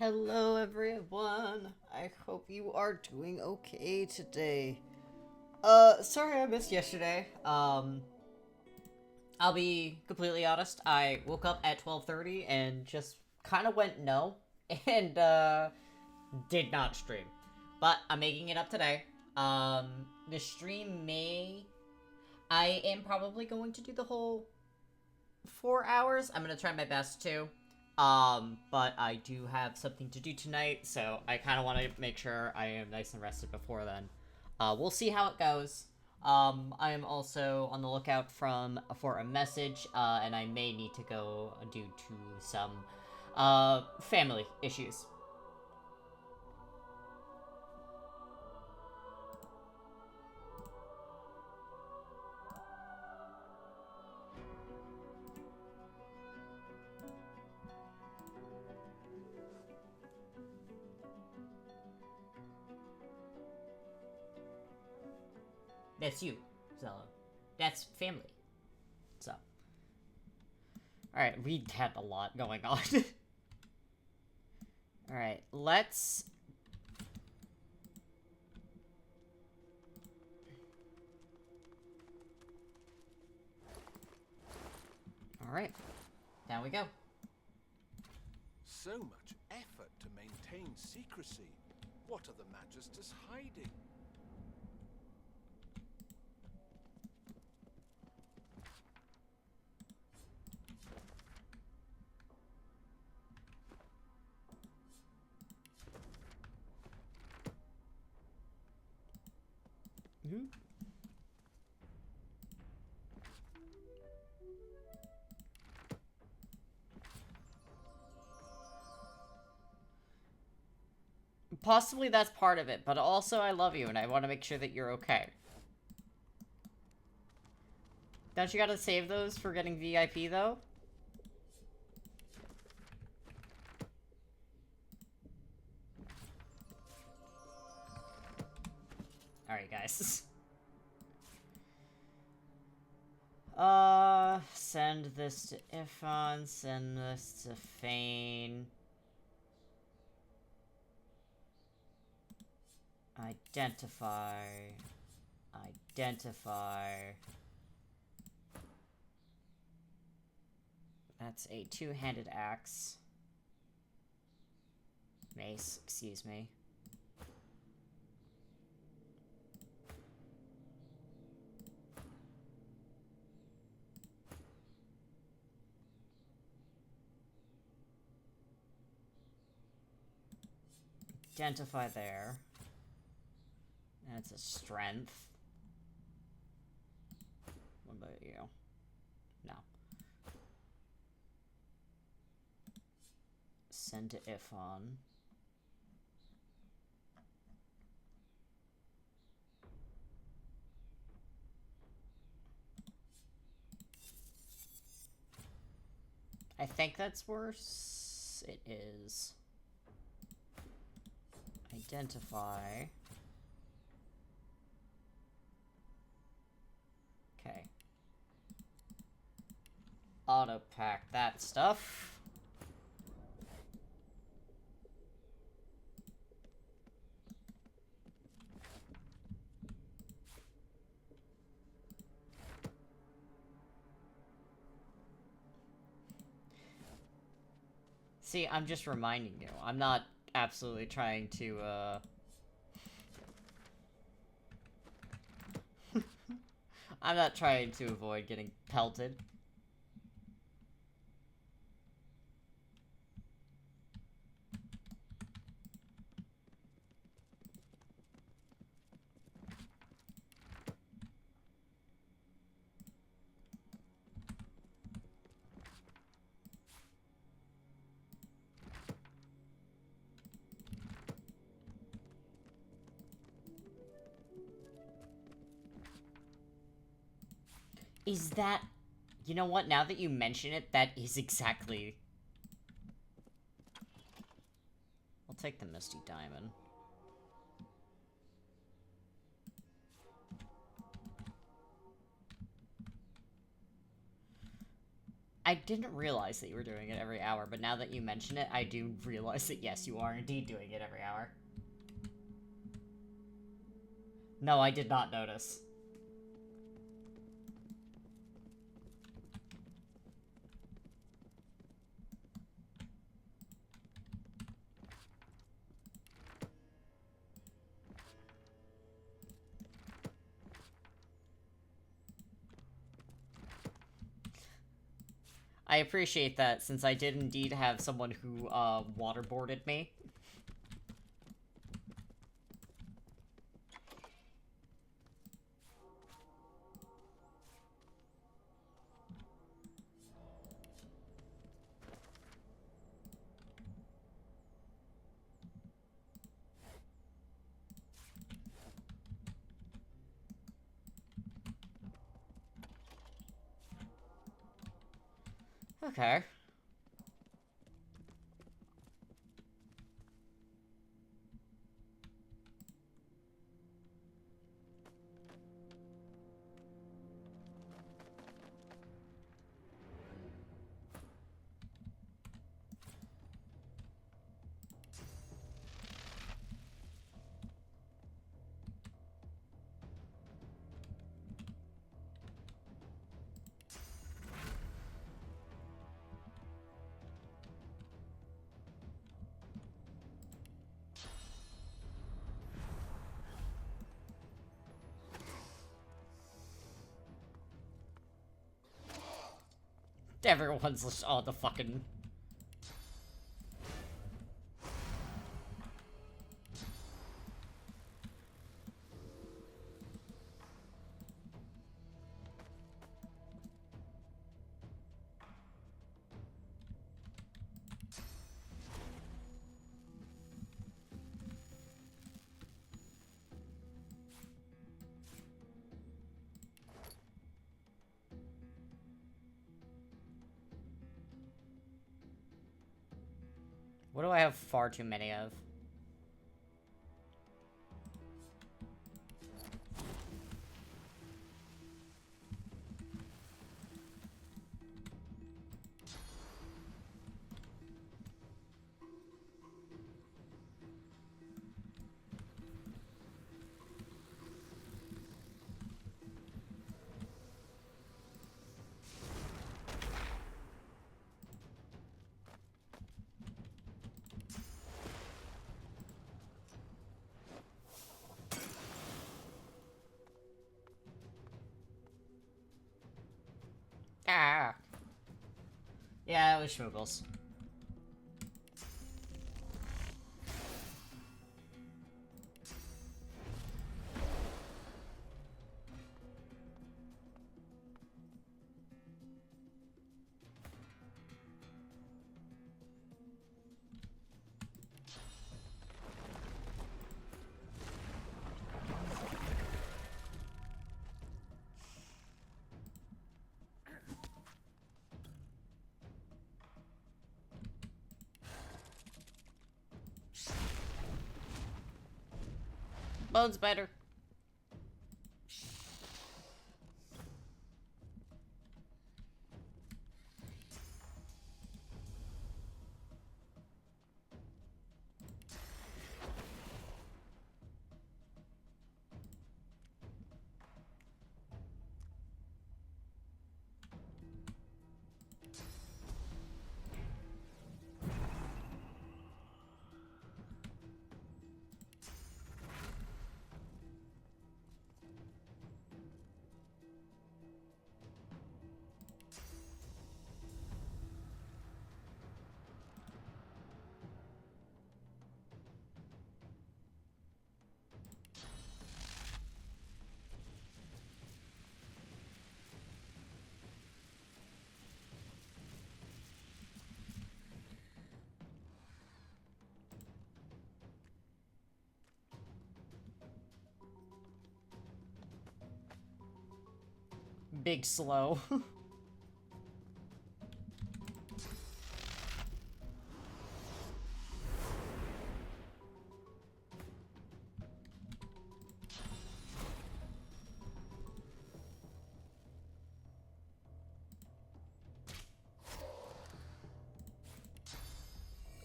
Hello everyone. I hope you are doing okay today. Sorry I missed yesterday. I'll be completely honest. I woke up at 12:30 and just kind of went no and did not stream. But I'm making it up today. The stream may I am probably going to do the whole 4 hours. I'm gonna try my best to. But I do have something to do tonight, so I kind of want to make sure I am nice and rested before then. We'll see how it goes. I am also on the lookout for a message, and I may need to go due to some family issues. That's you, Zella. That's family. So, all right, we had a lot going on. All right, let's. All right, down we go. So much effort to maintain secrecy. What are the Magisters hiding? Possibly that's part of it, but also I love you and I want to make sure that you're okay. Don't you gotta save those for getting VIP though? Alright, guys. Send this to Ifan, send this to Fane. Identify. Identify. That's a two-handed axe. Mace, excuse me. Identify there. That's a strength. What about you? No. Send to Ifan. I think that's worse. It is. Identify. Okay. Auto pack that stuff. See, I'm just reminding you. I'm not absolutely trying to, I'm not trying to avoid getting pelted. Is that... You know what? Now that you mention it, that is exactly... I'll take the Misty Diamond. I didn't realize that you were doing it every hour, but now that you mention it, I do realize that yes, you are indeed doing it every hour. No, I did not notice. I appreciate that, since I did indeed have someone who, waterboarded me. Okay. Everyone's just on the fucking... What do I have far too many of? Ah. Yeah, it was Schmoogles. Bone's better. Big slow.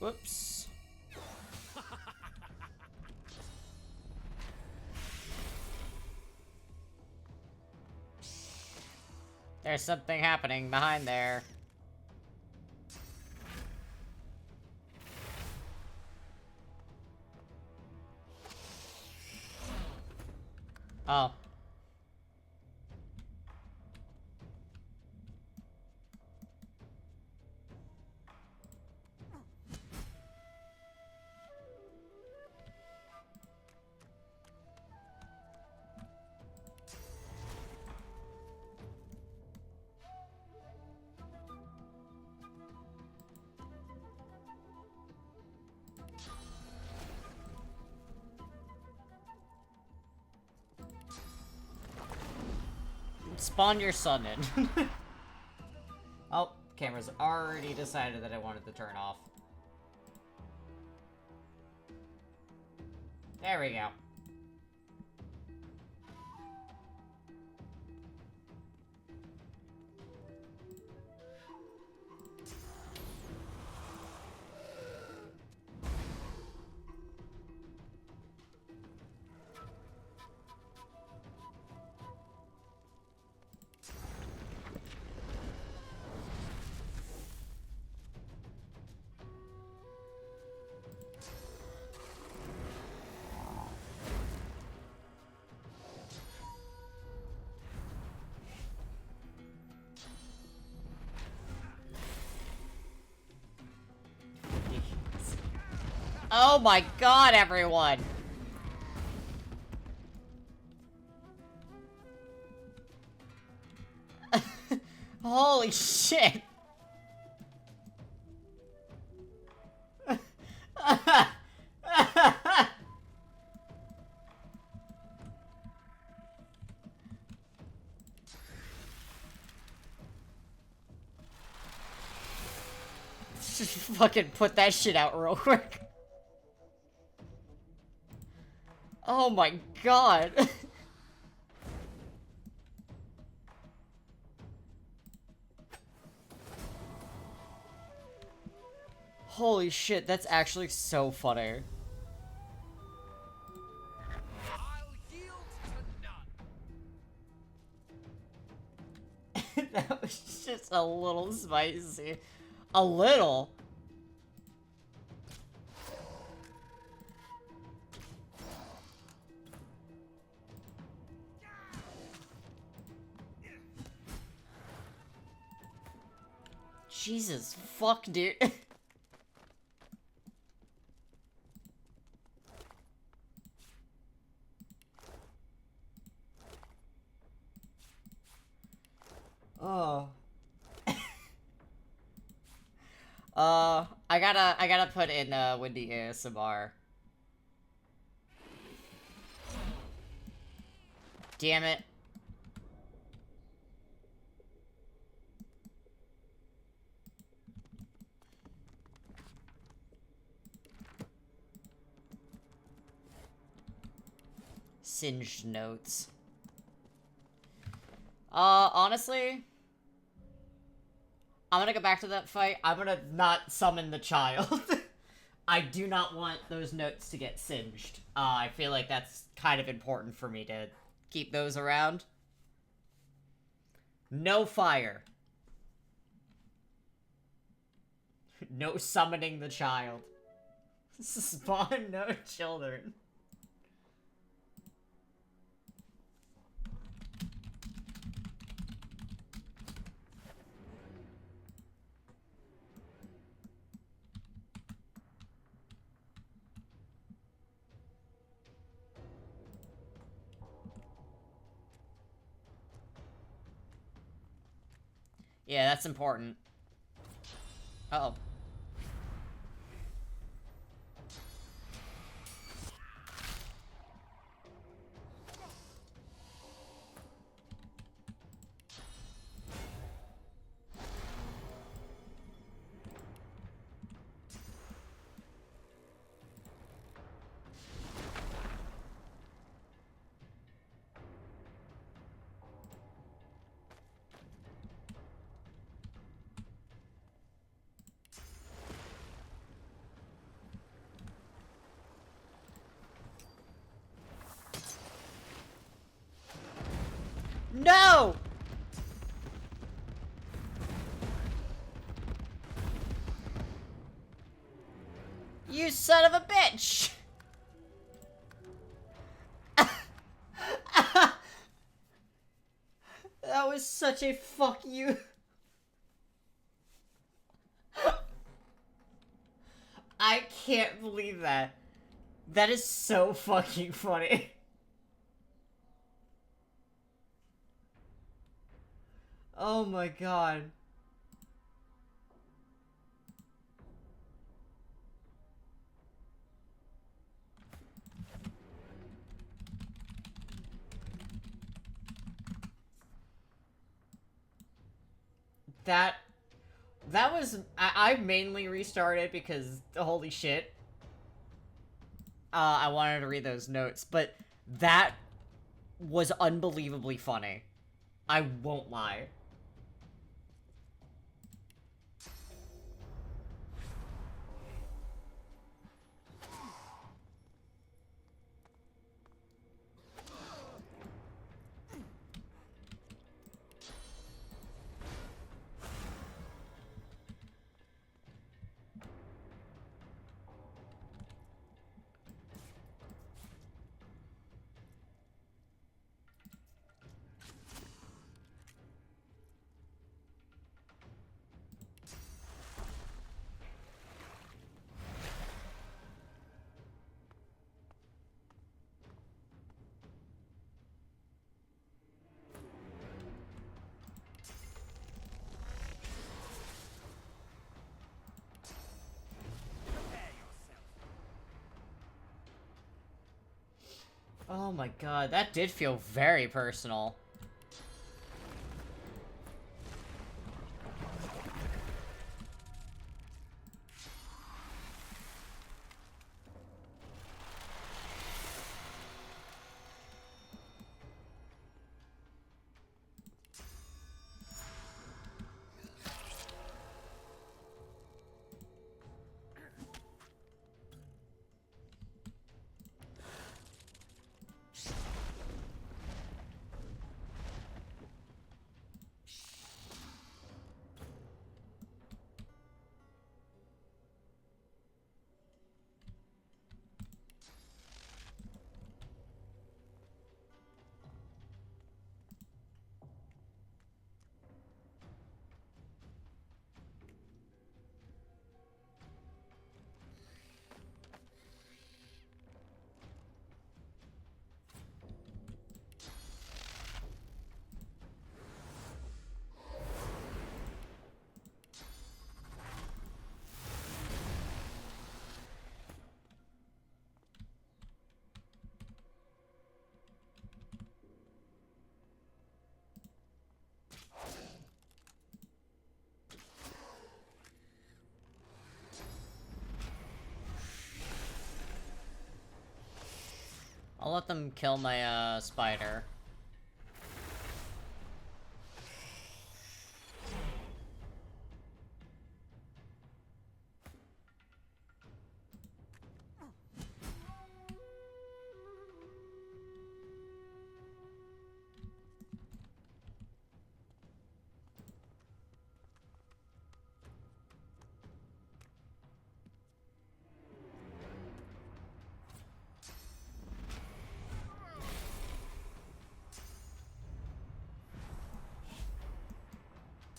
Whoops. There's something happening behind there. Oh. Spawn your son in. Oh, camera's already decided that I wanted to turn off. There we go. Oh my god, everyone! Holy shit! Just fucking put that shit out real quick. Oh my god. Holy shit, that's actually so funny. I'll yield to none. That was just a little spicy. A little? Jesus fuck, dude. Oh. I gotta put in, Windy ASMR. Damn it. Singed notes. Honestly, I'm gonna go back to that fight. I'm gonna not summon the child. I do not want those notes to get singed. I feel like that's kind of important for me to keep those around. No fire. No summoning the child. Spawn no children. Yeah, that's important. Uh-oh. No! You son of a bitch! That was such a fuck you. I can't believe that. That is so fucking funny. Oh my god. That was... I mainly restarted because, holy shit. I wanted to read those notes, but that was unbelievably funny. I won't lie. Oh my god, that did feel very personal. I'll let them kill my, spider.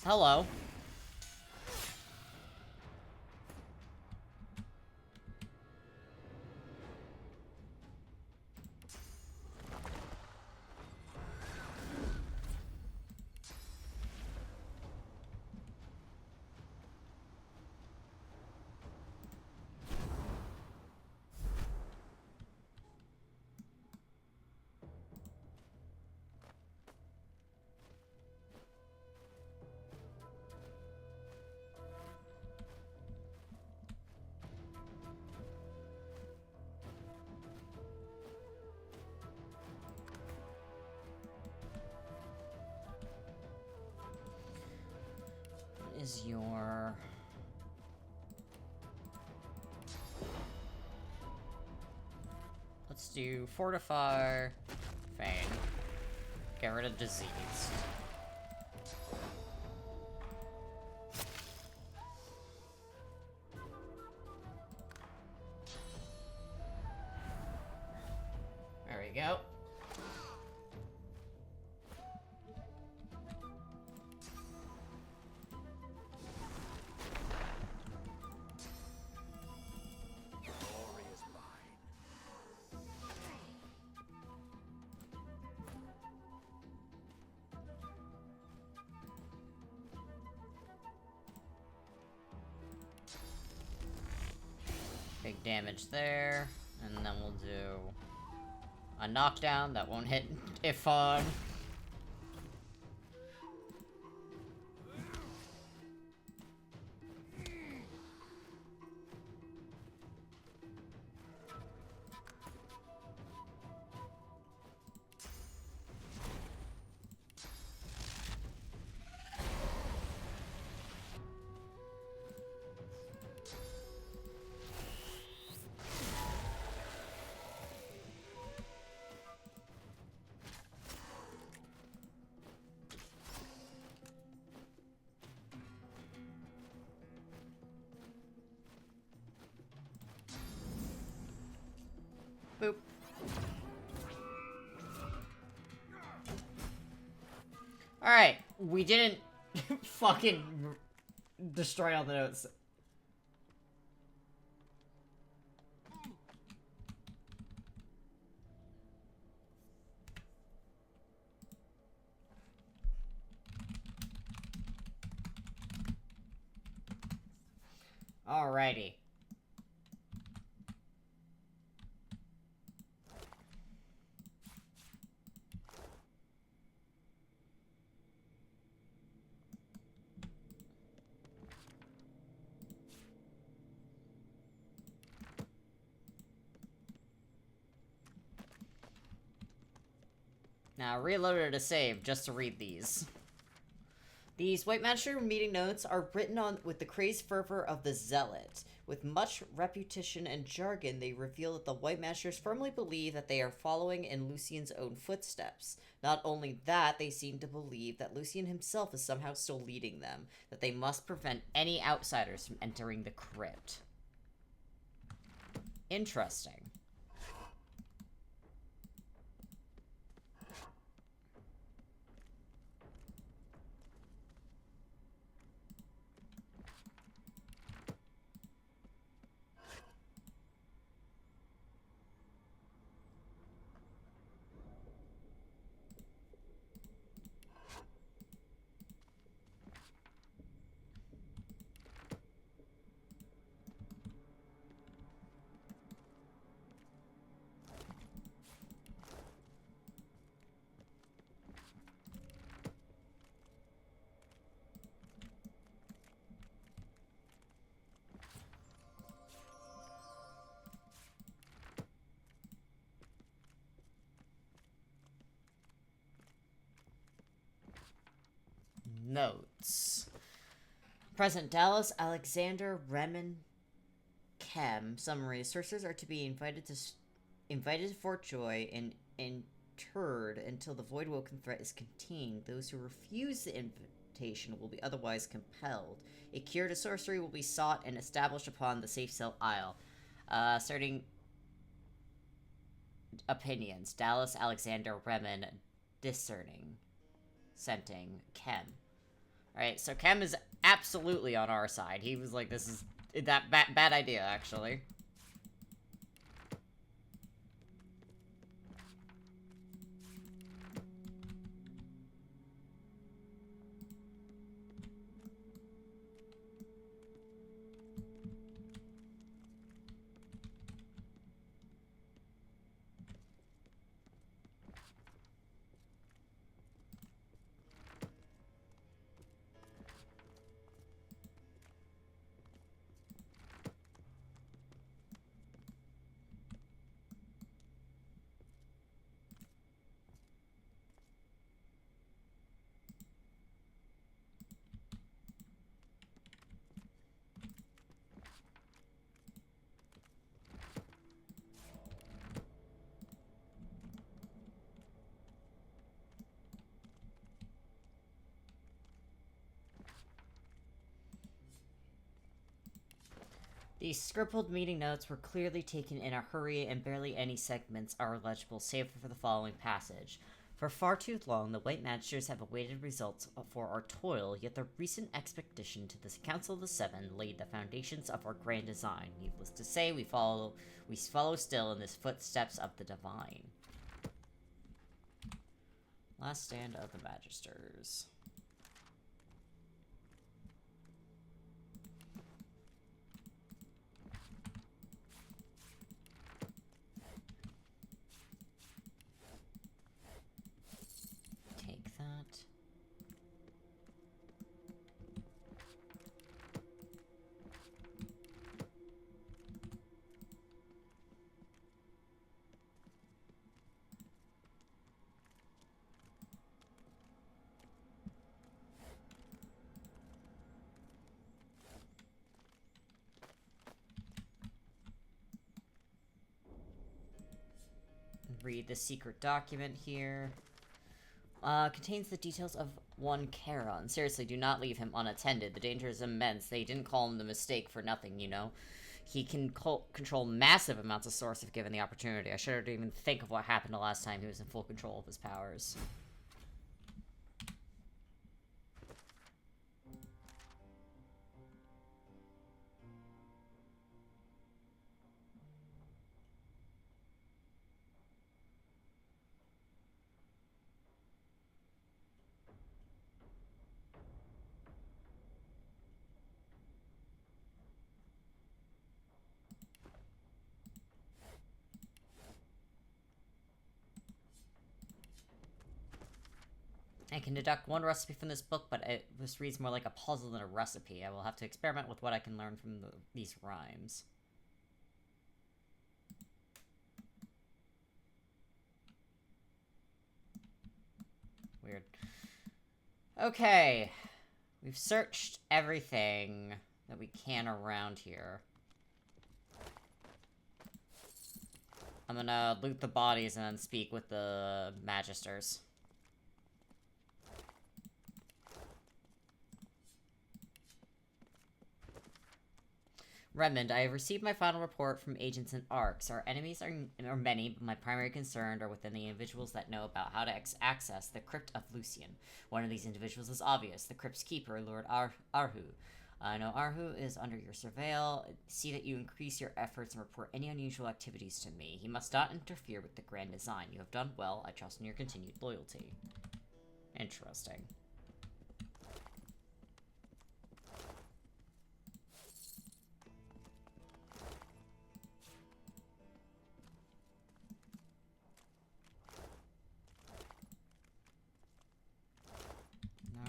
Hello. Is your... Let's do Fortify, Feign. Get rid of disease. There we go. Glory is mine. Big damage there. And then we'll do a knockdown that won't hit if on. Boop. Alright, we didn't fucking destroy all the notes. Alrighty. Now, I reloaded a save just to read these. These White Master meeting notes are written on with the crazed fervor of the zealot. With much repetition and jargon, they reveal that the White Masters firmly believe that they are following in Lucian's own footsteps. Not only that, they seem to believe that Lucian himself is somehow still leading them, that they must prevent any outsiders from entering the crypt. Interesting. Notes. President Dallas, Alexander, Remen, Kem. Summary. Sorcerers are to be invited to Fort Joy and interred until the Voidwoken threat is contained. Those who refuse the invitation will be otherwise compelled. A cure to sorcery will be sought and established upon the Safe Cell Isle. Starting opinions. Dallas, Alexander, Remen, discerning. Scenting, Kem. Alright, so Kem is absolutely on our side. He was like, this is that bad idea, actually. These scribbled meeting notes were clearly taken in a hurry, and barely any segments are legible save for the following passage. For far too long, the White Magisters have awaited results for our toil, yet the recent expedition to the Council of the Seven laid the foundations of our grand design. Needless to say, we follow still in the footsteps of the divine. Last stand of the Magisters. Take that. Read the secret document here. Contains the details of one Charon. Seriously, do not leave him unattended. The danger is immense. They didn't call him the mistake for nothing, you know. He can control massive amounts of source if given the opportunity. I shudder to even think of what happened the last time he was in full control of his powers. I can deduct one recipe from this book, but this reads more like a puzzle than a recipe. I will have to experiment with what I can learn from these rhymes. Weird. Okay. We've searched everything that we can around here. I'm gonna loot the bodies and then speak with the Magisters. Redmond, I have received my final report from agents and ARCs. Our enemies are many, but my primary concern are within the individuals that know about how to access the Crypt of Lucian. One of these individuals is obvious, the Crypt's keeper, Lord Arhu. I know Arhu is under your surveil. See that you increase your efforts and report any unusual activities to me. He must not interfere with the grand design. You have done well. I trust in your continued loyalty. Interesting.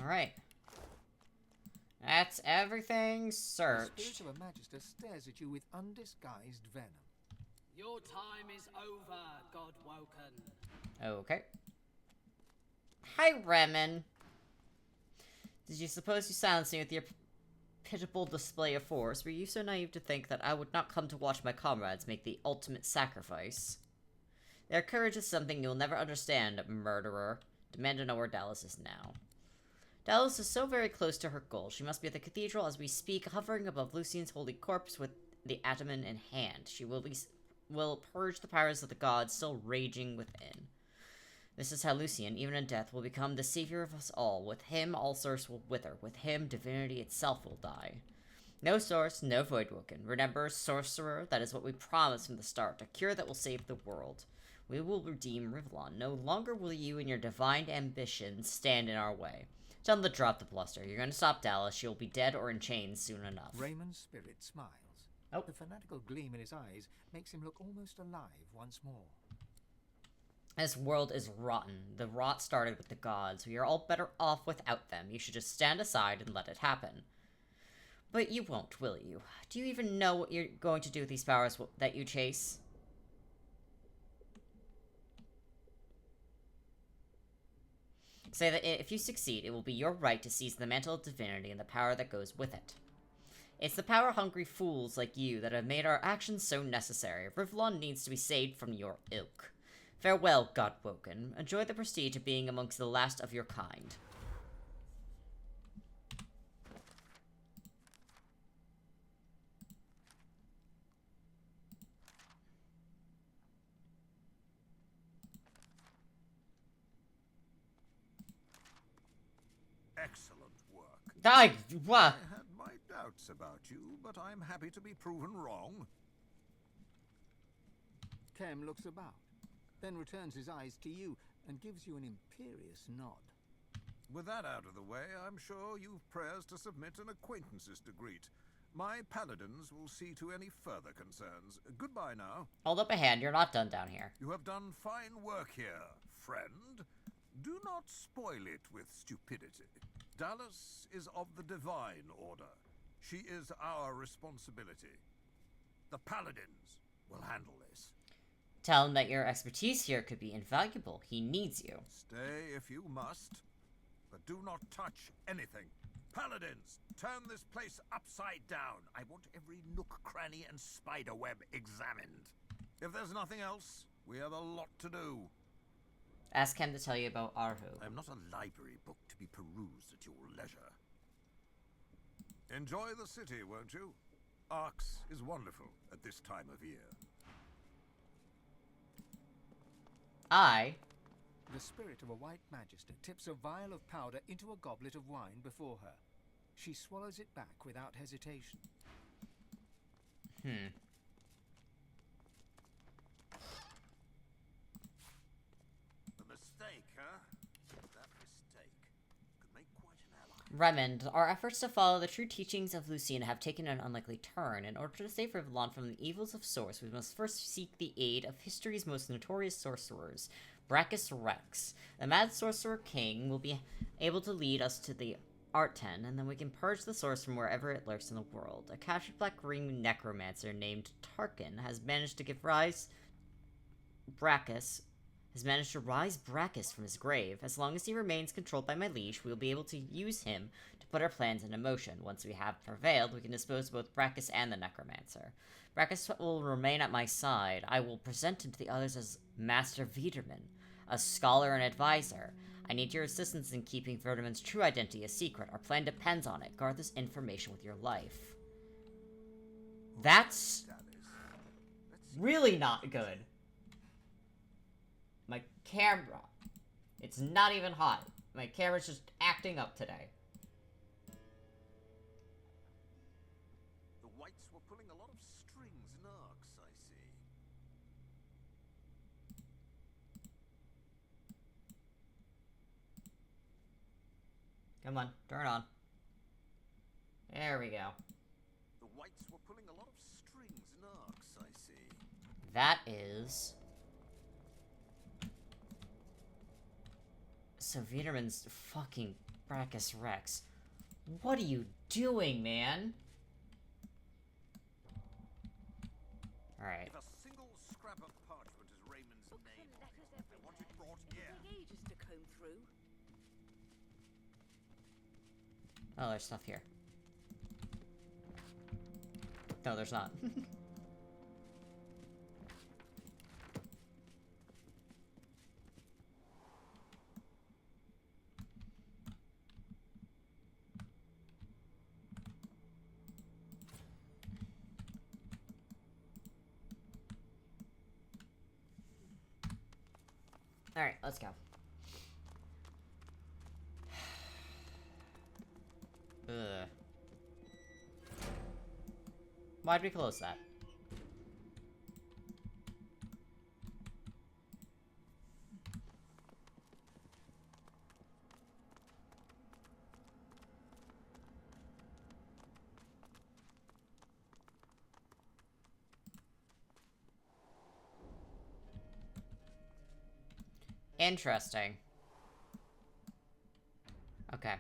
Alright. That's everything searched. The spirit of a magister stares at you with undisguised venom. Your time is over, Godwoken. Okay. Hi, Remen. Did you suppose you silenced me with your pitiable display of force? Were you so naive to think that I would not come to watch my comrades make the ultimate sacrifice? Their courage is something you'll never understand, murderer. Demand to know where Dallas is now. Dallas is so very close to her goal. She must be at the cathedral as we speak, hovering above Lucian's holy corpse with the ataman in hand. She will purge the powers of the gods still raging within. This is how Lucian, even in death, will become the savior of us all. With him, all source will wither. With him, divinity itself will die. No source, no Voidwoken. Remember, sorcerer, that is what we promised from the start, a cure that will save the world. We will redeem Rivlon. No longer will you and your divine ambitions stand in our way. Tell them to drop the bluster. You're going to stop Dallas. She'll be dead or in chains soon enough. Raymond's spirit smiles. Oh. The fanatical gleam in his eyes makes him look almost alive once more. This world is rotten. The rot started with the gods. We are all better off without them. You should just stand aside and let it happen. But you won't, will you? Do you even know what you're going to do with these powers that you chase? Say that if you succeed, it will be your right to seize the mantle of divinity and the power that goes with it. It's the power-hungry fools like you that have made our actions so necessary. Rivlon needs to be saved from your ilk. Farewell, Godwoken. Enjoy the prestige of being amongst the last of your kind. Excellent work. What? I had my doubts about you, but I'm happy to be proven wrong. Kem looks about, then returns his eyes to you and gives you an imperious nod. With that out of the way, I'm sure you've prayers to submit and acquaintances to greet. My paladins will see to any further concerns. Goodbye now. Hold up a hand, you're not done down here. You have done fine work here, friend. Do not spoil it with stupidity. Dallas is of the divine order. She is our responsibility. The paladins will handle this. Tell him that your expertise here could be invaluable. He needs you. Stay if you must, but do not touch anything. Paladins, turn this place upside down. I want every nook, cranny, and spider web examined. If there's nothing else, we have a lot to do. Ask him to tell you about Arhu. I'm not a library book to be perused at your leisure. Enjoy the city, won't you? Arx is wonderful at this time of year. The spirit of a white magister tips a vial of powder into a goblet of wine before her. She swallows it back without hesitation. A mistake, huh? That mistake could make quite an ally. Remond, our efforts to follow the true teachings of Lucina have taken an unlikely turn. In order to save Rivellon from the evils of Source, we must first seek the aid of history's most notorious sorcerers, Brachus Rex. The Mad Sorcerer King will be able to lead us to the Arten, and then we can purge the source from wherever it lurks in the world. A captured Black Ring necromancer named Tarkin has managed to rise Brachus from his grave. As long as he remains controlled by my liege, we will be able to use him to put our plans into motion. Once we have prevailed, we can dispose of both Brachus and the necromancer. Brachus will remain at my side. I will present him to the others as Master Viderman, a scholar and advisor. I need your assistance in keeping Viderman's true identity a secret. Our plan depends on it. Guard this information with your life. That's really not good. My camera. It's not even hot. My camera's just acting up today. The whites were pulling a lot of strings in Arx, I see. Come on, turn on. There we go. The whites were pulling a lot of strings in Arx, I see. That is... So Viderman's fucking Brachus Rex. What are you doing, man? Alright. If a single scrap of parchment is Raymond's name on it, I want it brought here. Ages to comb through. Oh, there's stuff here. No, there's not. Alright, let's go. Ugh. Why'd we close that? Interesting. Okay.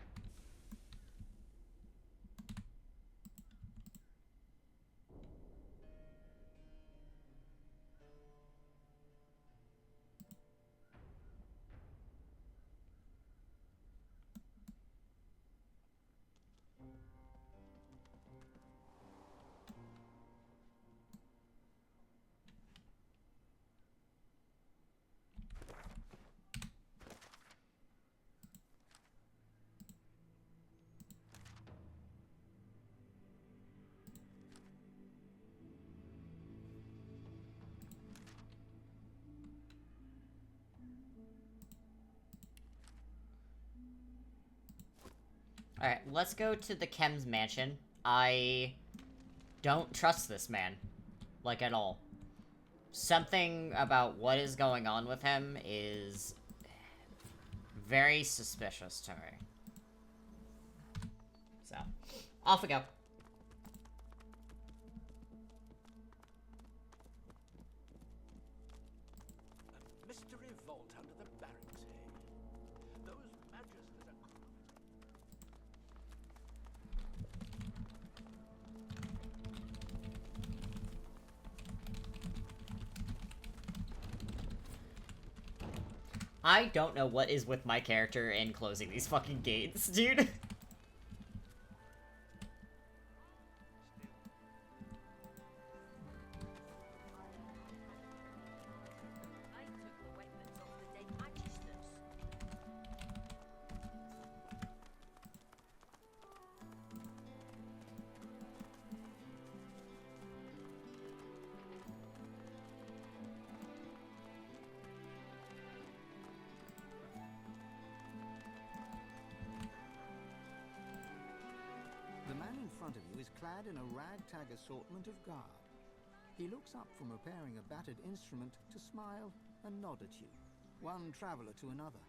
Alright, let's go to the Chem's mansion. I don't trust this man. Like, at all. Something about what is going on with him is very suspicious to me. So, off we go. A mystery vault under the barracks, eh? Those magisters are... I don't know what is with my character in closing these fucking gates, dude. The man in front of you is clad in a ragtag assortment of garb. He looks up from repairing a battered instrument to smile and nod at you, one traveller to another.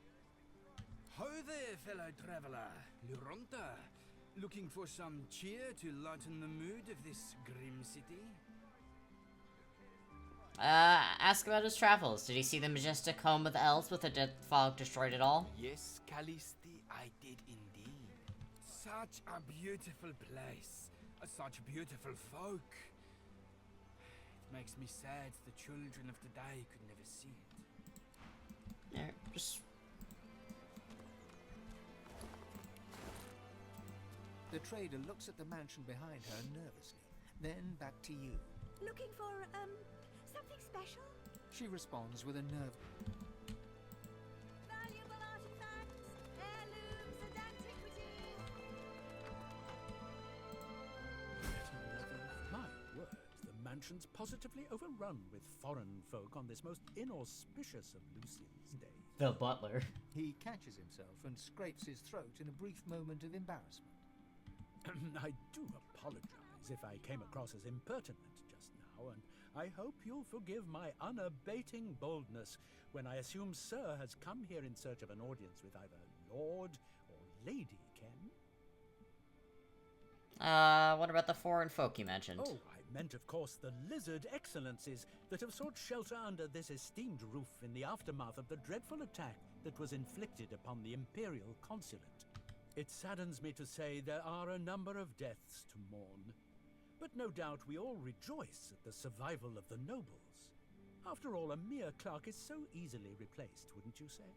How there, fellow traveller? Luronta? Looking for some cheer to lighten the mood of this grim city? Ask about his travels. Did he see the majestic home of the elves with the fog destroyed it all? Yes, Callisti, I did indeed. Such a beautiful place. Such beautiful folk. It makes me sad the children of today could never see it. Yeah, just... The trader looks at the mansion behind her nervously, then back to you. Looking for, something special? She responds with a nerve. Valuable artifacts, heirlooms and antiquities. My word, the mansion's positively overrun with foreign folk on this most inauspicious of Lucian's days. The butler. He catches himself and scrapes his throat in a brief moment of embarrassment. I do apologize if I came across as impertinent just now, and I hope you'll forgive my unabating boldness when I assume Sir has come here in search of an audience with either Lord or Lady Ken. What about the foreign folk you mentioned? Oh, I meant, of course, the lizard excellencies that have sought shelter under this esteemed roof in the aftermath of the dreadful attack that was inflicted upon the Imperial Consulate. It saddens me to say there are a number of deaths to mourn, but no doubt we all rejoice at the survival of the nobles. After all, a mere clerk is so easily replaced, wouldn't you say?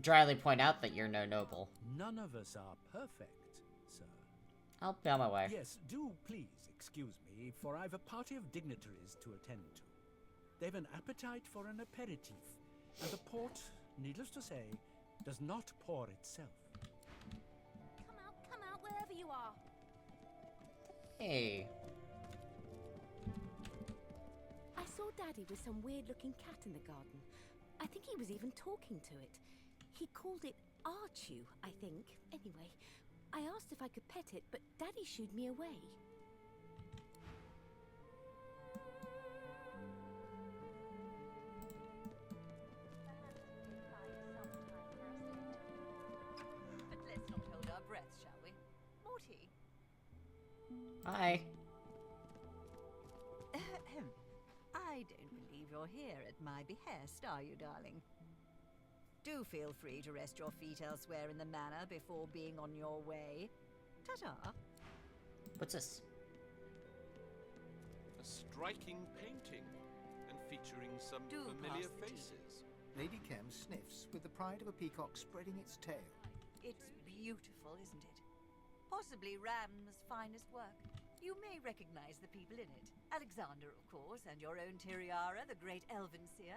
Dryly point out that you're no noble. None of us are perfect, sir. I'll be on my way. Yes, do please excuse me, for I've a party of dignitaries to attend to. They've an appetite for an aperitif, and the port, needless to say, does not pour itself. Come out, wherever you are. Hey. I saw Daddy with some weird-looking cat in the garden. I think he was even talking to it. He called it Archu, I think. Anyway, I asked if I could pet it, but Daddy shooed me away. But let's not hold our breath, shall we? Morty. Hi. I don't believe you're here at my behest, are you, darling? Do feel free to rest your feet elsewhere in the manor before being on your way. Ta-ta. What's this? A striking painting, and featuring some Do familiar pass the tea. faces. Lady Kem sniffs with the pride of a peacock spreading its tail. It's beautiful, isn't it? Possibly Ram's finest work. You may recognize the people in it. Alexander, of course, and your own Tiriara, the great elven seer.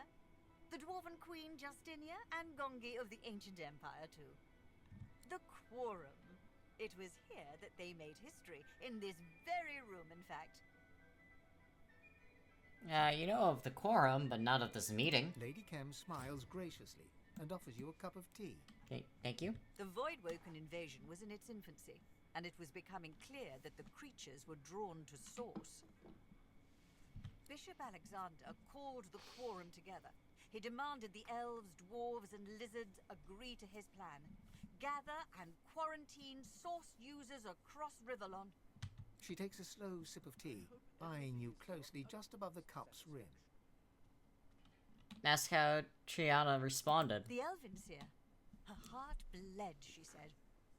The dwarven queen Justinia, and Gongi of the ancient empire, too. The Quorum. It was here that they made history. In this very room, in fact. You know of the quorum, but not of this meeting. Lady Kem smiles graciously and offers you a cup of tea. Thank you. The Voidwoken invasion was in its infancy, and it was becoming clear that the creatures were drawn to source. Bishop Alexander called the quorum together. He demanded the elves, dwarves, and lizards agree to his plan. Gather and quarantine source users across Riverlon. She takes a slow sip of tea, eyeing you closely just above the cup's rim. Ask how Triana responded. The Elvenseer. Her heart bled, she said.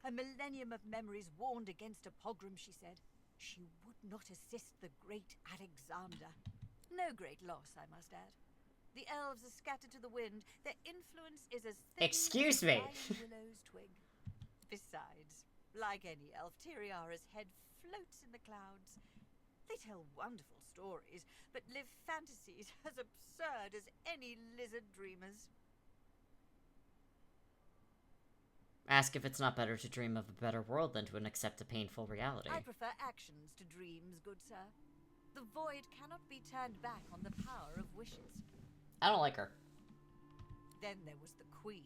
A millennium of memories warned against a pogrom, she said. She would not assist the great Alexander. No great loss, I must add. The elves are scattered to the wind. Their influence is as thin Excuse as me. a willow's twig. Besides, like any elf, Tiriara's head floats in the clouds. They tell wonderful stories, but live fantasies as absurd as any lizard dreamers. Ask if it's not better to dream of a better world than to accept a painful reality. I prefer actions to dreams, good sir. The void cannot be turned back on the power of wishes. I don't like her. Then there was the Queen.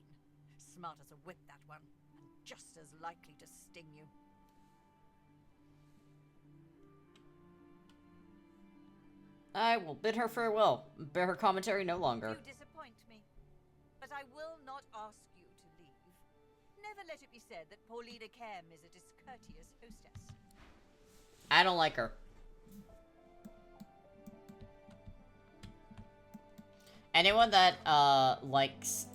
Smart as a whip, that one, and just as likely to sting you. I will bid her farewell. Bear her commentary no longer. You disappoint me, but I will not ask you to leave. Never let it be said that Paulina Kem is a discourteous hostess. I don't like her. Anyone that, likes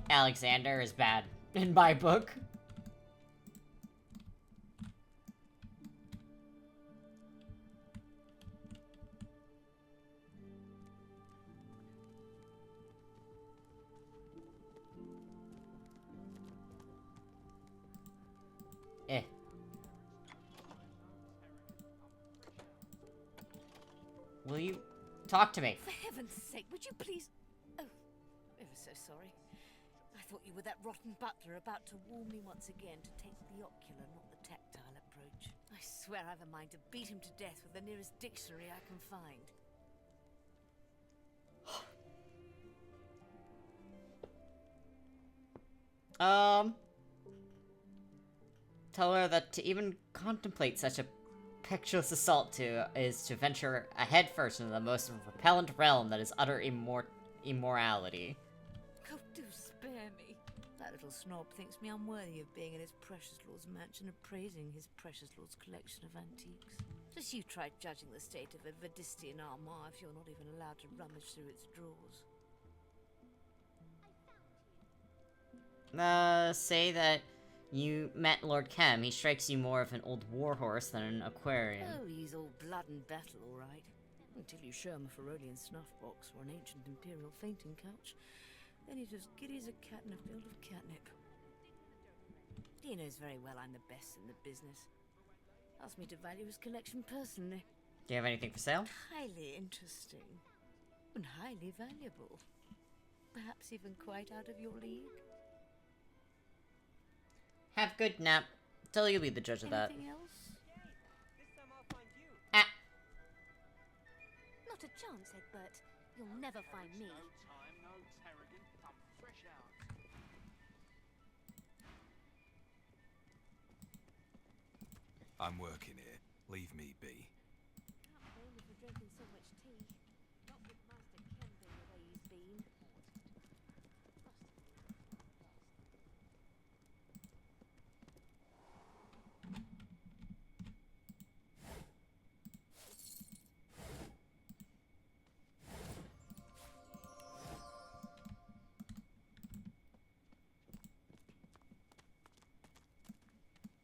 Alexander is bad in my book. Will you talk to me? For heaven's sake, would you please... Oh, ever so sorry. I thought you were that rotten butler about to warn me once again to take the ocular, not the tactile approach. I swear I've a mind to beat him to death with the nearest dictionary I can find. Tell her that to even contemplate such a impetuous assault is to venture headfirst into the most repellent realm that is utter immorality. Oh, do spare me. That little snob thinks me unworthy of being in his precious lord's mansion and praising his precious lord's collection of antiques. Just you try judging the state of a Vedistian armoire if you're not even allowed to rummage through its drawers. Say that you met Lord Kem. He strikes you more of an old warhorse than an Aquarian. Oh, he's all blood and battle, all right. Until you show him a Ferolian snuff box or an ancient imperial fainting couch, then he's as giddy as a cat in a field of catnip. He knows very well I'm the best in the business. Asked me to value his collection personally. Do you have anything for sale? Highly interesting. And highly valuable. Perhaps even quite out of your league. Have a good nap. Tell you'll be the judge of that. Anything else? Ah. Not a chance, Egbert. You'll never find me. I'm working here. Leave me be. Can't blame you for drinking so much tea. Not with Master Kem being the way he's been.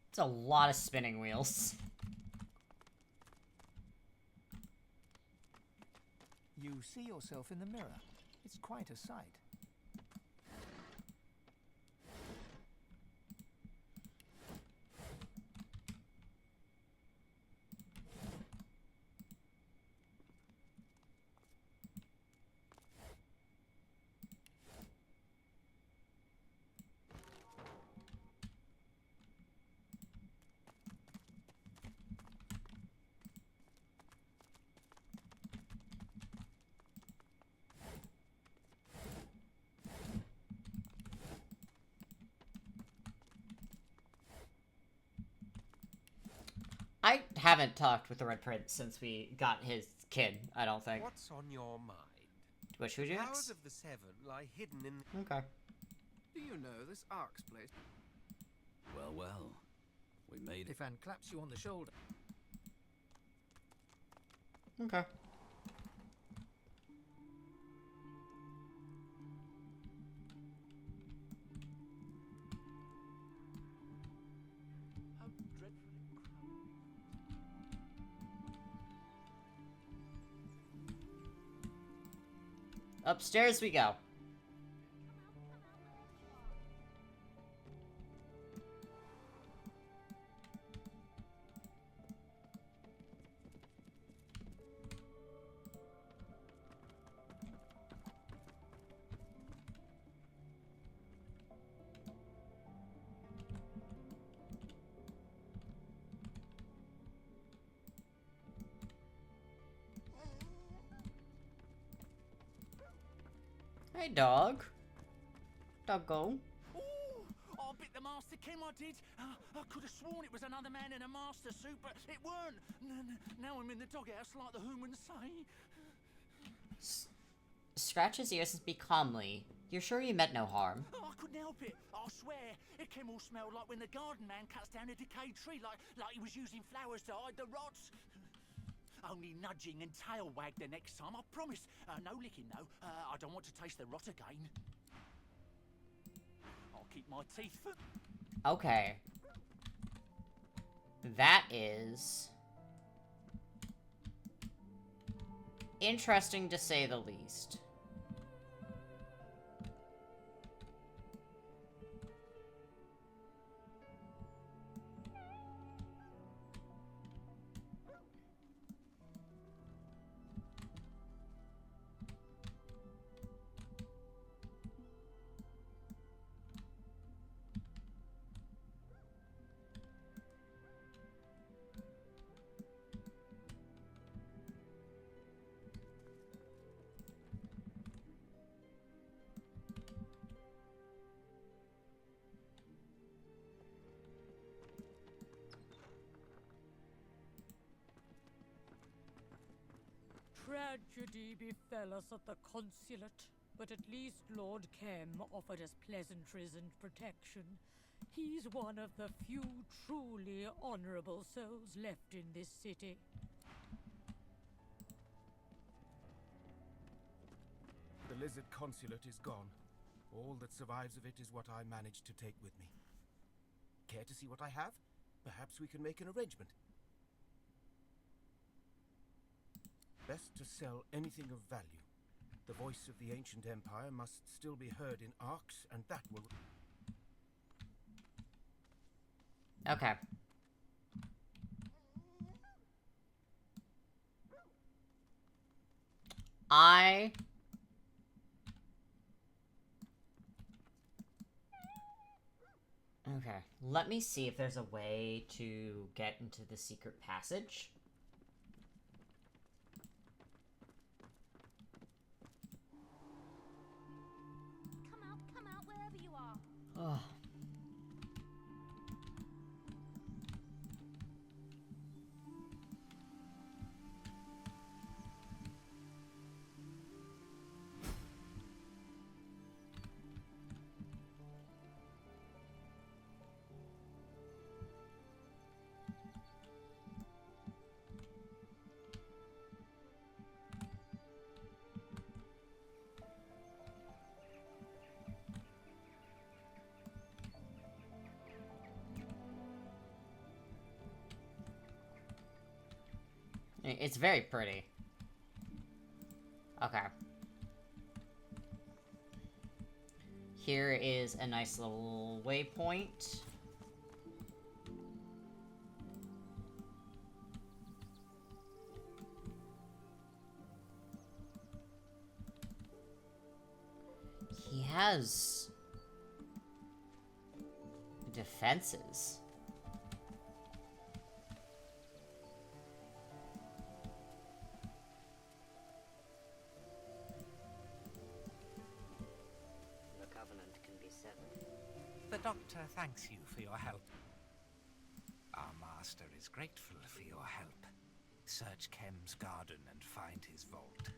It's a lot of spinning wheels. You see yourself in the mirror. It's quite a sight. I haven't talked with the Red Prince since we got his kid, I don't think. What's on your mind? Which would you Powers ask? of the Seven lie hidden in... Okay. Do you know this Ark's place? Well, well. We made it. If Anne claps you on the shoulder. Okay. How dreadfully crowded. Upstairs we go. Hey, dog. Doggo. Ooh, I bit the master Kim, I did. I could have sworn it was another man in a master suit, but it weren't. Now I'm in the doghouse like the humans say. Scratch his ears and speak calmly. You're sure you meant no harm? Oh, I couldn't help it. I swear. It came all smelled like when the garden man cuts down a decayed tree, like he was using flowers to hide the rots. Only nudging and tail wag the next time, I promise. No licking, though. I don't want to taste the rot again. I'll keep my teeth for... Okay. That is... interesting to say the least. Tragedy befell us at the consulate, but at least Lord Kem offered us pleasantries and protection. He's one of the few truly honorable souls left in this city. The Lizard Consulate is gone. All that survives of it is what I managed to take with me. Care to see what I have? Perhaps we can make an arrangement. Best to sell anything of value. The voice of the ancient empire must still be heard in Arks, and that will... Okay. Okay, let me see if there's a way to get into the secret passage. Come out, wherever you are. Oh. It's very pretty. Okay. Here is a nice little waypoint. He has defenses. The Doctor thanks you for your help. Our master is grateful for your help. Search Kem's garden and find his vault.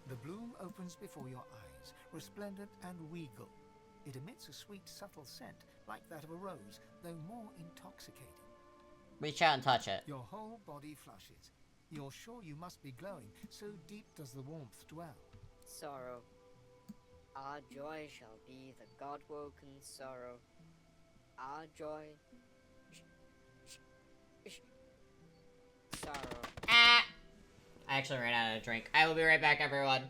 The bloom opens before your eyes, resplendent and regal. It emits a sweet, subtle scent, like that of a rose, though more intoxicating. Reach out and touch it. Your whole body flushes. You're sure you must be glowing, so deep does the warmth dwell. Sorrow. Our joy shall be the God-woken sorrow. Our joy... sorrow. Ah! I actually ran out of drink. I will be right back, everyone.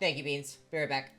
Thank you, Beans. Be right back.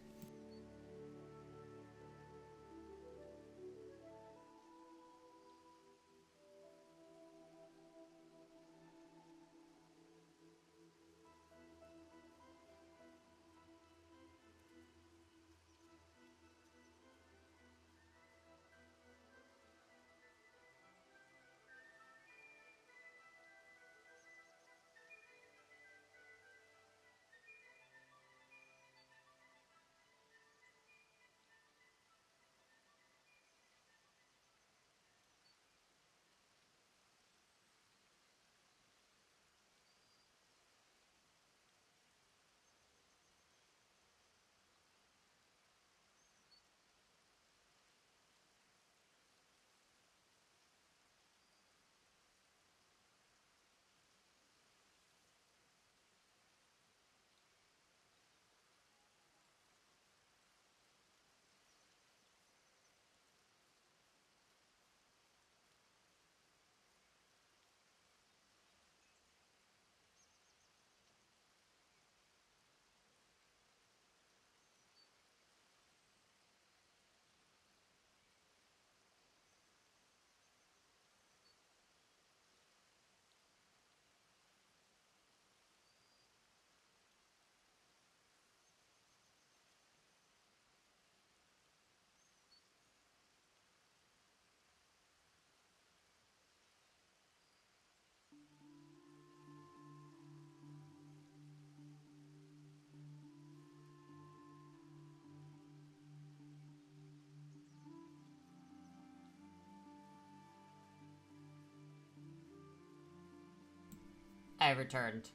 I returned.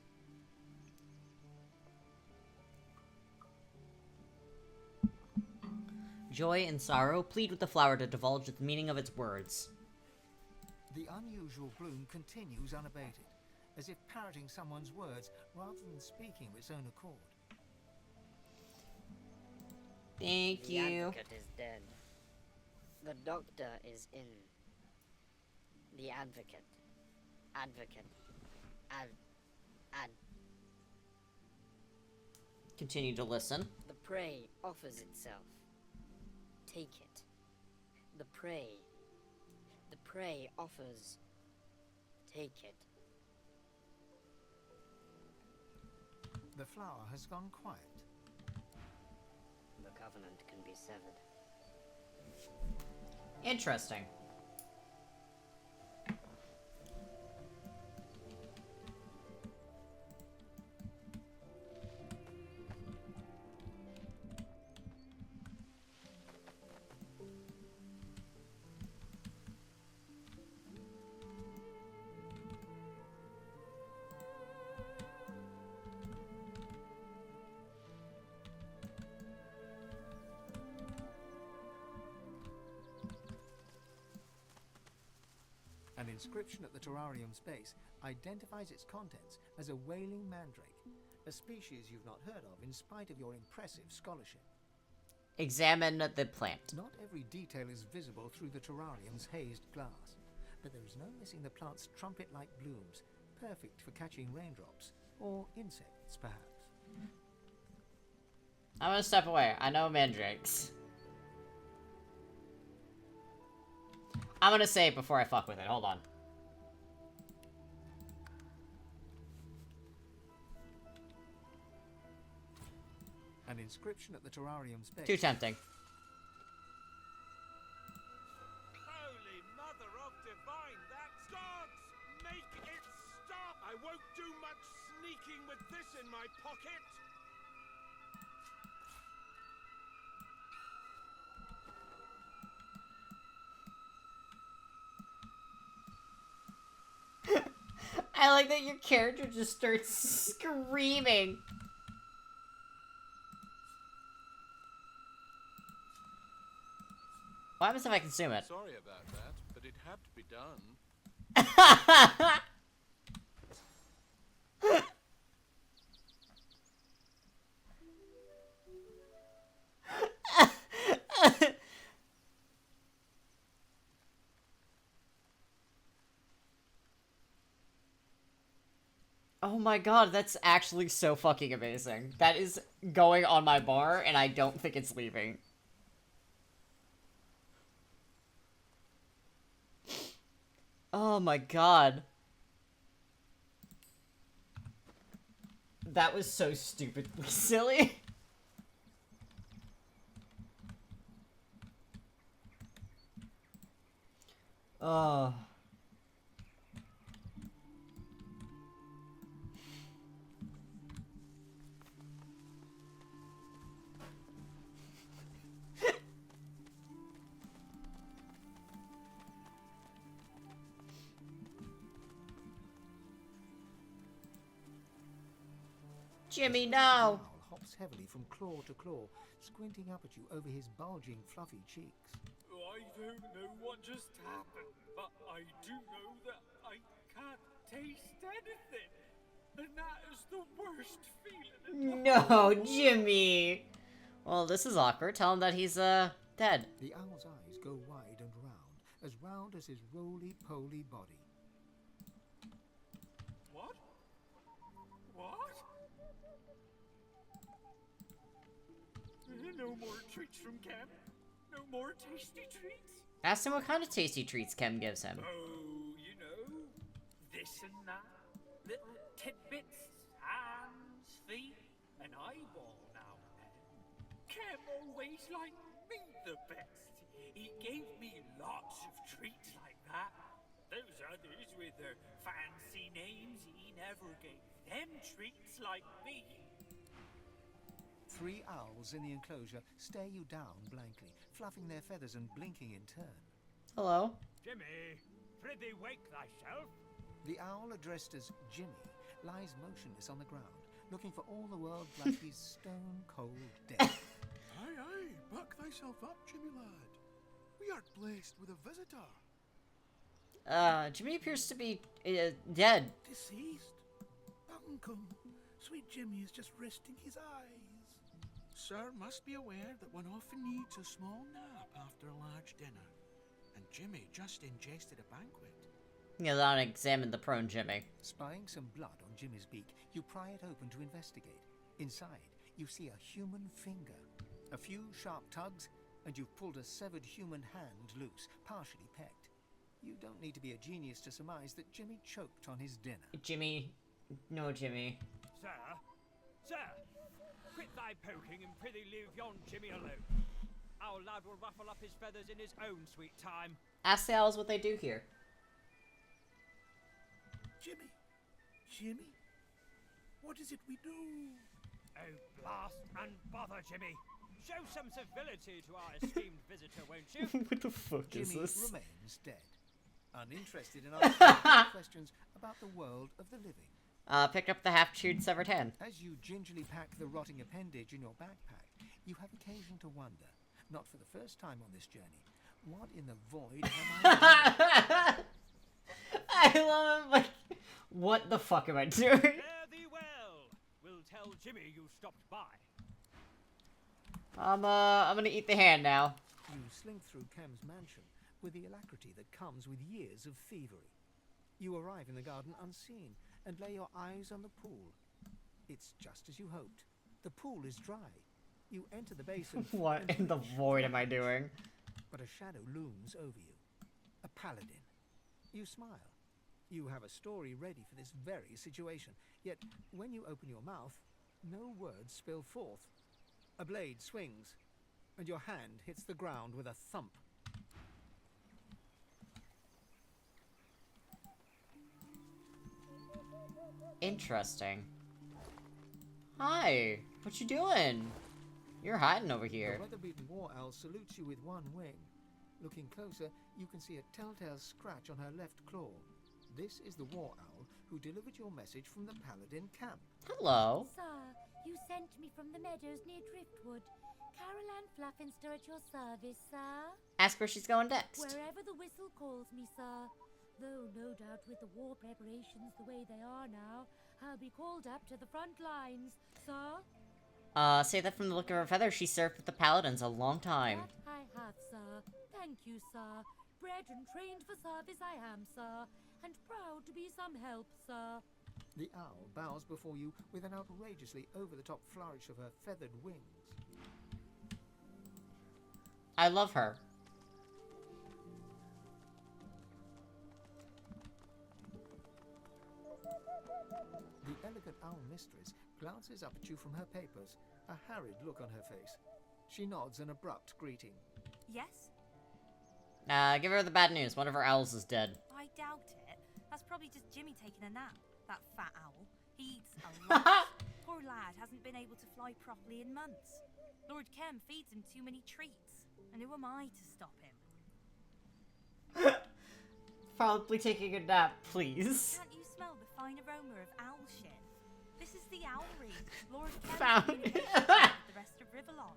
Joy and sorrow plead with the flower to divulge the meaning of its words. The unusual bloom continues unabated, as if parroting someone's words rather than speaking of its own accord. Thank you. The advocate is dead. The doctor is in. The advocate. Advocate. Continue to listen. The prey offers itself. Take it. The prey offers. Take it. The flower has gone quiet. The covenant can be severed. Interesting. An inscription at the terrarium's base identifies its contents as a wailing mandrake, a species you've not heard of in spite of your impressive scholarship. Examine the plant. Not every detail is visible through the terrarium's hazed glass, but there is no missing the plant's trumpet-like blooms, perfect for catching raindrops, or insects, perhaps. I'm gonna step away. I know mandrakes. I'm gonna say it before I fuck with it. Hold on. An inscription at the terrarium's base. Too tempting. Holy Mother of Divine, that's dogs! Make it stop! I won't do much sneaking with this in my pocket! I like that your character just starts screaming. What happens if I consume it? Sorry about that, but it had to be done. Oh my god, that's actually so fucking amazing. That is going on my bar, and I don't think it's leaving. Oh my god. That was so stupidly silly. Oh. Jimmy, no! Owl hops heavily from claw to claw, squinting up at you over his bulging, fluffy cheeks. I don't know what just happened, but I do know that I can't taste anything. And that is the worst feeling in the No, Jimmy! Well, this is awkward. Tell him that he's, dead. The owl's eyes go wide and round as his roly-poly body. What? What? No more treats from Cam? No more tasty treats? Ask him what kind of tasty treats Kem gives him. Oh, you know, this and that. Little tidbits, hands, feet, an eyeball now and then. Cam always liked me the best. He gave me lots of treats like that. Those others with their fancy names, he never gave them treats like me. 3 owls in the enclosure stare you down blankly, fluffing their feathers and blinking in turn. Hello? Jimmy, prithee wake thyself. The owl addressed as Jimmy lies motionless on the ground, looking for all the world like he's stone cold dead. Aye, aye, buck thyself up, Jimmy lad. We are blessed with a visitor. Jimmy appears to be, dead. Deceased? Uncle, sweet Jimmy is just resting his eyes. Sir must be aware that one often needs a small nap after a large dinner, and Jimmy just ingested a banquet. You don't examine the prone Jimmy. Spying some blood on Jimmy's beak, you pry it open to investigate. Inside, you see a human finger. A few sharp tugs, and you've pulled a severed human hand loose, partially pecked. You don't need to be a genius to surmise that Jimmy choked on his dinner. Jimmy. No, Jimmy. Sir? Sir! Quit thy poking and prithee leave yon Jimmy alone. Our lad will ruffle up his feathers in his own sweet time. Ask the owls what they do here. Jimmy? Jimmy? What is it we do? Oh, blast and bother, Jimmy. Show some civility to our esteemed visitor, won't you? What the fuck is Jimmy this? remains dead, uninterested in asking questions about the world of the living. Picked up the half-chewed severed hand. As you gingerly pack the rotting appendage in your backpack, you have occasion to wonder, not for the first time on this journey, what in the void am I doing? I love him, like, what the fuck am I doing? Fare thee well. We'll tell Jimmy you stopped by. I'm gonna eat the hand now. You slink through Kem's mansion with the alacrity that comes with years of thievery. You arrive in the garden unseen and lay your eyes on the pool. It's just as you hoped. The pool is dry. You enter the basin. What in the void am I doing? But a shadow looms over you. A paladin. You smile. You have a story ready for this very situation. Yet, when you open your mouth, no words spill forth. A blade swings, and your hand hits the ground with a thump. Interesting. Hi, what you doing? You're hiding over here. The weather-beaten war owl salutes you with one wing. Looking closer, you can see a telltale scratch on her left claw. This is the War Owl who delivered your message from the Paladin camp. Hello. Sir, you sent me from the meadows near Driftwood. Carol Ann Fluffinster at your service, sir. Ask where she's going next. Wherever the whistle calls me, sir. Though no doubt with the war preparations the way they are now, I'll be called up to the front lines, sir. Say that from the look of her feathers, she served with the Paladins a long time. That I have, sir. Thank you, sir. Bred and trained for service I am, sir. And proud to be some help, sir. The owl bows before you with an outrageously over-the-top flourish of her feathered wings. I love her. The elegant owl mistress glances up at you from her papers, a harried look on her face. She nods an abrupt greeting. Yes? Give her the bad news. One of her owls is dead. I doubt it. That's probably just Jimmy taking a nap. That fat owl. He eats a lot. Poor lad hasn't been able to fly properly in months. Lord Kem feeds him too many treats. And who am I to stop him? Probably taking a nap, please. Can't you smell the fine aroma of owl shit? This is the owlry. Lord Kem's Found. communication with the rest of Riverlon.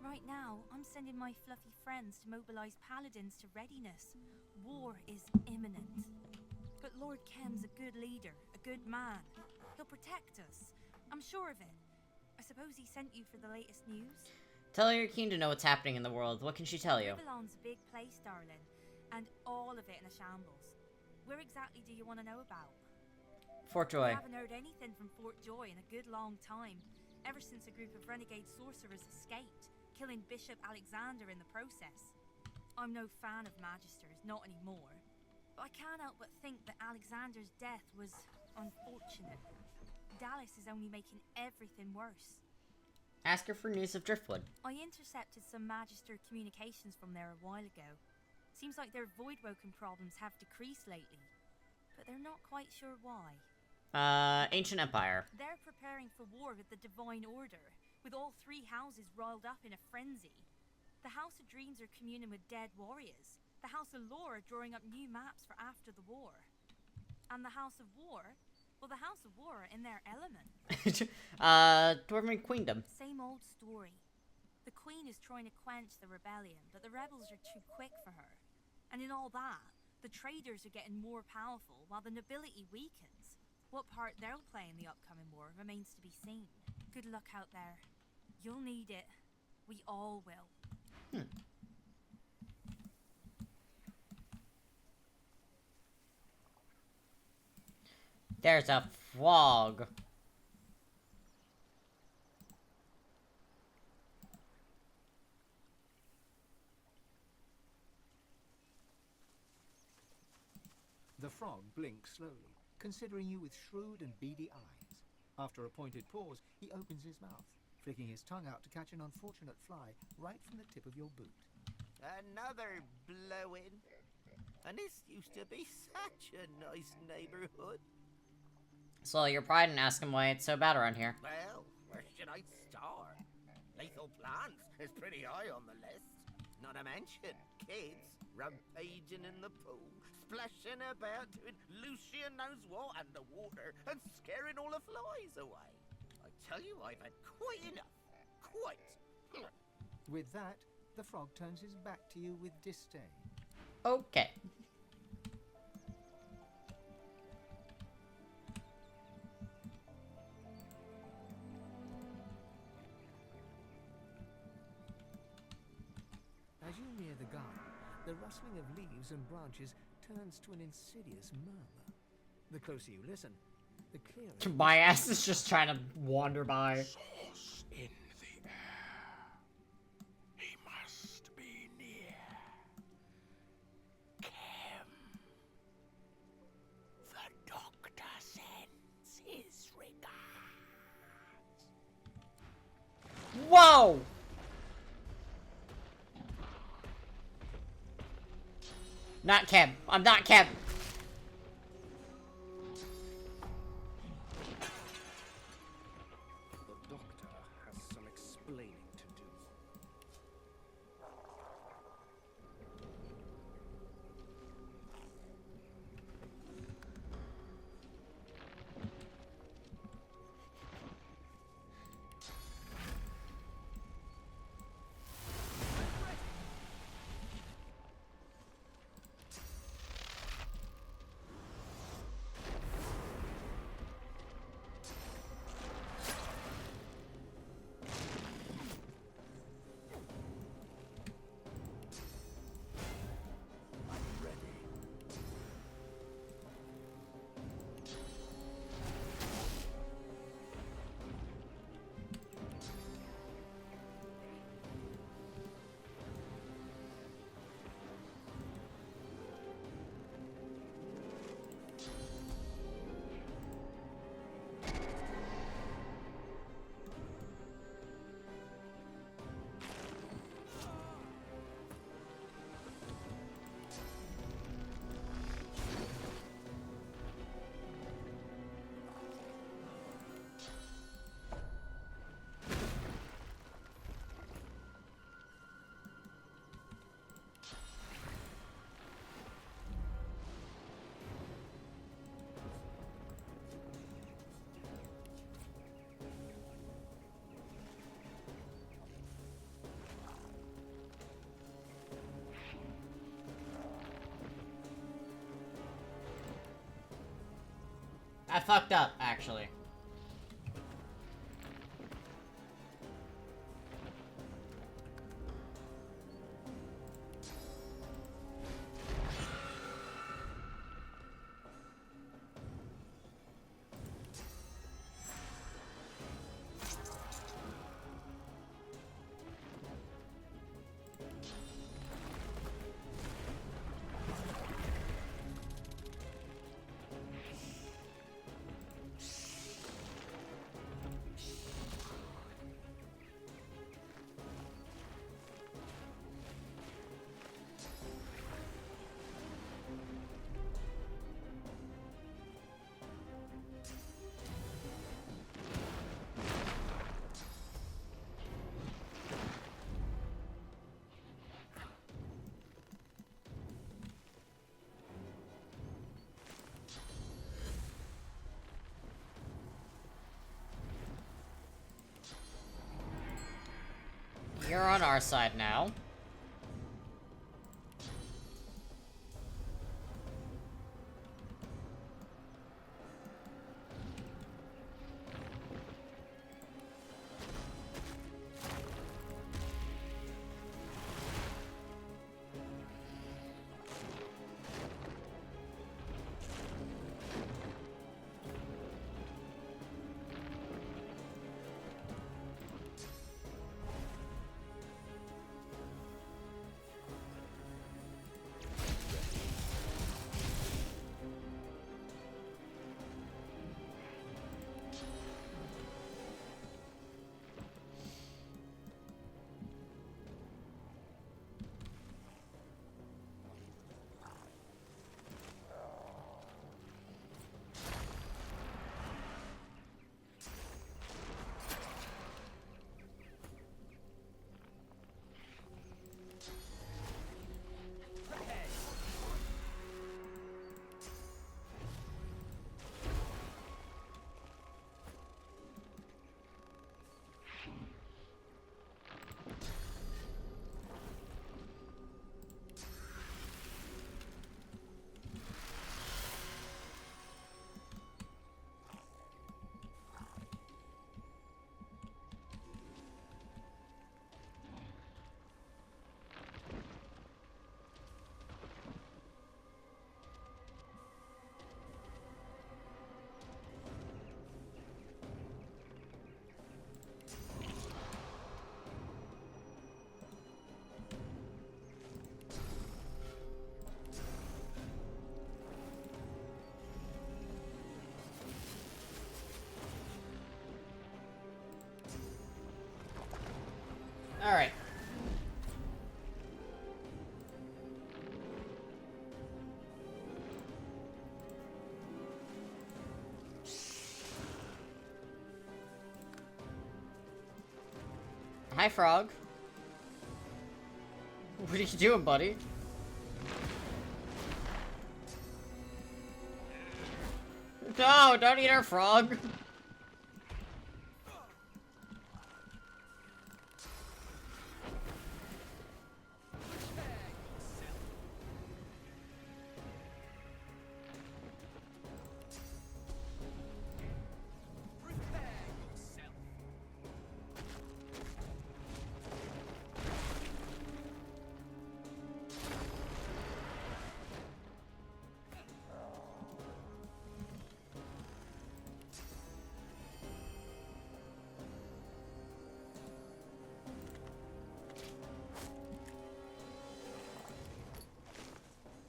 Right now, I'm sending my fluffy friends to mobilize paladins to readiness. War is imminent. But Lord Kem's a good leader, a good man. He'll protect us. I'm sure of it. I suppose he sent you for the latest news? Tell her you're keen to know what's happening in the world. What can she tell you? Riverlon's a big place, darling. And all of it in a shambles. Where exactly do you want to know about? Fort Joy. I haven't heard anything from Fort Joy in a good long time. Ever since a group of renegade sorcerers escaped, killing Bishop Alexander in the process. I'm no fan of Magisters, not anymore. But I can't help but think that Alexander's death was unfortunate. Dallas is only making everything worse. Ask her for news of Driftwood. I intercepted some Magister communications from there a while ago. Seems like their Voidwoken problems have decreased lately. But they're not quite sure why. Ancient Empire. They're preparing for war with the Divine Order, with all three houses riled up in a frenzy. The House of Dreams are communing with dead warriors. The House of Lore are drawing up new maps for after the war. And the House of War? Well, the House of War are in their element. Dwarven Queendom. Same old story. The Queen is trying to quench the rebellion, but the rebels are too quick for her. And in all that, the traders are getting more powerful while the nobility weakens. What part they'll play in the upcoming war remains to be seen. Good luck out there. You'll need it. We all will. There's a frog. The frog blinks slowly, considering you with shrewd and beady eyes. After a pointed pause, he opens his mouth, flicking his tongue out to catch an unfortunate fly right from the tip of your boot. Another blow-in. And this used to be such a nice neighborhood. Swallow your pride and ask him why it's so bad around here. Well, where should I start? Lethal plants is pretty high on the list. Not to mention kids rampaging in the pool, splashing about, doing Lucian knows what underwater, and scaring all the flies away. I tell you, I've had quite enough. Quite. With that, the frog turns his back to you with disdain. Okay. As you near the garden, the rustling of leaves and branches turns to an insidious murmur. The closer you listen, the clearer... My ass is just trying to wander by. Source in the air. He must be near. Kem. The doctor sends his regards. Whoa! Not Keb. I'm not Keb. The doctor has some explaining to do. I fucked up, actually. You're on our side now. Alright. Hi, Frog. What are you doing, buddy? No, don't eat our frog.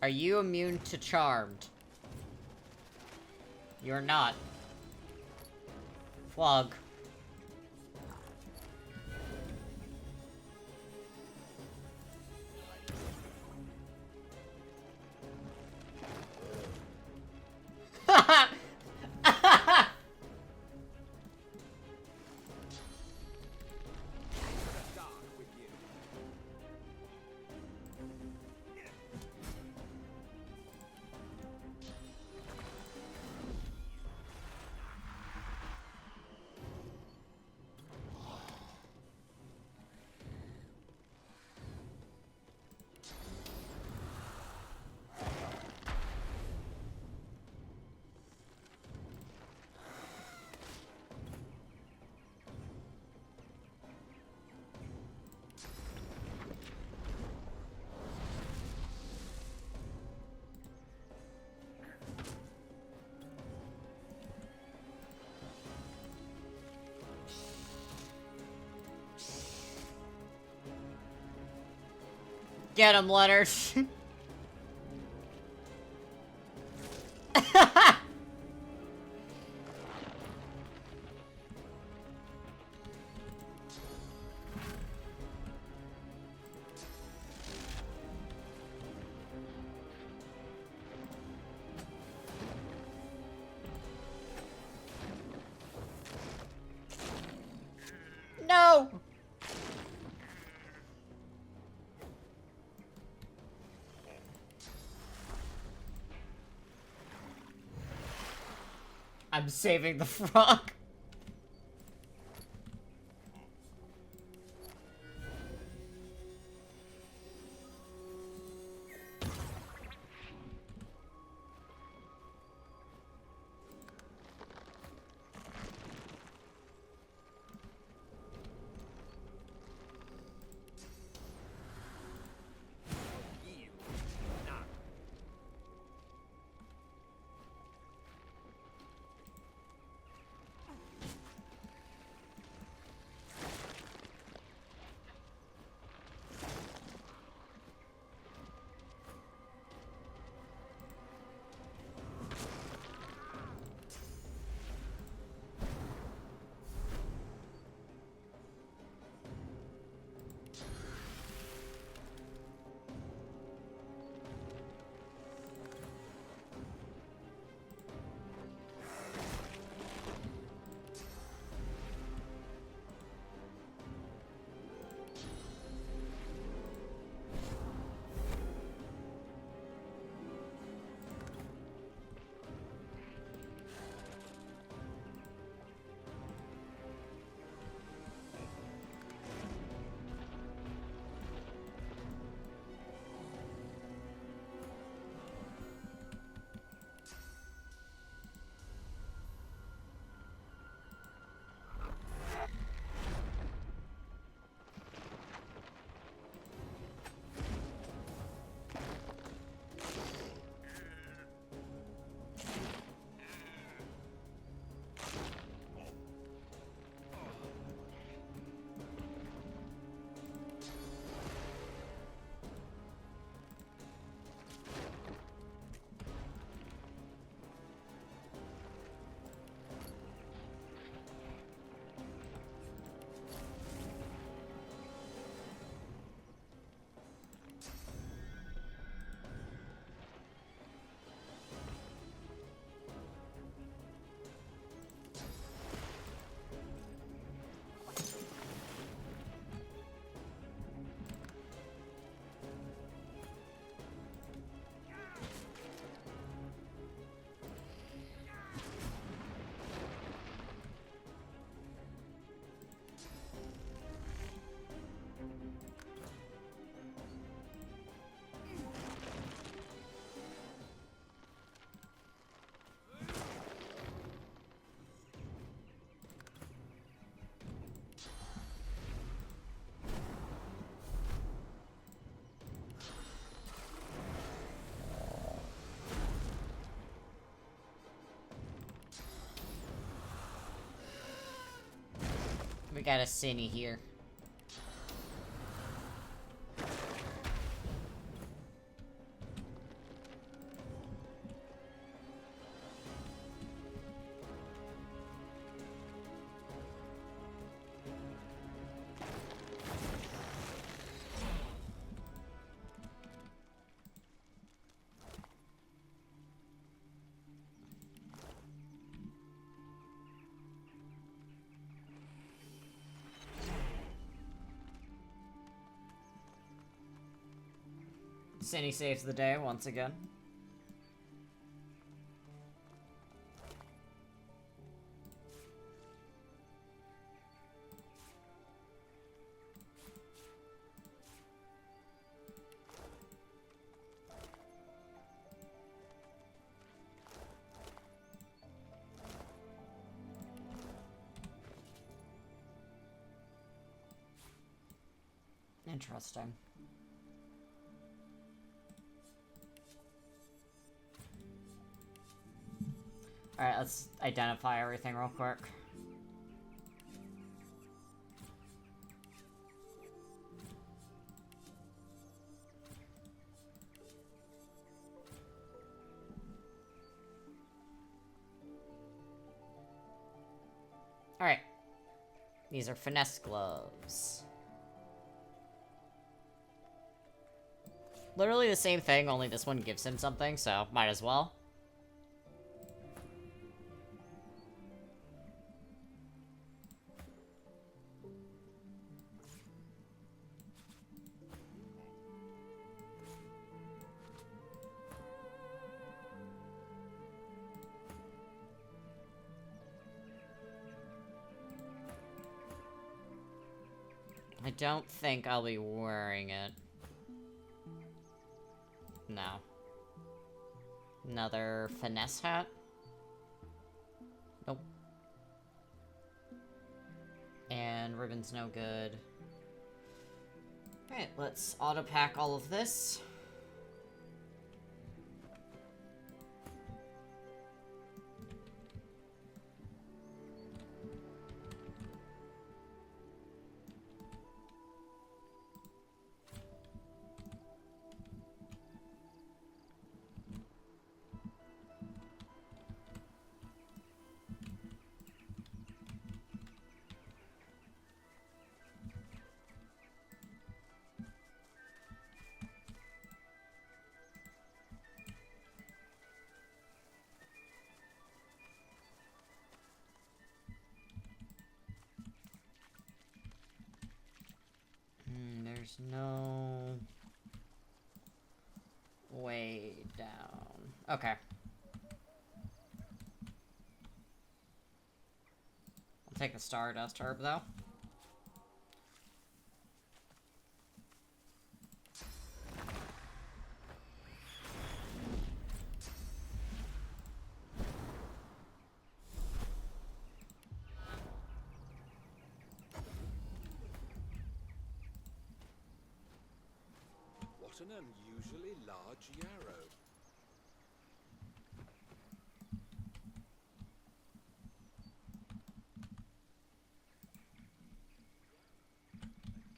Are you immune to Charmed? You're not. Flog. Get him, Leonard. No! I'm saving the frog. We got a Cinny here. Cinny saves the day once again. Interesting. Alright, let's identify everything real quick. Alright. These are finesse gloves. Literally the same thing, only this one gives him something, so might as well. I don't think I'll be wearing it. No. Another finesse hat? Nope. And ribbon's no good. Alright, let's auto-pack all of this. There's no way down. Okay. I'll take the Stardust herb, though. What an unusually large yarrow.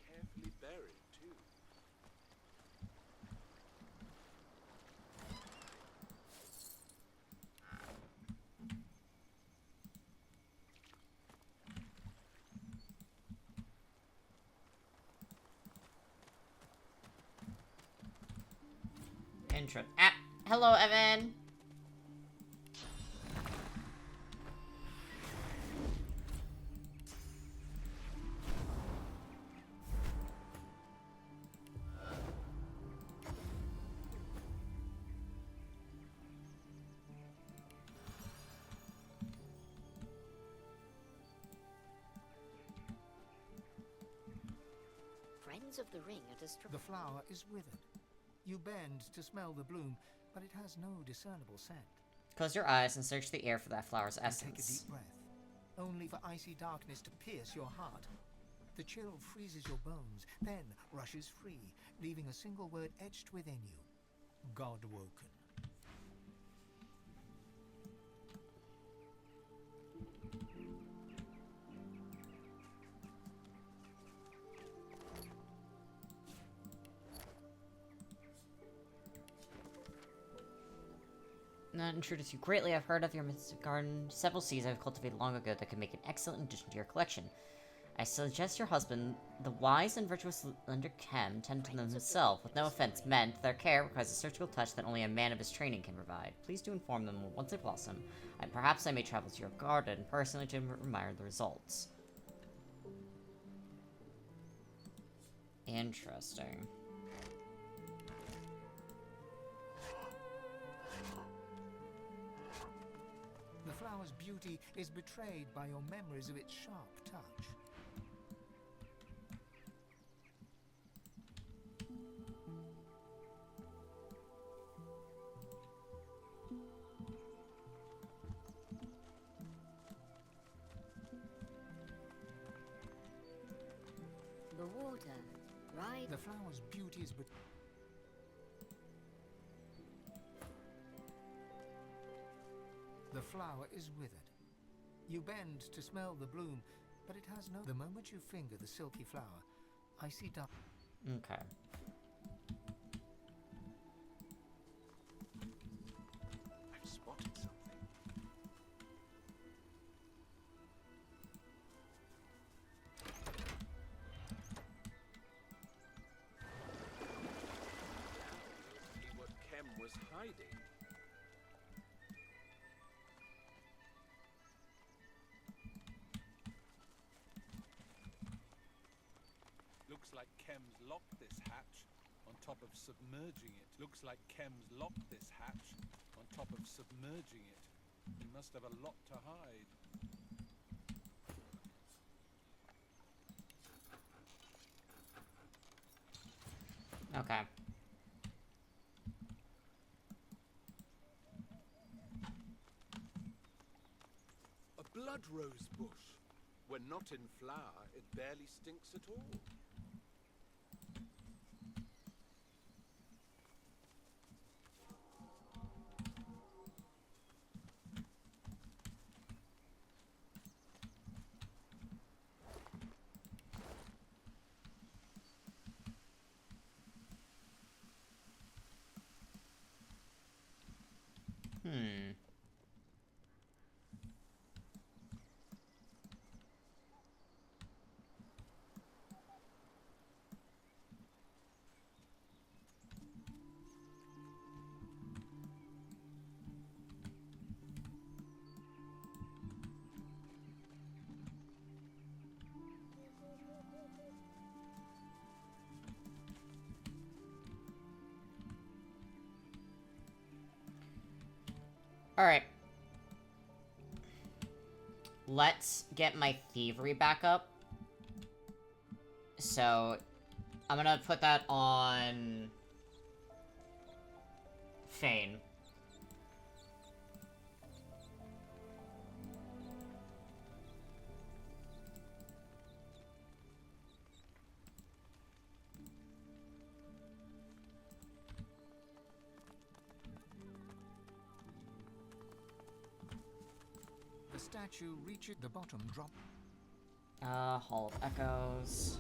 Carefully buried, too. Ah, hello, Evan. Friends of the ring are destroyed. The flower is withered. You bend to smell the bloom, but it has no discernible scent. Close your eyes and search the air for that flower's essence. Take a deep breath, only for icy darkness to pierce your heart. The chill freezes your bones, then rushes free, leaving a single word etched within you. God woken. Not intruded too greatly, I've heard of your mystic garden. Several seeds I've cultivated long ago that could make an excellent addition to your collection. I suggest your husband, the wise and virtuous Lender Kem, tend to them himself. With no offense meant, their care requires a surgical touch that only a man of his training can provide. Please do inform them once they blossom, and perhaps I may travel to your garden personally to admire the results. Interesting. The flower's beauty is betrayed by your memories of its sharp touch. The water, right? The flower's beauty is The flower is withered. You bend to smell the bloom, but it has no... The moment you finger the silky flower, I see dark... Okay. I've spotted something. hiding. Looks like Chem's locked this hatch on top of submerging it. Looks like Chem's locked this hatch on top of submerging it. He must have a lot to hide. Okay. A blood rose bush. When not in flower, it barely stinks at all. Alright. Let's get my thievery back up. So, I'm gonna put that on Fane. The statue reaches the bottom drop. Hall of Echoes.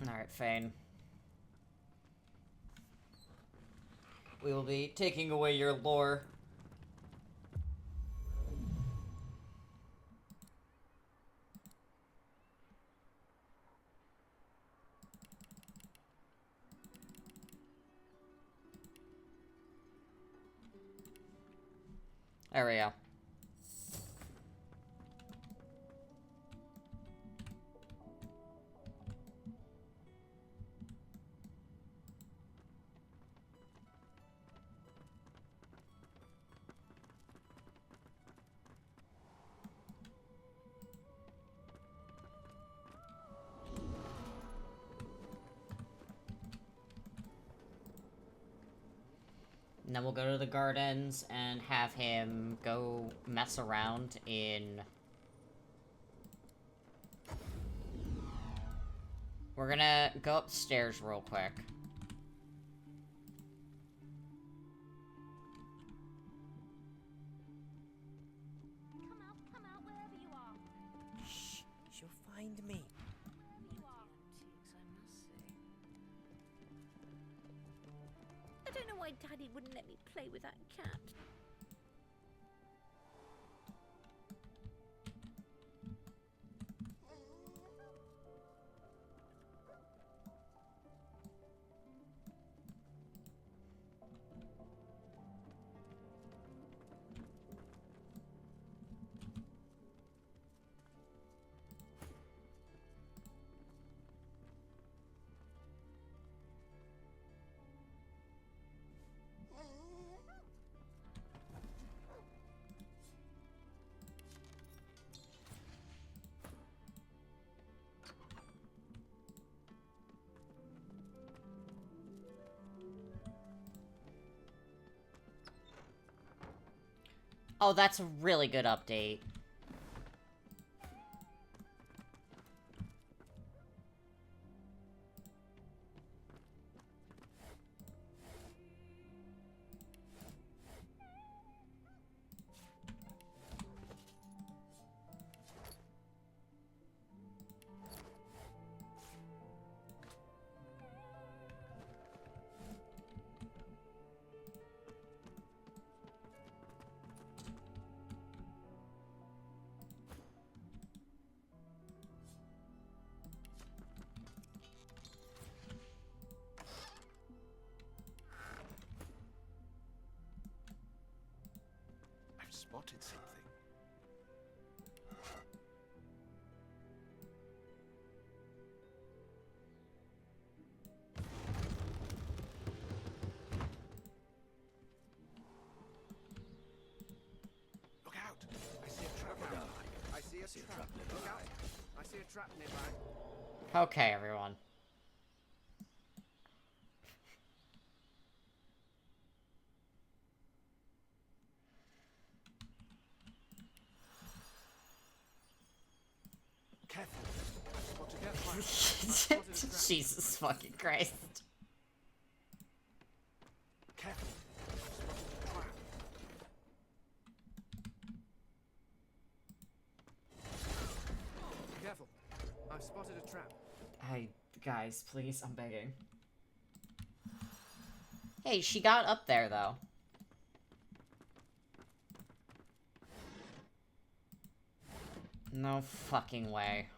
Alright, Fane. We will be taking away your lore. There we go. And then we'll go to the gardens and have him go mess around in... We're gonna go upstairs real quick. Come out, wherever you are. Shh, she'll find me. I don't know why Daddy wouldn't let me play with that cat. Oh, that's a really good update. spotted something. Look out! I see a trap nearby. I see a trap. Look out! I see a trap nearby. Okay, everyone. Jesus fucking Christ. Careful. Careful. I've spotted a trap. Hey, guys, please, I'm begging. Hey, she got up there, though. No fucking way.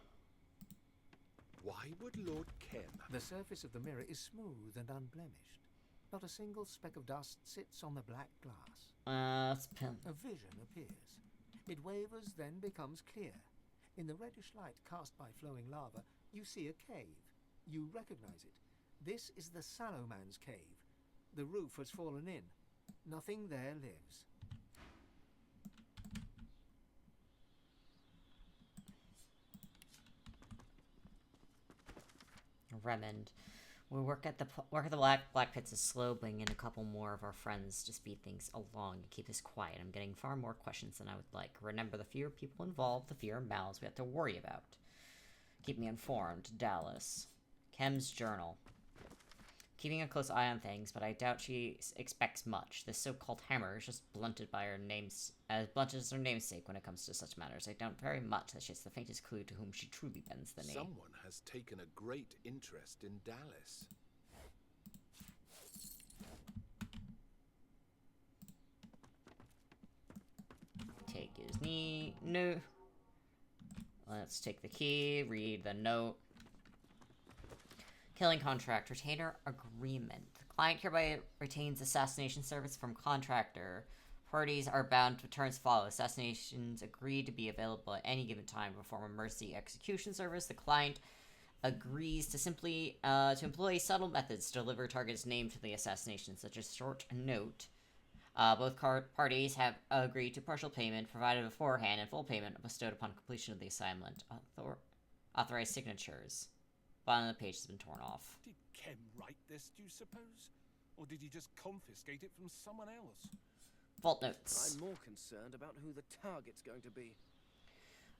Why would Lord Kem? The surface of the mirror is smooth and unblemished. Not a single speck of dust sits on the black glass. A vision appears. It wavers, then becomes clear. In the reddish light cast by flowing lava, you see a cave. You recognize it. This is the Sallow Man's cave. The roof has fallen in. Nothing there lives. Remend. We work at the Black Pits is slow, bringing in a couple more of our friends to speed things along and keep us quiet. I'm getting far more questions than I would like. Remember, the fewer people involved, the fewer mouths we have to worry about. Keep me informed, Dallas. Kem's journal. Keeping a close eye on things, but I doubt she expects much. This so-called hammer is just blunted by her as blunt as her namesake when it comes to such matters. I doubt very much that she has the faintest clue to whom she truly bends the knee. Someone has taken a great interest in Dallas. Take his knee. No. Let's take the key, read the note. Killing contract. Retainer agreement. The client hereby retains assassination service from contractor. Parties are bound to terms follow. Assassinations agreed to be available at any given time to perform a mercy execution service. The client agrees to simply to employ subtle methods to deliver target's name to the assassination, such as short note. Both parties have agreed to partial payment provided beforehand and full payment bestowed upon completion of the assignment. Authorized signatures. Bottom of the page has been torn off. Did Kem write this, do you suppose? Or did he just confiscate it from someone else? Vault notes. I'm more concerned about who the target's going to be.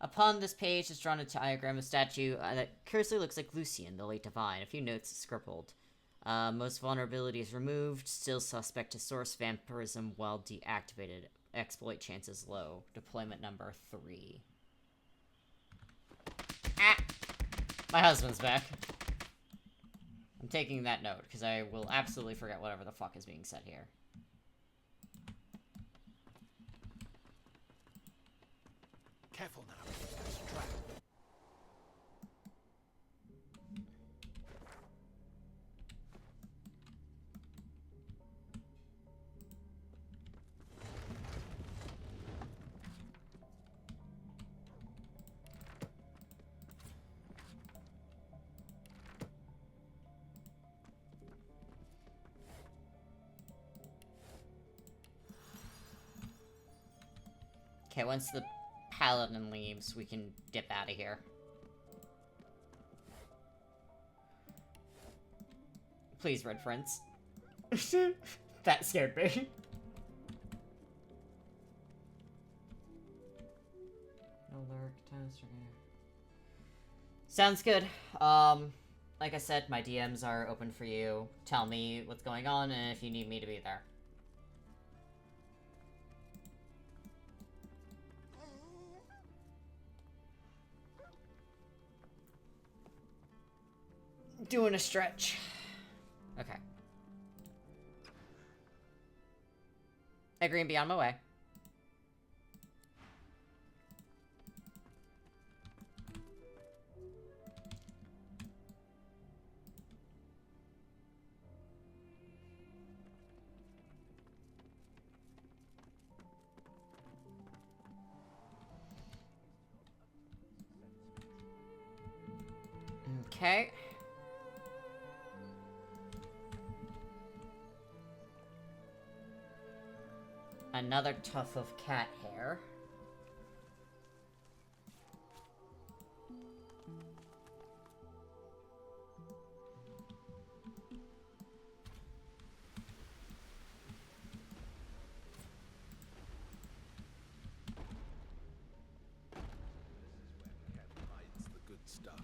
Upon this page is drawn a diagram of statue that curiously looks like Lucian, the late divine. A few notes scribbled. Most vulnerabilities removed. Still suspect to source vampirism while deactivated. Exploit chances low. Deployment number 3. Ah! My husband's back. I'm taking that note, because I will absolutely forget whatever the fuck is being said here. Careful now. There's a trap. Okay, once the paladin leaves, we can dip out of here. Please, Red Prince. That scared me. Sounds good. Like I said, my DMs are open for you. Tell me what's going on and if you need me to be there. Doing a stretch. Okay. Agree and be on my way. Okay. Another tuft of cat hair. Hides the good stuff.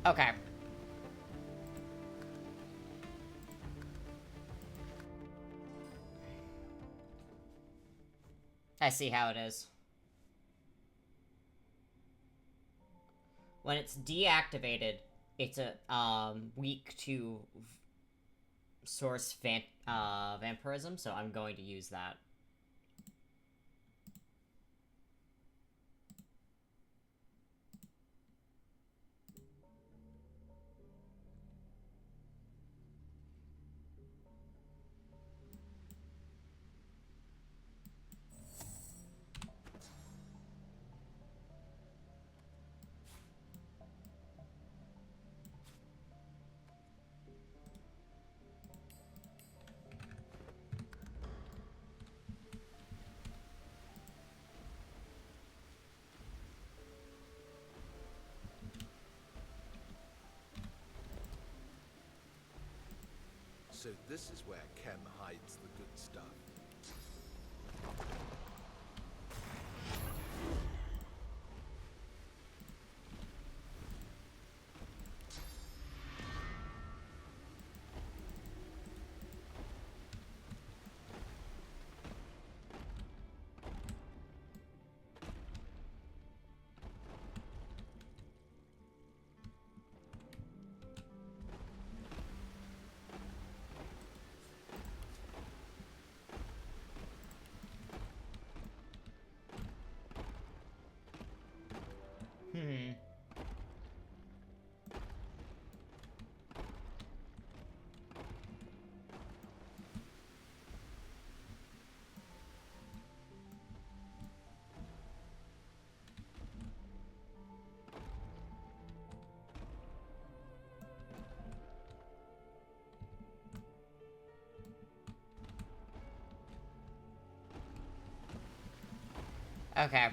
Okay. I see how it is. When it's deactivated, it's a weak to source vampirism, so I'm going to use that. So this is where Kem hides the good stuff. Okay.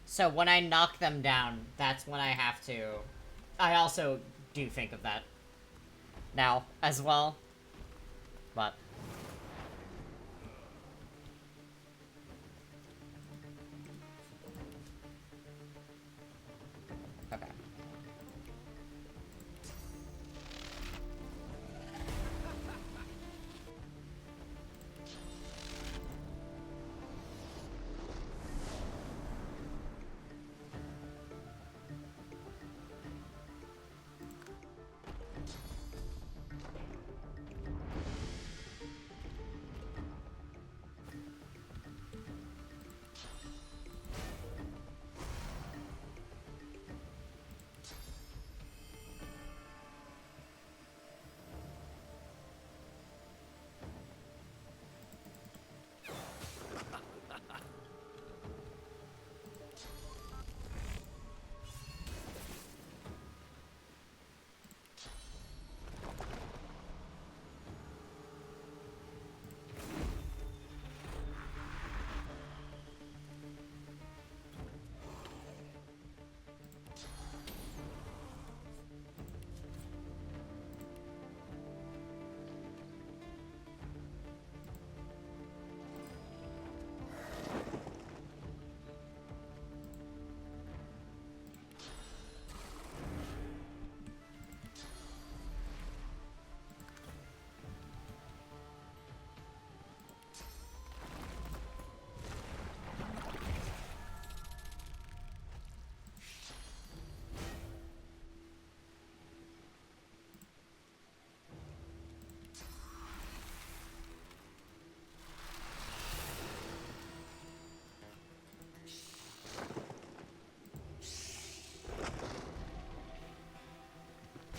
So when I knock them down, that's when I have to... I also do think of that now as well. But... okay.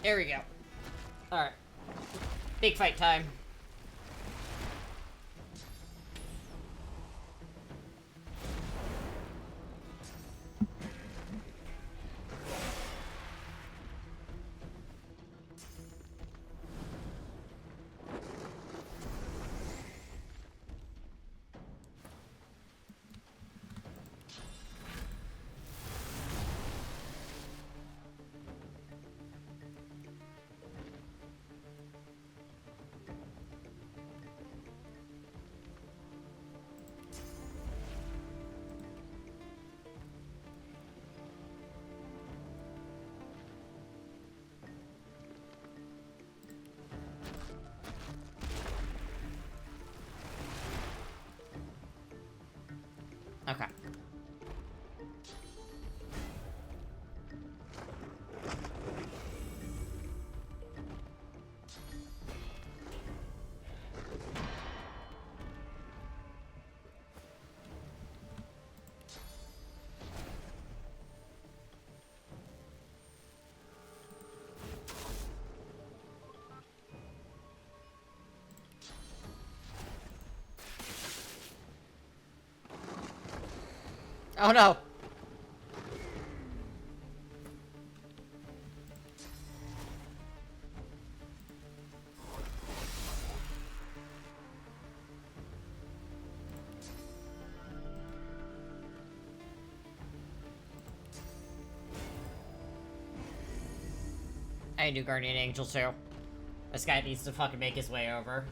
There we go. Alright. Big fight time. Okay. Oh no! I do Guardian Angel too. This guy needs to fucking make his way over.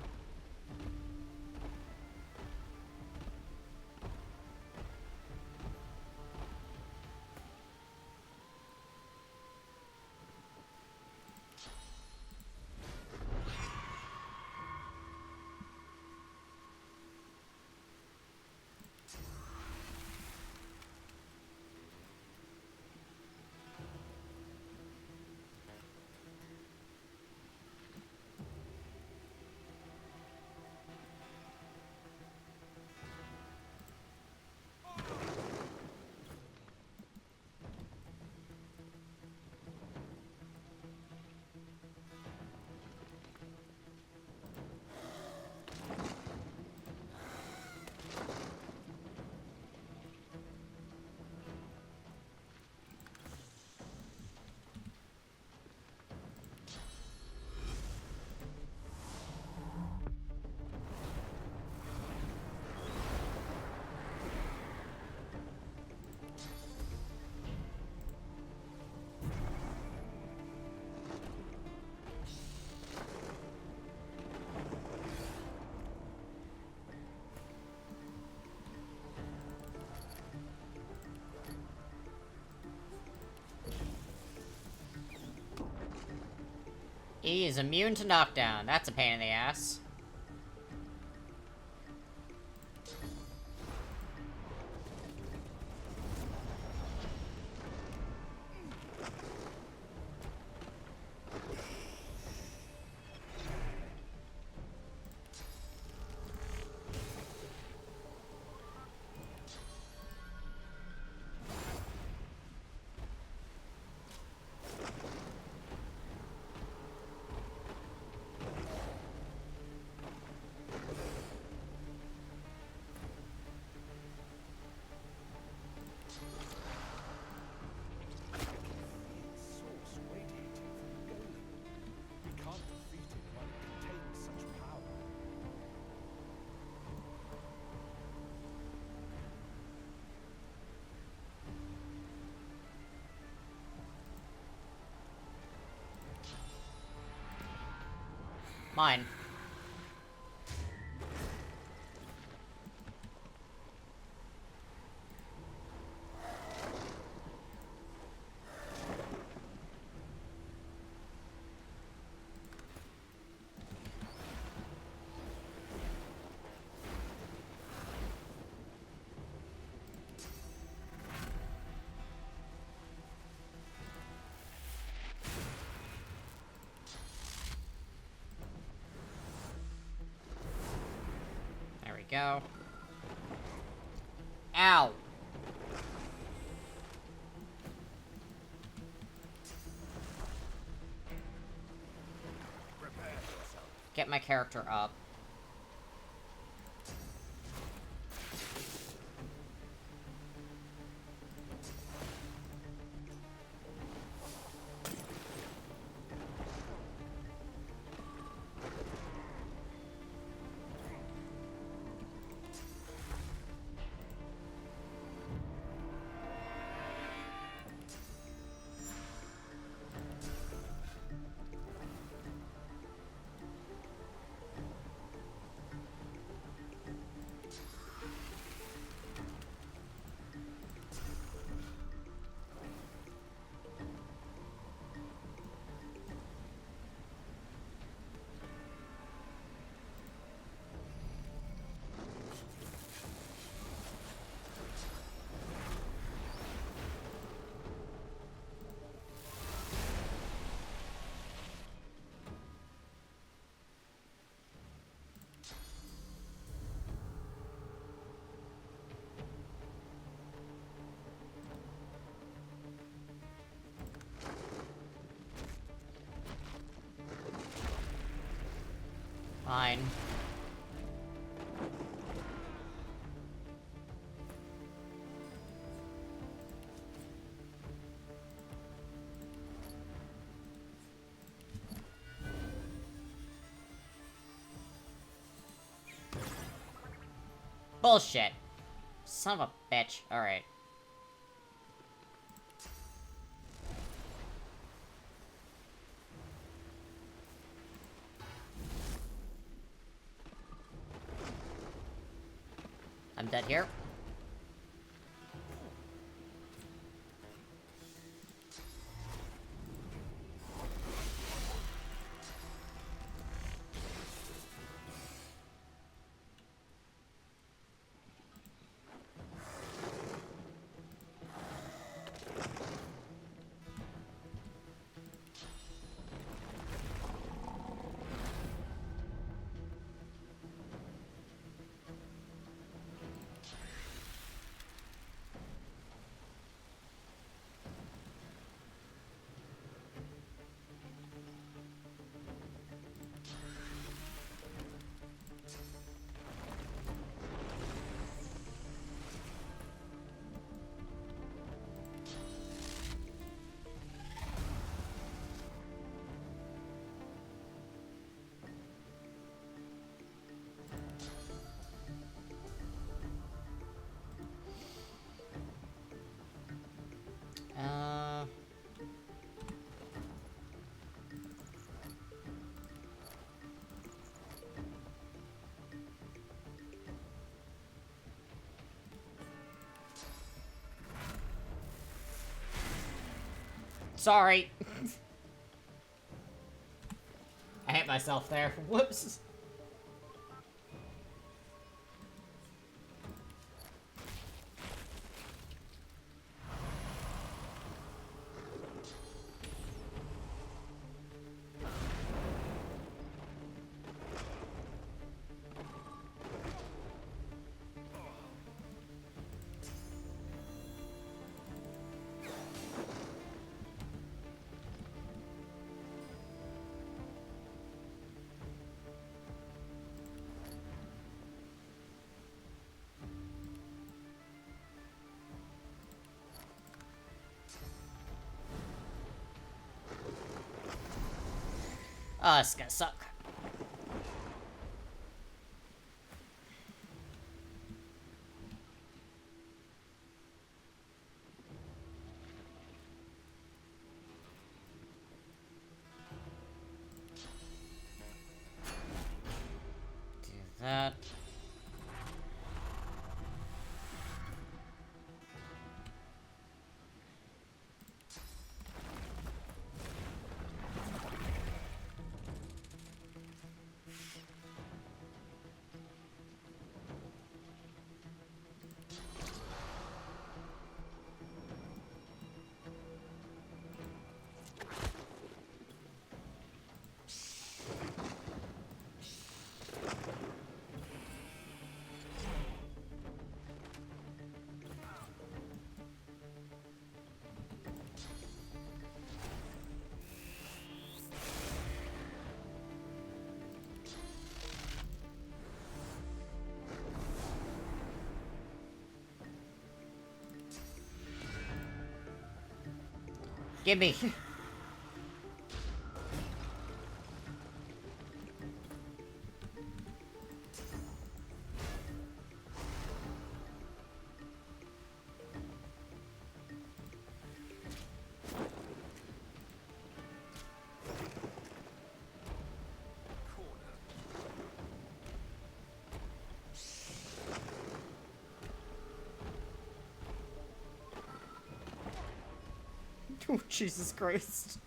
He is immune to knockdown. That's a pain in the ass. Mine. Go. Ow. my character up. Fine. Bullshit. Son of a bitch. Alright. I'm dead here. Sorry. I hit myself there. Whoops. Oh, it's gonna suck. Do that. Gimme. Oh, Jesus Christ.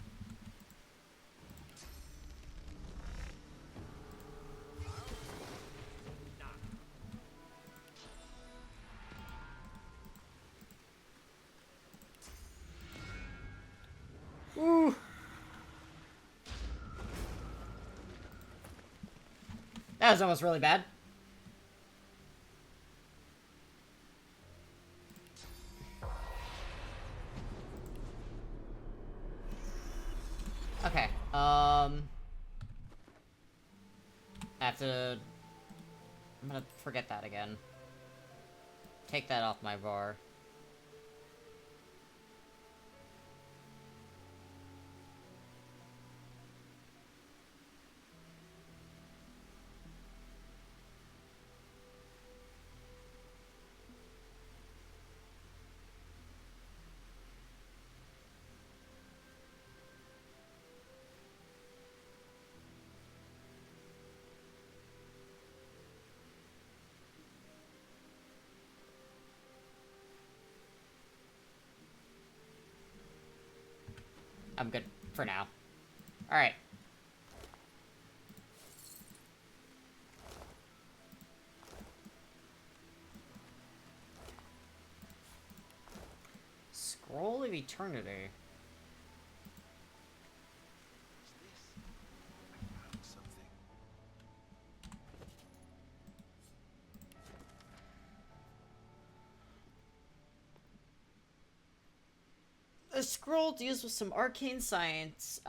Ooh. That was almost really bad. Okay, I have to... I'm gonna forget that again. Take that off my bar. I'm good for now. Alright. Scroll of Eternity. A scroll deals with some arcane science,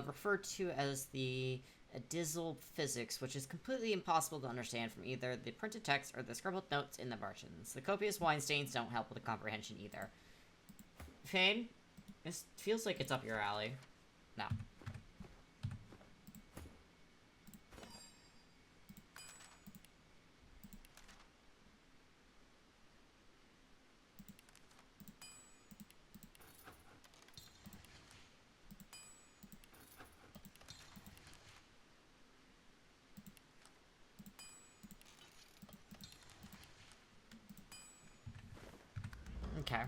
referred to as the Adizzle physics, which is completely impossible to understand from either the printed text or the scribbled notes in the margins. The copious wine stains don't help with the comprehension either. Fane, this feels like it's up your alley. No. Okay.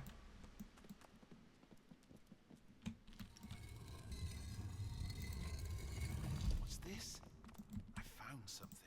What's this? I found something.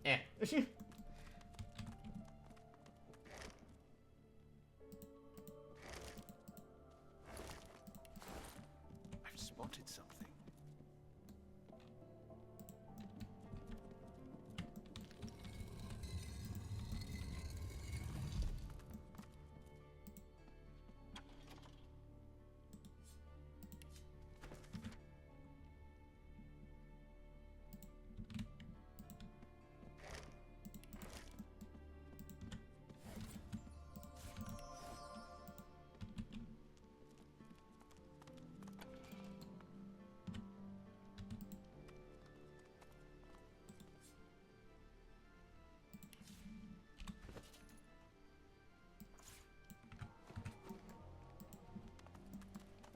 Yeah. I've spotted something.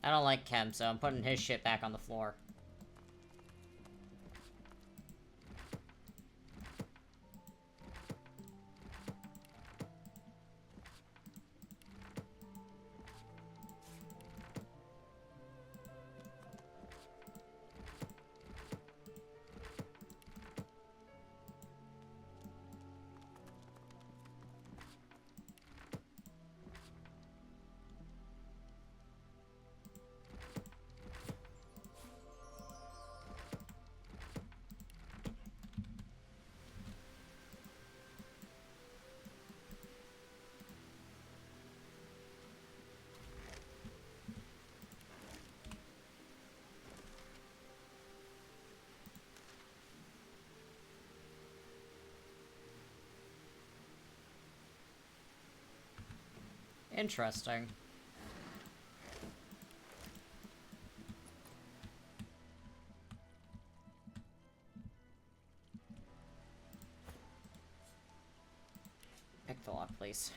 I don't like Kem, so I'm putting his shit back on the floor. Interesting. Pick the lock, please.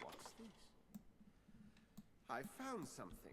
What's this? I found something.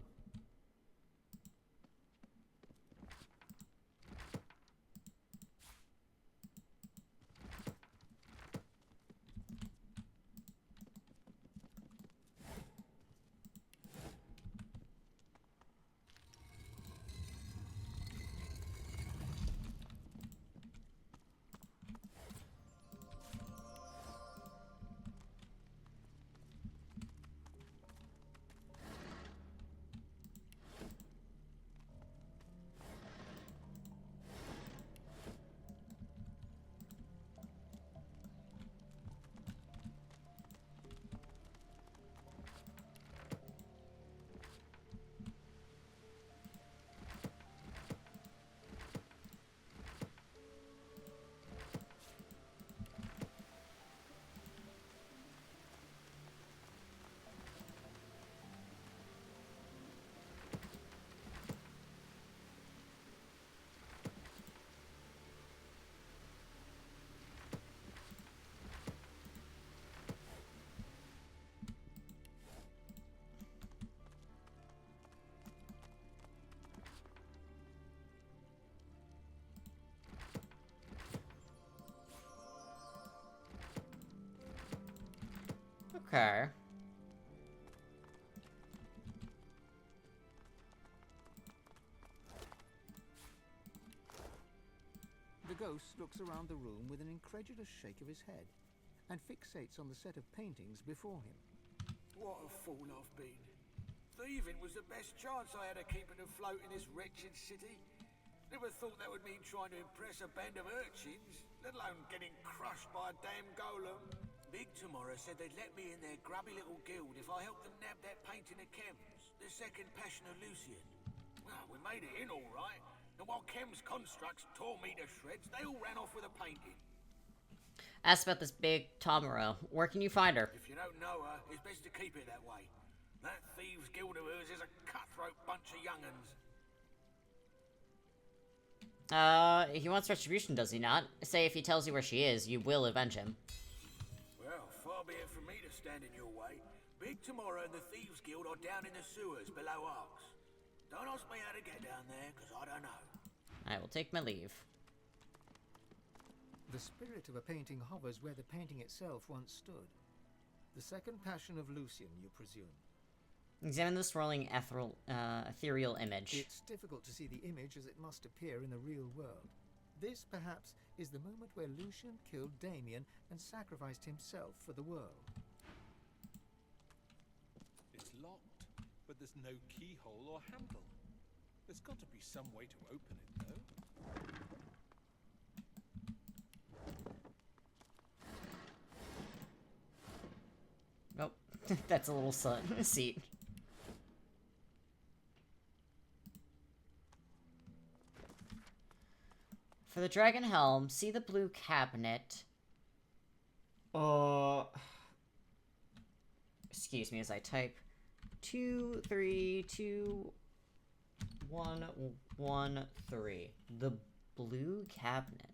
Okay. The ghost looks around the room with an incredulous shake of his head and fixates on the set of paintings before him. What a fool I've been. Thieving was the best chance I had of keeping afloat in this wretched city. Never thought that would mean trying to impress a band of urchins, let alone getting crushed by a damn golem. Big Tomorrow said they'd let me in their grubby little guild if I helped them nab that painting of Chem's, the second passion of Lucian. Well, we made it in all right, and while Chem's constructs tore me to shreds, they all ran off with a painting. Ask about this big Tomorrow. Where can you find her? If you don't know her, it's best to keep it that way. That thieves' guild of hers is a cutthroat bunch of young'uns. He wants retribution, does he not? Say if he tells you where she is, you will avenge him. Well, far be it from me to stand in your way. Big Tomorrow and the Thieves Guild are down in the sewers below Arcs. Don't ask me how to get down there, because I don't know. I will take my leave. The spirit of a painting hovers where the painting itself once stood. The second passion of Lucian, you presume. Examine the swirling ethereal image. It's difficult to see the image as it must appear in the real world. This, perhaps, is the moment where Lucian killed Damien and sacrificed himself for the world. It's locked, but there's no keyhole or handle. There's got to be some way to open it, though. Nope. That's a little seat. For the Dragon Helm, see the blue cabinet. Excuse me as I type 2, 3, 2, 1, 1, 3. The blue cabinet.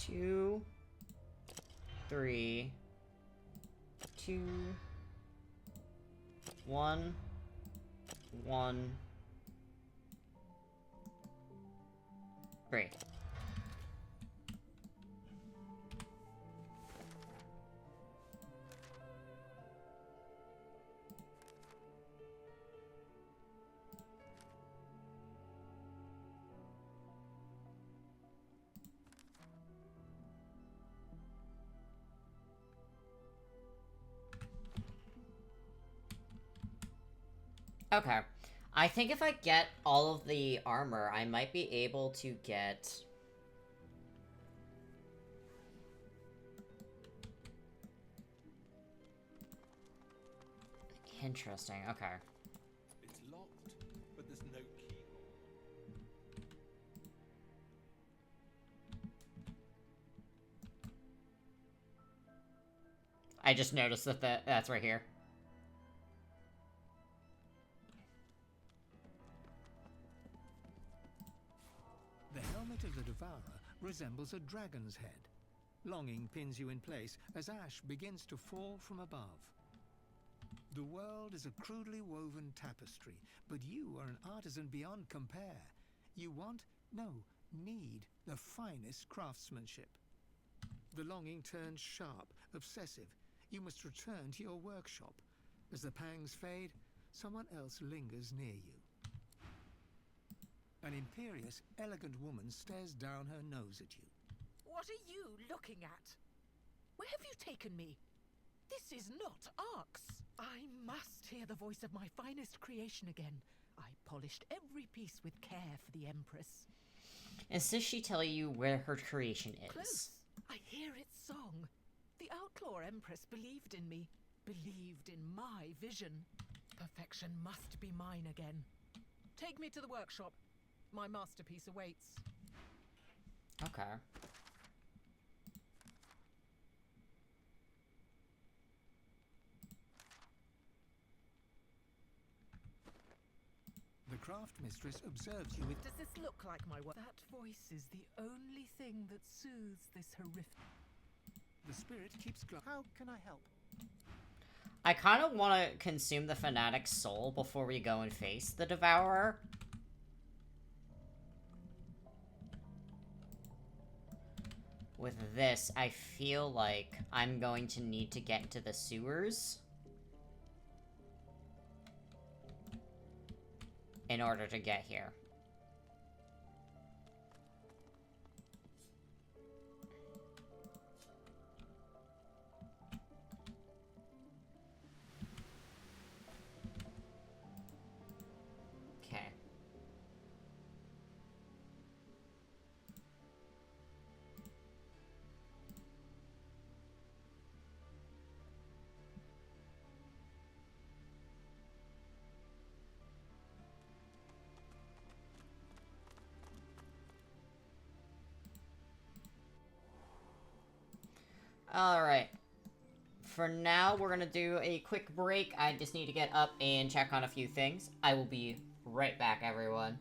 2, 3, 2, 1, 1, 3. Okay. I think if I get all of the armor, I might be able to get... Interesting, okay. It's locked, but there's no keyhole. I just noticed that that's right here. The helmet of the Devourer resembles a dragon's head. Longing pins you in place as ash begins to fall from above. The world is a crudely woven tapestry, but you are an artisan beyond compare. You want, no, need the finest craftsmanship. The longing turns sharp, obsessive. You must return to your workshop. As the pangs fade, someone else lingers near you. An imperious, elegant woman stares down her nose at you. What are you looking at? Where have you taken me? This is not Arx. I must hear the voice of my finest creation again. I polished every piece with care for the Empress. Insists she tell you where her creation is. Close. I hear its song. The Outlaw Empress believed in me, believed in my vision. Perfection must be mine again. Take me to the workshop. My masterpiece awaits. Okay. The craft mistress observes you with... Does this look like my work? That voice is the only thing that soothes this horrific... The spirit keeps... How can I help? I kind of want to consume the Fanatic's soul before we go and face the Devourer. With this, I feel like I'm going to need to get into the sewers in order to get here. Okay. Alright. For now, we're gonna do a quick break. I just need to get up and check on a few things. I will be right back, everyone.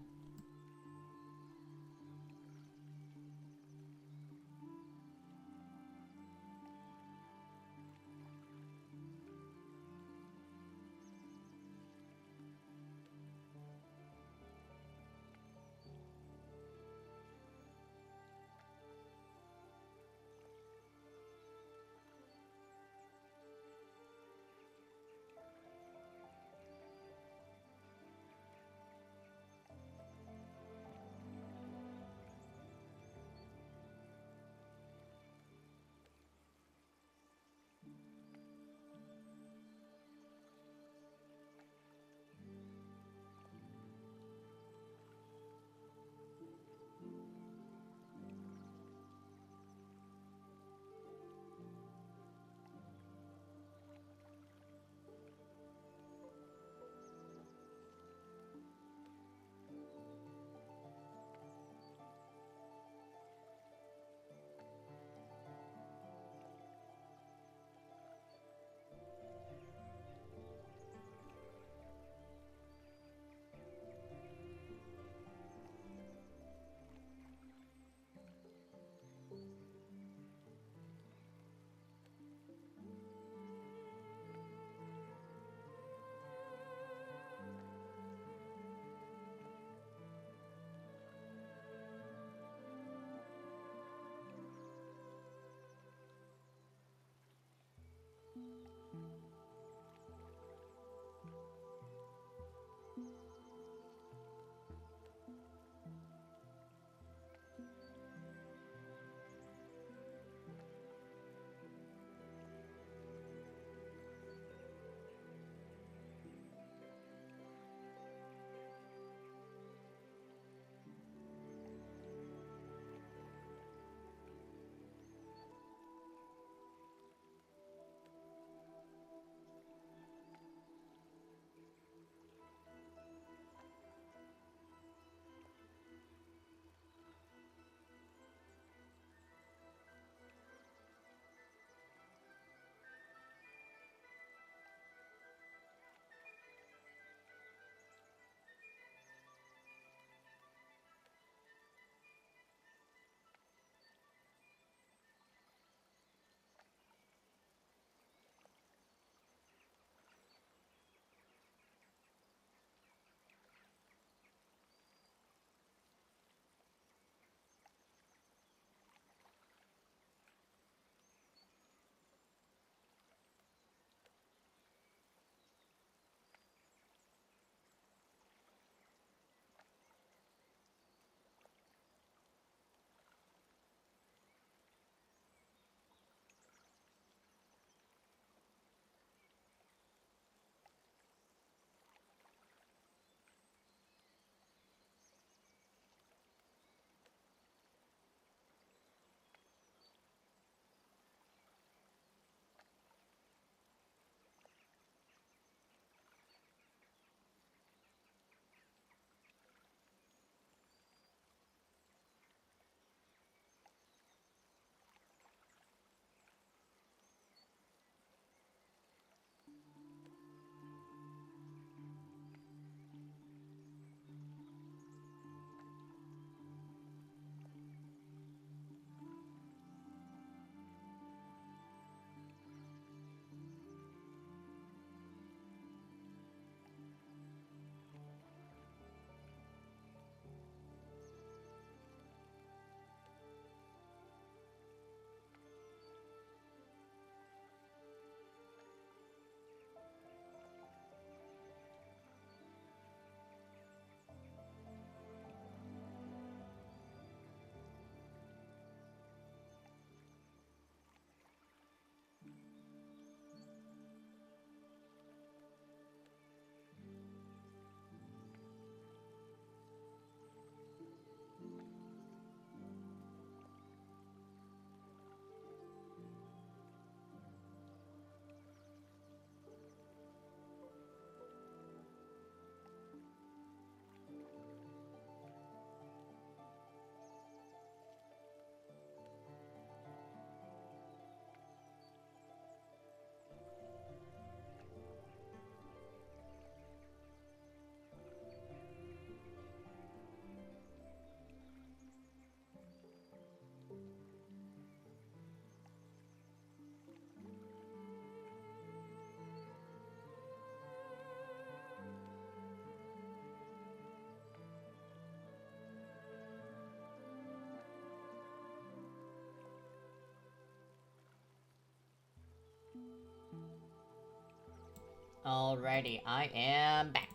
Alrighty, I am back.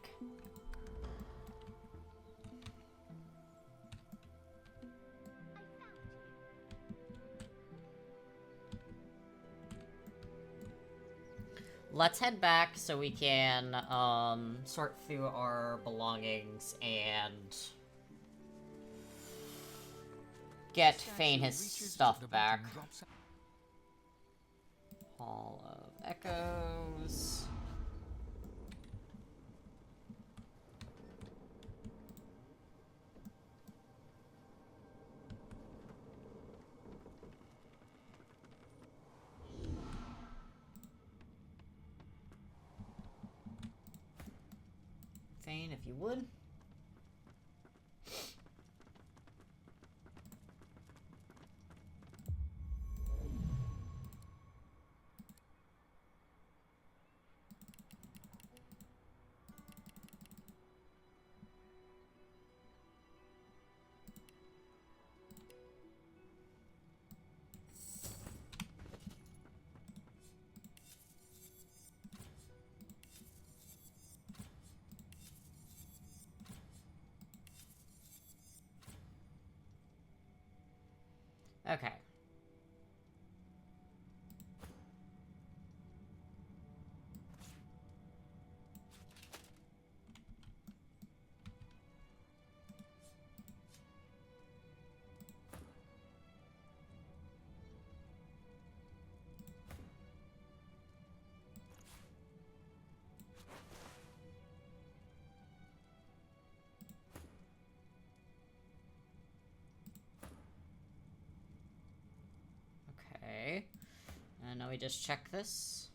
Let's head back so we can, sort through our belongings and get Fane his stuff back. Hall of Echoes. Fane, if you would. Okay. Okay. And now we just check this.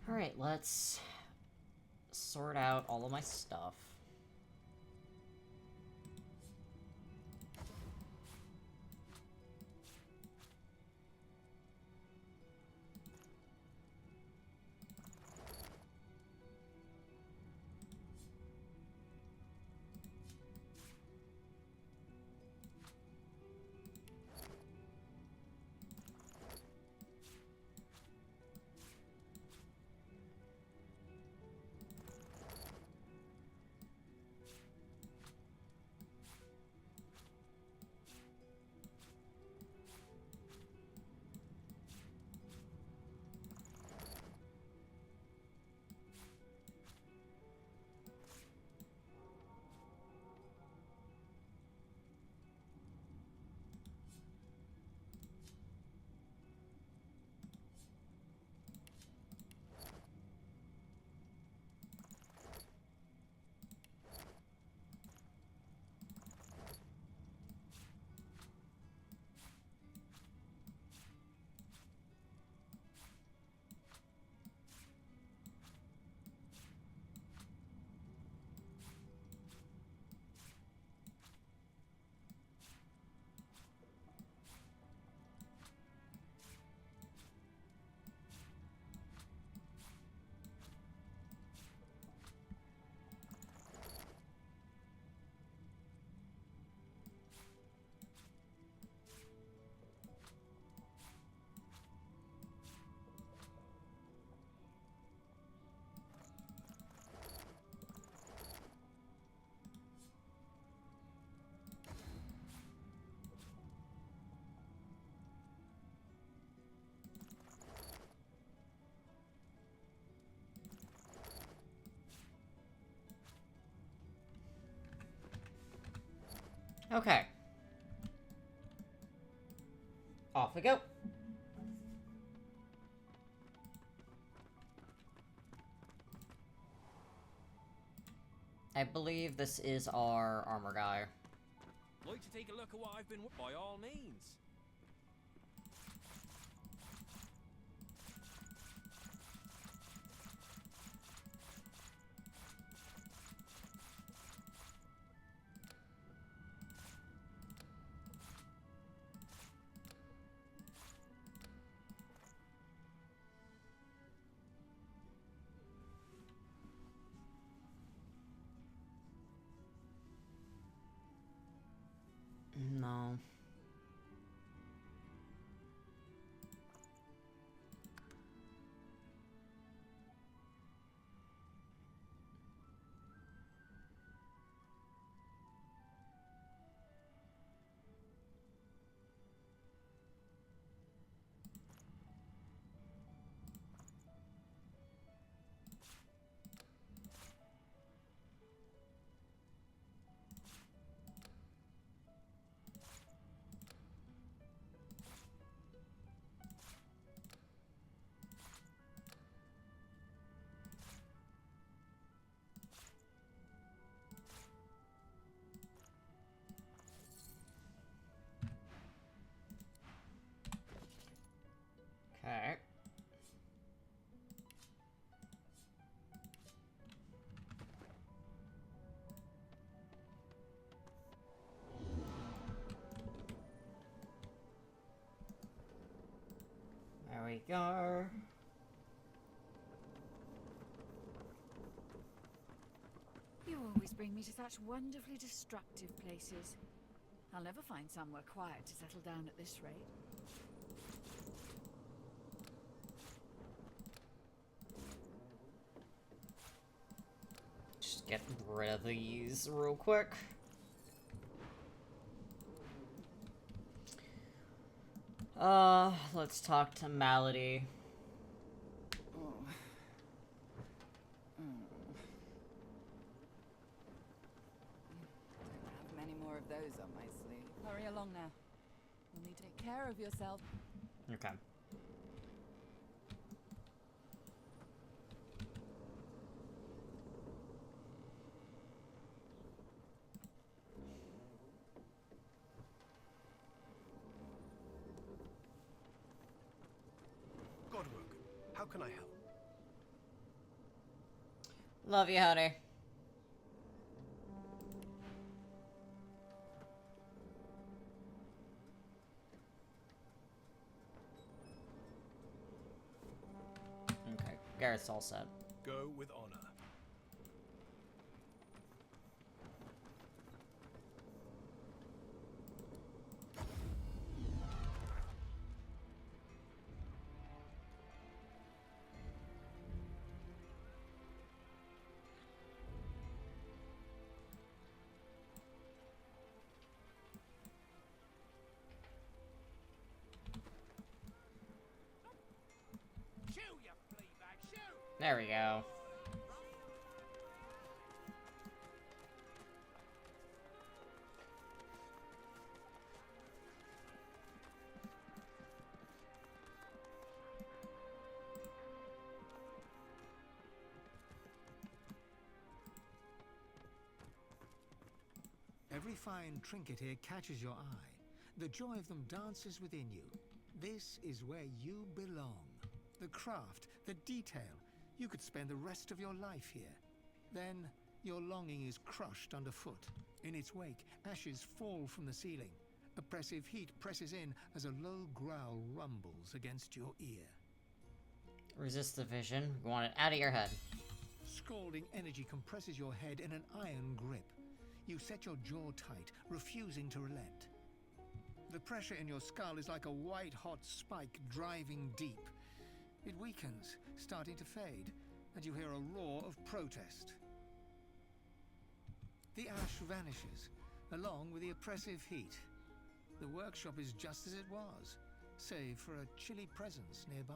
Alright, let's sort out all of my stuff. Okay. Off we go. I believe this is our armor guy. Like to take a look at what I've been by all means. are. You always bring me to such wonderfully destructive places. I'll never find somewhere quiet to settle down at this rate. Just get rid of these real quick. Let's talk to Malady. Don't have many more of those on my sleeve. Hurry along now. Only take care of yourself. Okay. How can I help? Love you, honey. Okay, Garrett's all set. Go with honor. There we go. Every fine trinket here catches your eye. The joy of them dances within you. This is where you belong. The craft, the detail. You could spend the rest of your life here. Then, your longing is crushed underfoot. In its wake, ashes fall from the ceiling. Oppressive heat presses in as a low growl rumbles against your ear. Resist the vision. We want it out of your head. Scalding energy compresses your head in an iron grip. You set your jaw tight, refusing to relent. The pressure in your skull is like a white-hot spike driving deep. It weakens, starting to fade, and you hear a roar of protest. The ash vanishes, along with the oppressive heat. The workshop is just as it was, save for a chilly presence nearby.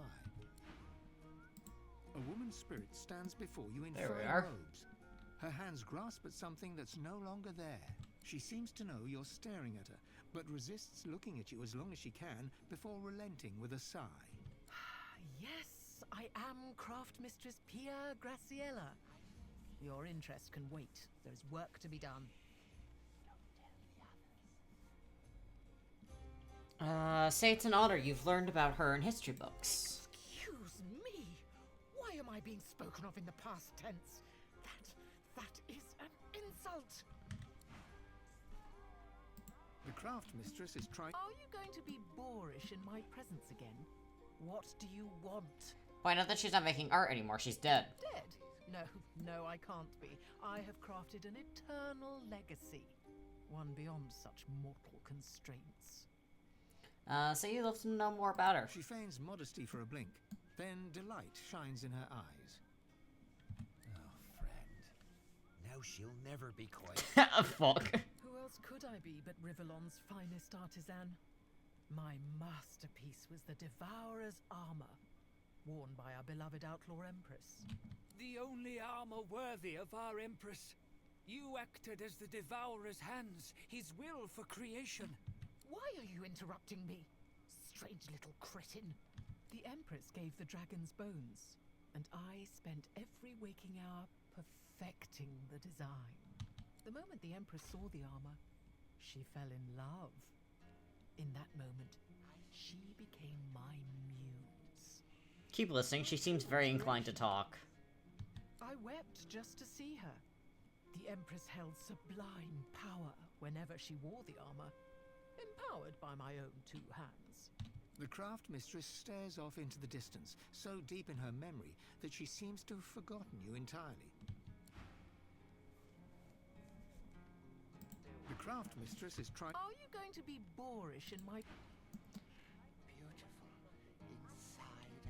A woman's spirit stands before you in fine robes. Her hands grasp at something that's no longer there. She seems to know you're staring at her, but resists looking at you as long as she can before relenting with a sigh. Yes, I am Craft Mistress Pia Graciela. Your interest can wait. There's work to be done. Say it's an honor. You've learned about her in history books. Excuse me. Why am I being spoken of in the past tense? That is an insult. The craft mistress is trying. Are you going to be boorish in my presence again? What do you want? Find out that she's not making art anymore. She's dead. Dead? No, I can't be. I have crafted an eternal legacy. One beyond such mortal constraints. Say you'd love to know more about her. She feigns modesty for a blink. Then delight shines in her eyes. Now she'll never be quiet. Fuck. Who else could I be but Rivellon's finest artisan? My masterpiece was the Devourer's armor, worn by our beloved outlaw Empress. The only armor worthy of our Empress. You acted as the Devourer's hands, his will for creation. Why are you interrupting me? Strange little cretin. The Empress gave the dragon's bones, and I spent every waking hour perfecting the design. The moment the Empress saw the armor, she fell in love. In that moment, she became my muse. Keep listening. She seems very inclined to talk. I wept just to see her. The Empress held sublime power whenever she wore the armor, empowered by my own two hands. The craft mistress stares off into the distance, so deep in her memory that she seems to have forgotten you entirely. The craft mistress is trying... Are you going to be boorish in my...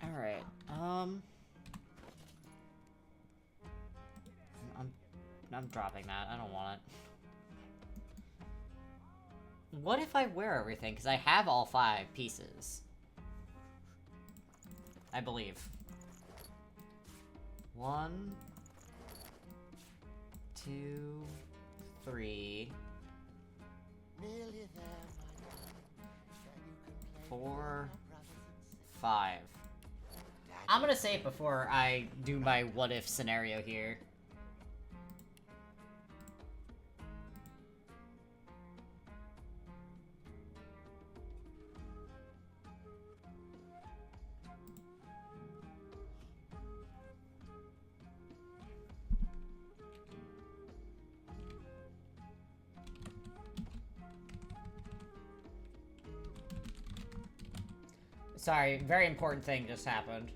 Alright, I'm dropping that. I don't want it. What if I wear everything? Because I have all 5 pieces. I believe. 1, 2, 3, 4, 5. I'm gonna say it before I do my what if scenario here. Sorry, very important thing just happened.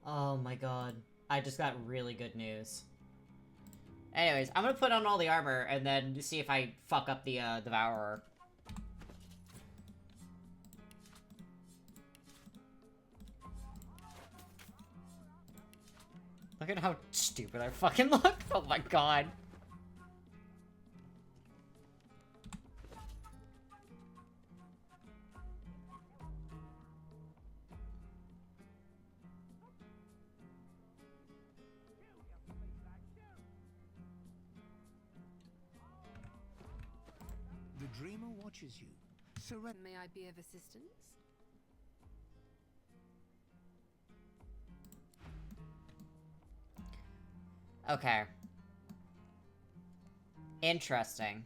Oh my god. I just got really good news. Anyways, I'm gonna put on all the armor and then see if I fuck up the Devourer. Look at how stupid I fucking look. Oh my god. The dreamer watches you. May I be of assistance? Okay. Interesting.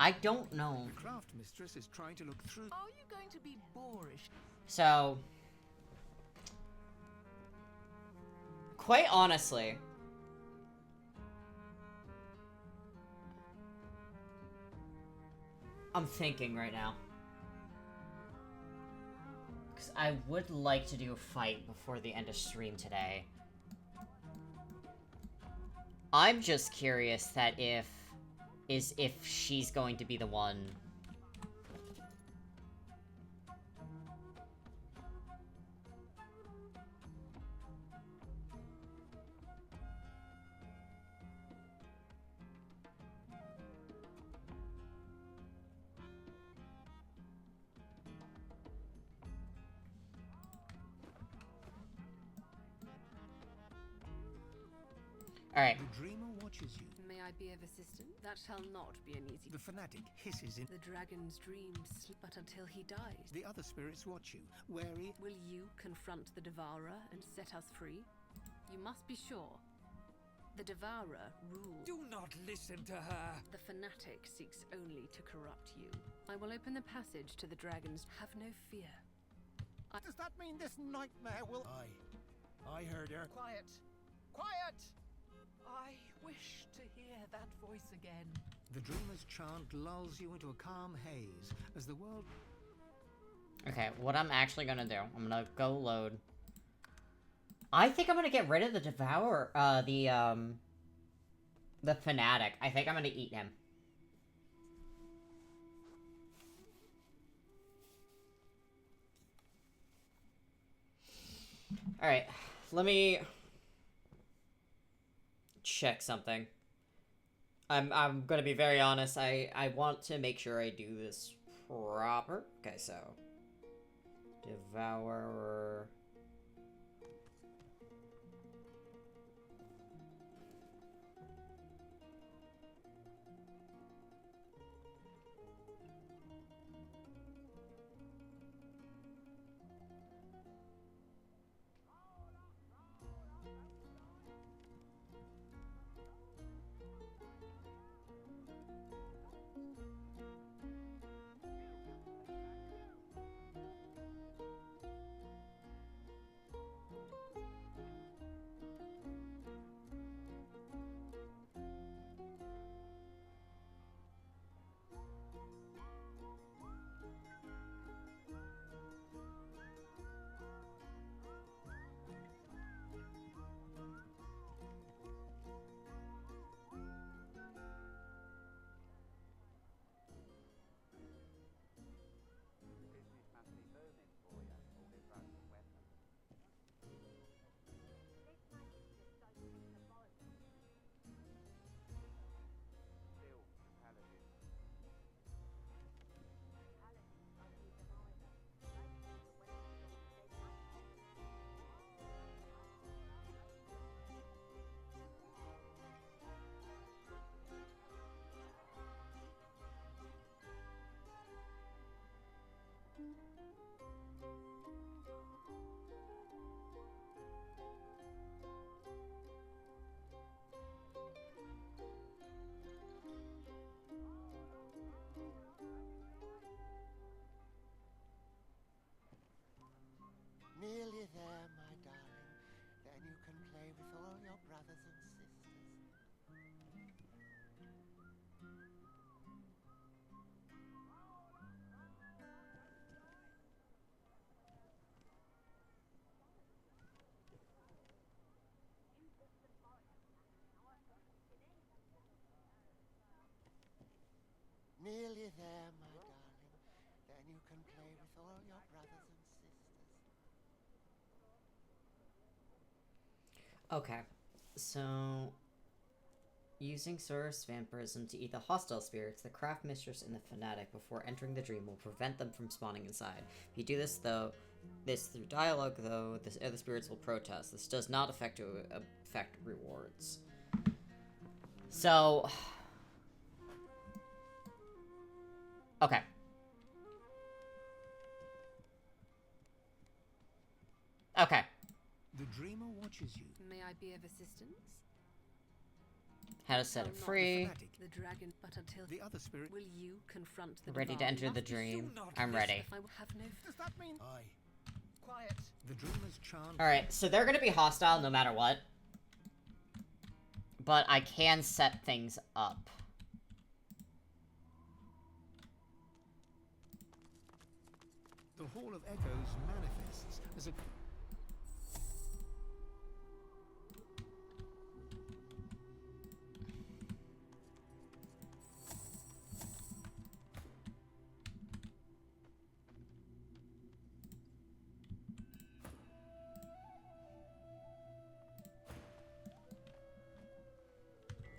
I don't know. The craft mistress is trying to look through... Are you going to be boorish? So... quite honestly... I'm thinking right now. Because I would like to do a fight before the end of stream today. I'm just curious that if she's going to be the one... Alright. The dreamer watches you. May I be of assistance? That shall not be an easy... The fanatic hisses in... The dragon's dreams, but until he dies. The other spirits watch you, wary... Will you confront the Devourer and set us free? You must be sure. The Devourer rules. Do not listen to her! The fanatic seeks only to corrupt you. I will open the passage to the dragons. Have no fear. Does that mean this nightmare will... I heard her. Quiet! Quiet! I wish to hear that voice again. The dreamer's chant lulls you into a calm haze as the world... Okay, what I'm actually gonna do, I'm gonna go load. I think I'm gonna get rid of the Devourer, the Fanatic. I think I'm gonna eat him. Alright, let me... check something. I'm gonna be very honest, I want to make sure I do this proper. Okay, so... Devourer... there, my darling. Then you can play with all your brothers and sisters. Okay, so using Source Vampirism to eat the hostile spirits, the craft mistress and the fanatic before entering the dream will prevent them from spawning inside. If you do this through dialogue, though, the other spirits will protest. This does not affect rewards. So, okay. Okay. The dreamer watches you. May I be of assistance? How to set it free. The dragon, but until the other spirit, will you confront the Ready to enter the dream. I'm ready. Does that mean? Aye. Quiet. The dreamer's chant. Alright, so they're gonna be hostile no matter what. But I can set things up. The Hall of Echoes manifests as a...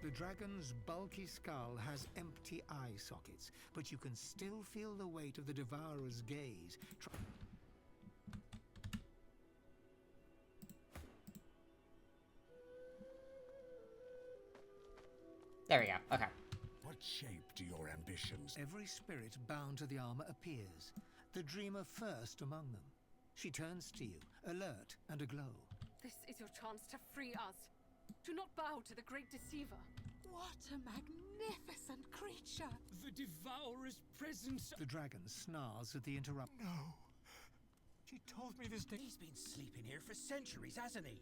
The dragon's bulky skull has empty eye sockets, but you can still feel the weight of the Devourer's gaze. There we go, okay. What shape do your ambitions? Every spirit bound to the armor appears, the dreamer first among them. She turns to you, alert and aglow. This is your chance to free us. Do not bow to the great deceiver. What a magnificent creature! The Devourer's presence. The dragon snarls at the interrupt. No. She told me this day. He's been sleeping here for centuries, hasn't he?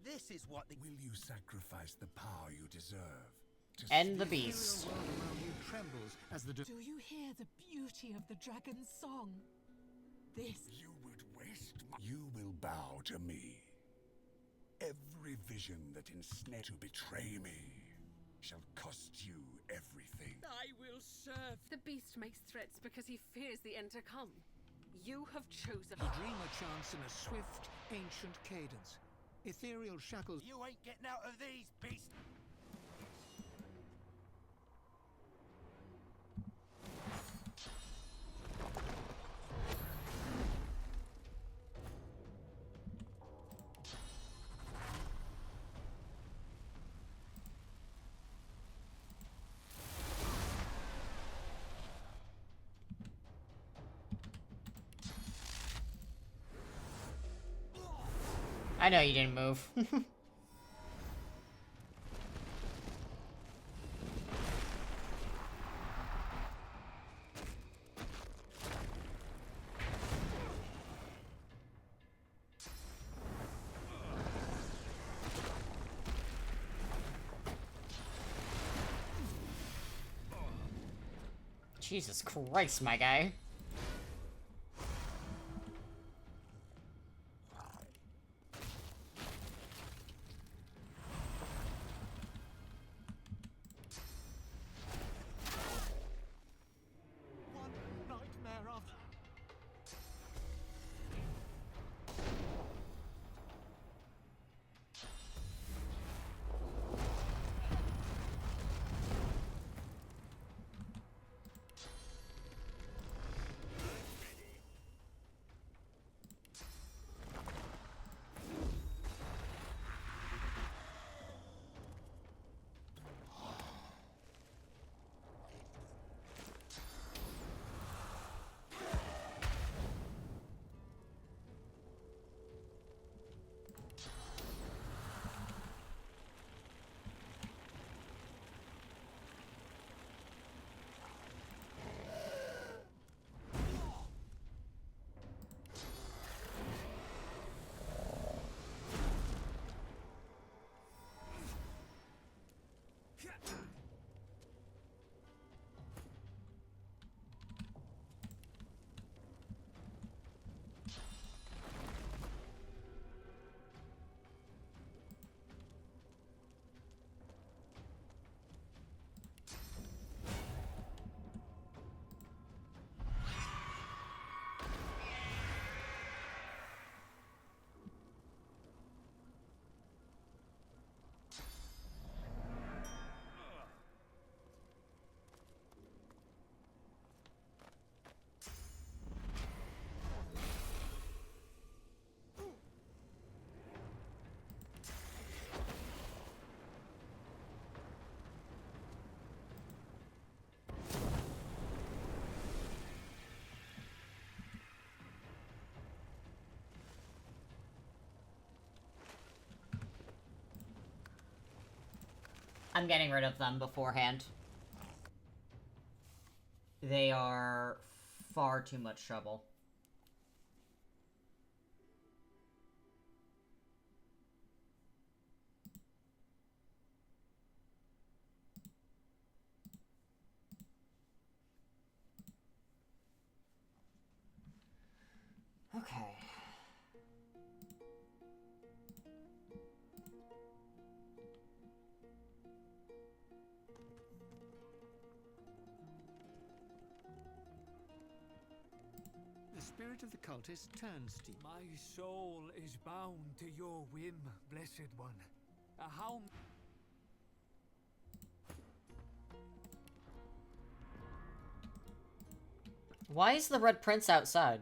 This is what the... Will you sacrifice the power you deserve? End the beast. The world around you trembles as the... Do you hear the beauty of the dragon's song? This... You would waste my... You will bow to me. Every vision that ensnared to betray me shall cost you everything. I will serve. The beast makes threats because he fears the end to come. You have chosen. The dreamer chants in a swift, ancient cadence. Ethereal shackles. You ain't getting out of these, beast. I know you didn't move. Jesus Christ, my guy. I'm getting rid of them beforehand. They are far too much trouble. Okay. The spirit of the cultist turns steep. My soul is bound to your whim, Blessed One. How... Why is the Red Prince outside?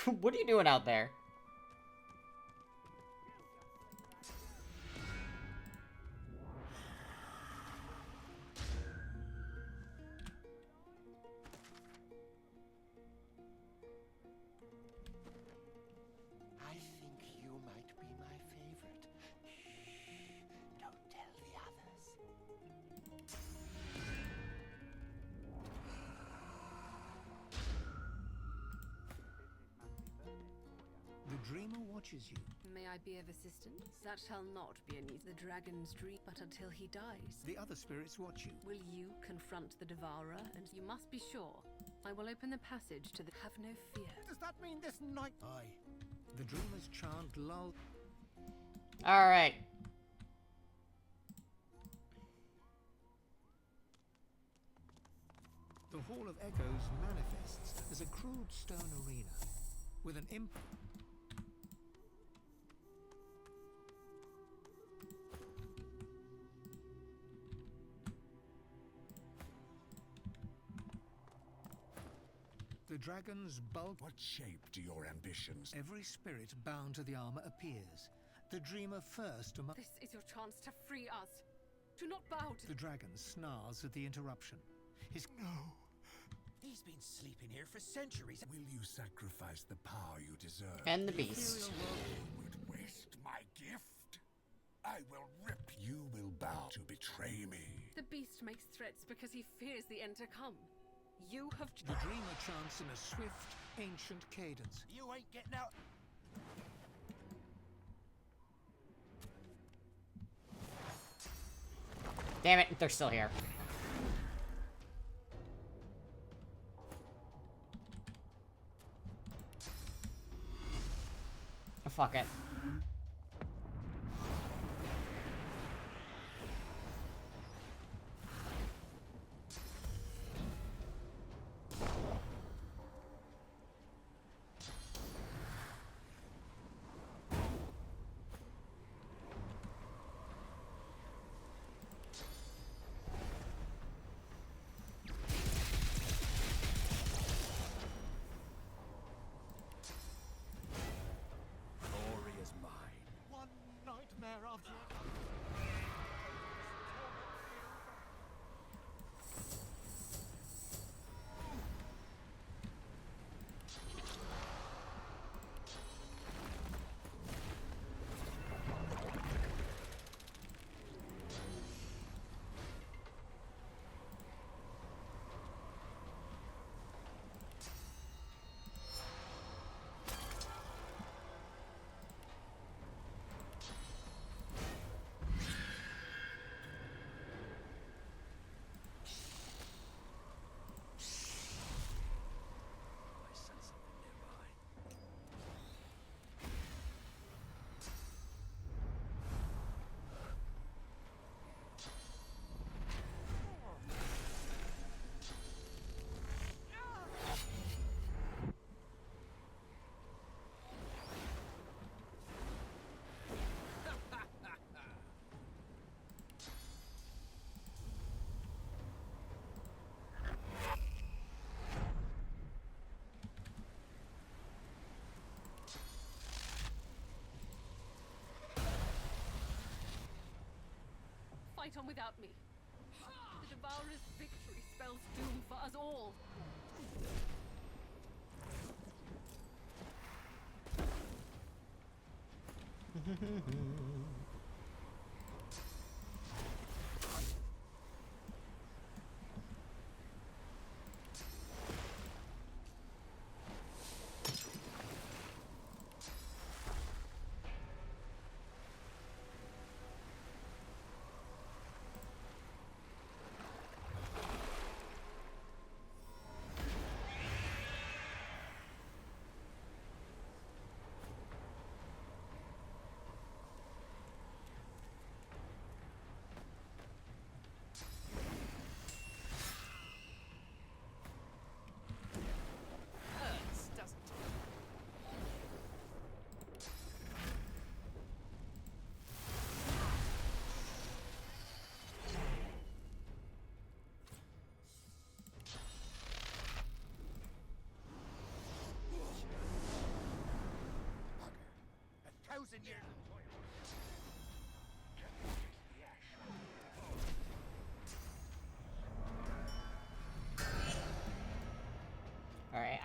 What are you doing out there? I think you might be my favorite. Shh, don't tell the others. The dreamer watches you. May I be of assistance? That shall not be an easy. The dragon's dream, but until he dies. The other spirits watch you. Will you confront the Devourer? And you must be sure. I will open the passage to the... Have no fear. Does that mean this night? Aye. The dreamer's chant lull. Alright. The Hall of Echoes manifests as a crude stone arena with an imp. The dragon's bulk. What shape do your ambitions? Every spirit bound to the armor appears. The dreamer first among. This is your chance to free us. Do not bow to... The dragon snarls at the interruption. His... No. He's been sleeping here for centuries. Will you sacrifice the power you deserve? And the beast. You would waste my gift. I will rip. You will bow to betray me. The beast makes threats because he fears the end to come. You have... The dreamer chants in a swift, ancient cadence. You ain't getting out. Damn it, they're still here. Oh, fuck it. Glory is mine. One nightmare after. I sense something nearby. Fight on without me. The Devourer's victory spells doom for us all.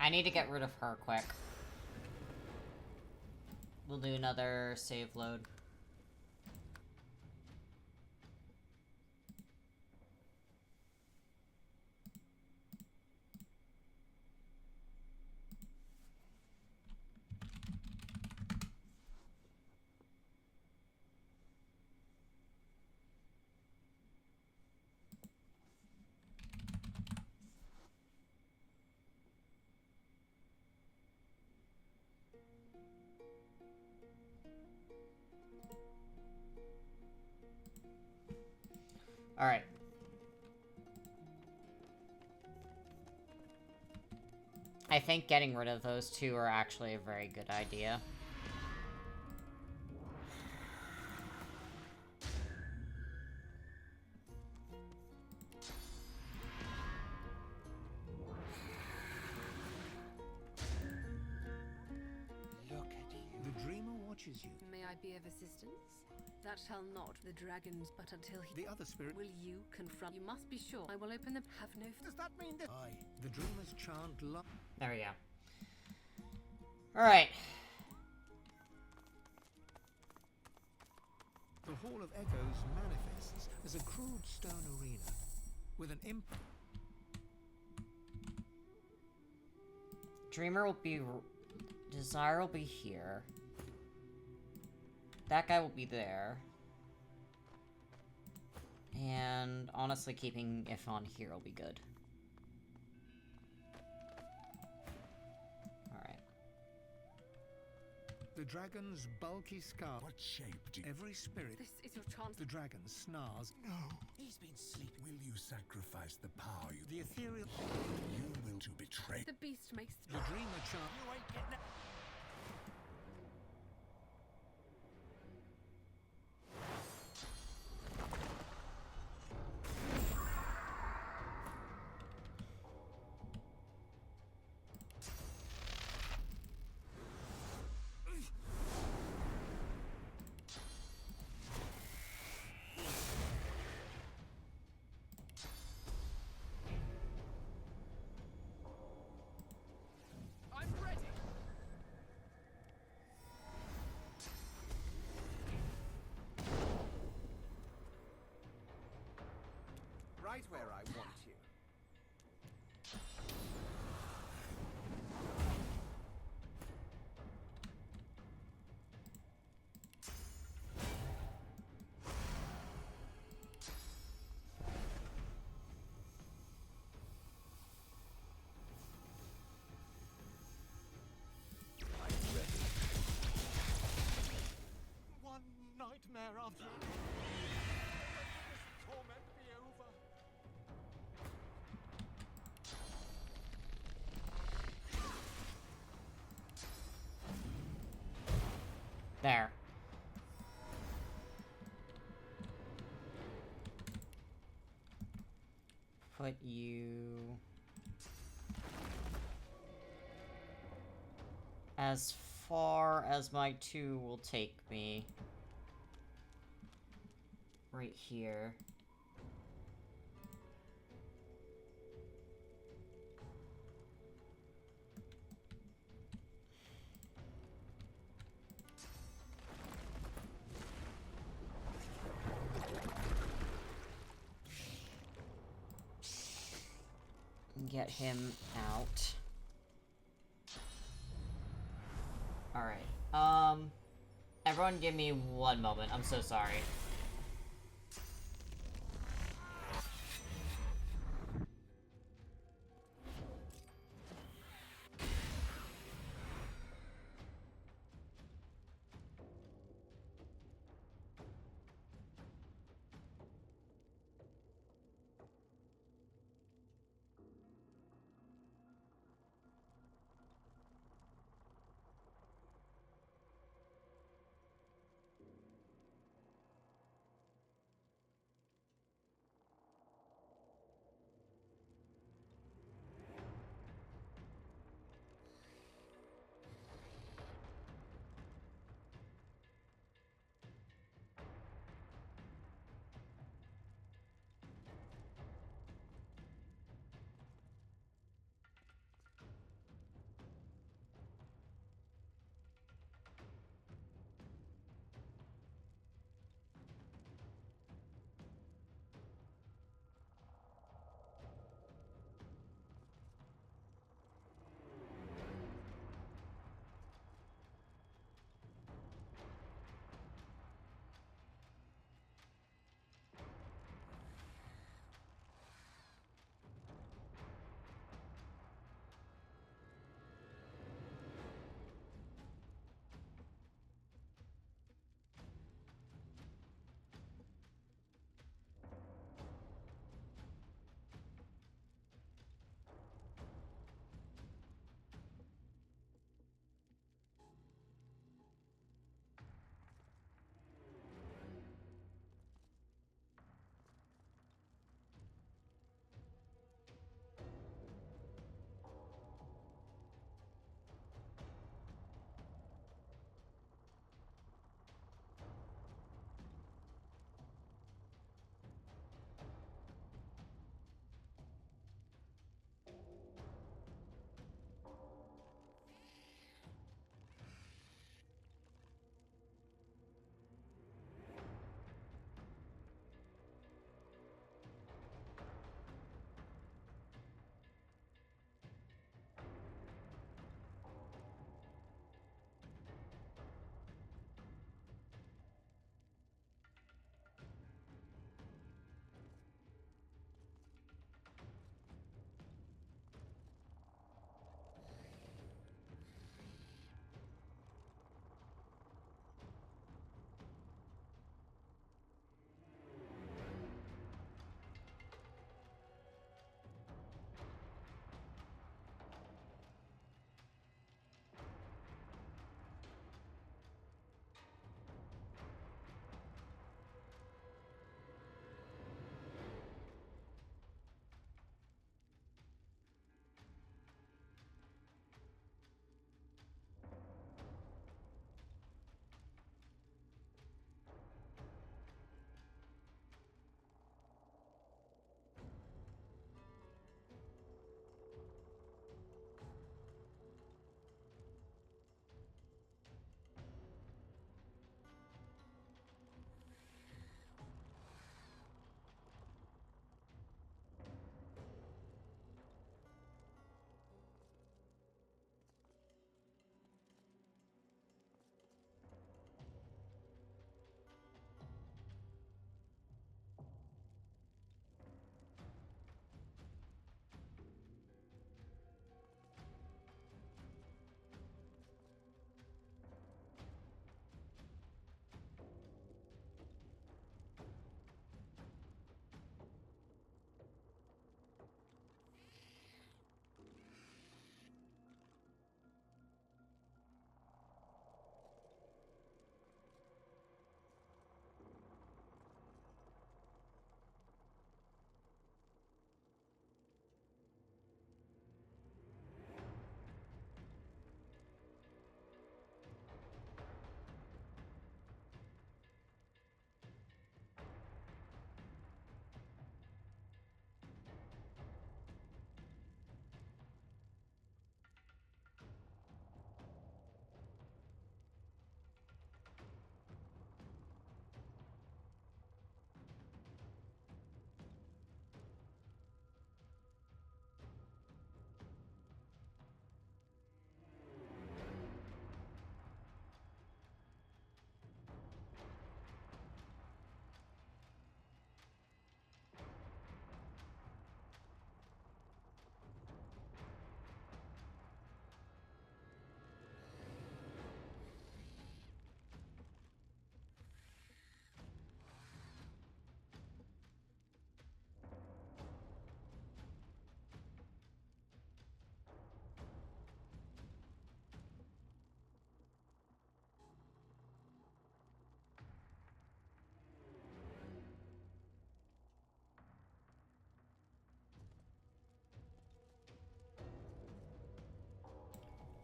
I need to get rid of her quick. We'll do another save load. Alright. I think getting rid of those two are actually a very good idea. Look at you. The dreamer watches you. May I be of assistance? That shall not the dragons, but until he... The other spirit... Will you confront... You must be sure. I will open the... Have no... Does that mean that... Aye. The dreamer's chant love... There we go. Alright. The Hall of Echoes manifests as a crude stone arena with an imp... Dreamer will be... Desire will be here. That guy will be there. And honestly, keeping If on here will be good. Alright. The dragon's bulky scar. What shape do you... Every spirit... This is your chance. The dragon snarls. No. He's been sleeping. Will you sacrifice the power you... The ethereal... You will to betray... The beast makes... The dreamer chant... You ain't getting it. Right where I want you. One nightmare after... torment be over. There. Put you... as far as my 2 will take me. Right here. Get him out. Alright, everyone give me 1 moment, I'm so sorry.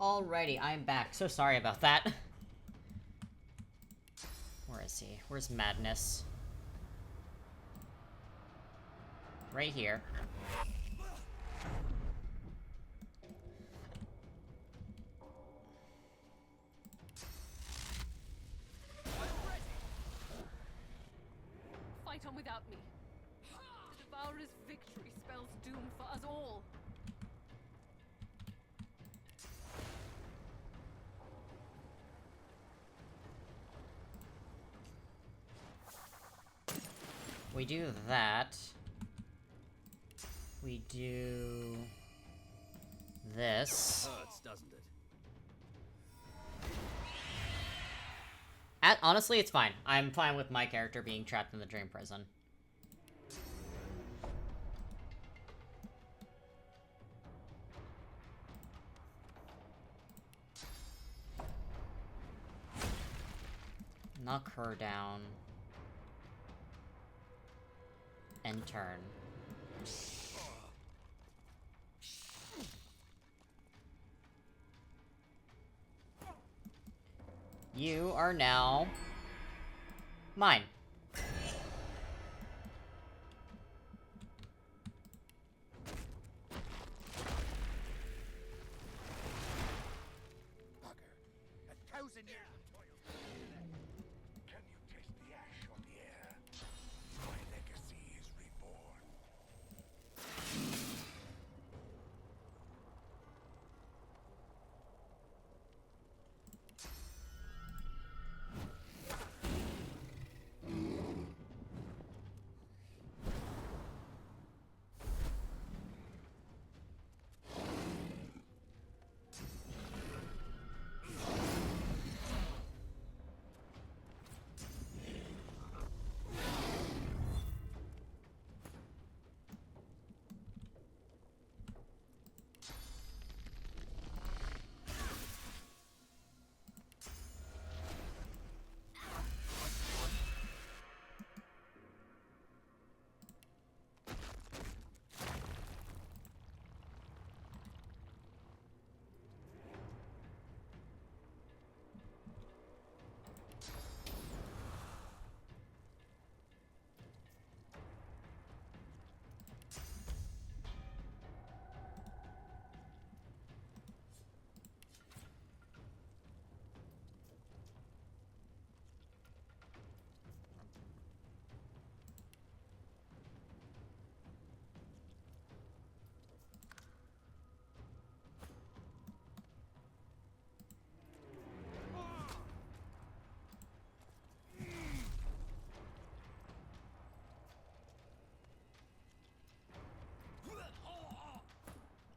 Alrighty, I'm back. So sorry about that. Where is he? Where's Madness? Right here. Fight on without me. The Devourer's victory spells doom for us all. We do that. We do... this. Hurts, doesn't it? Honestly, it's fine. I'm fine with my character being trapped in the dream prison. Knock her down. And turn. You are now... mine. A thousand years of toil. Can you taste the ash on the air? My legacy is reborn.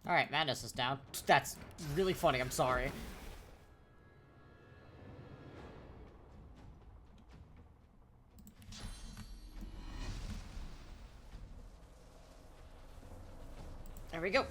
Alright, Madness is down. That's really funny, I'm sorry. There we go.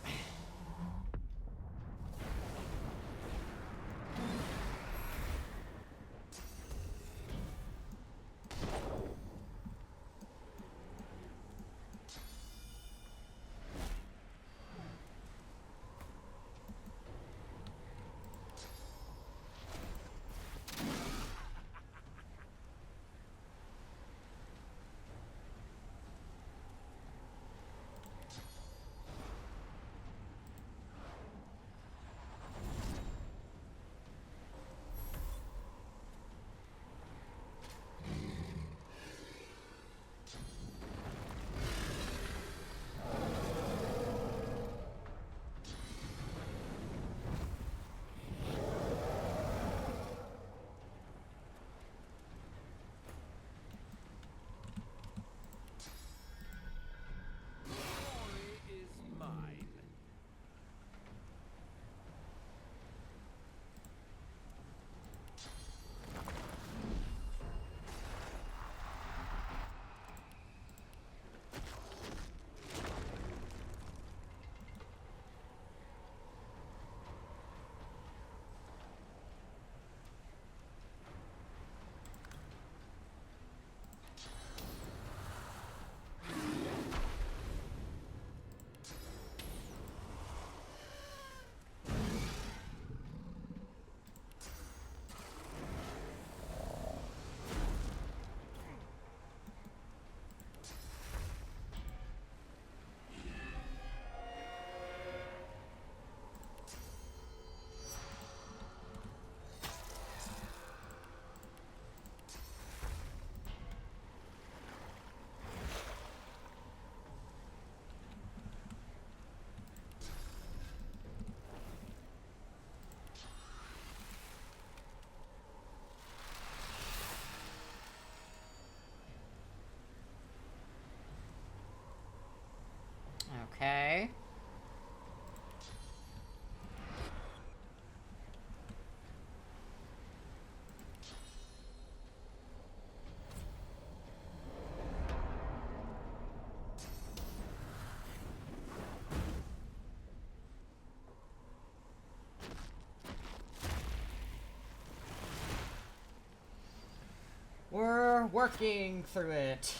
are working through it.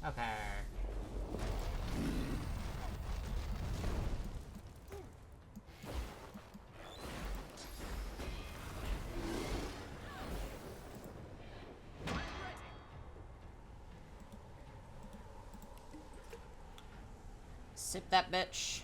Okay. Sip that bitch.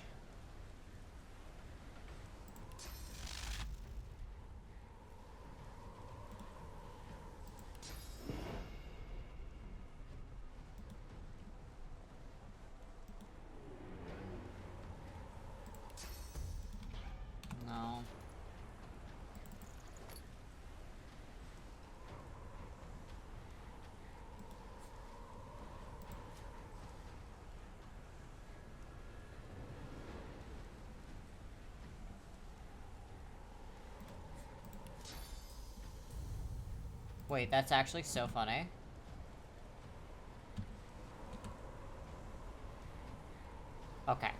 No. Wait, that's actually so funny. Okay.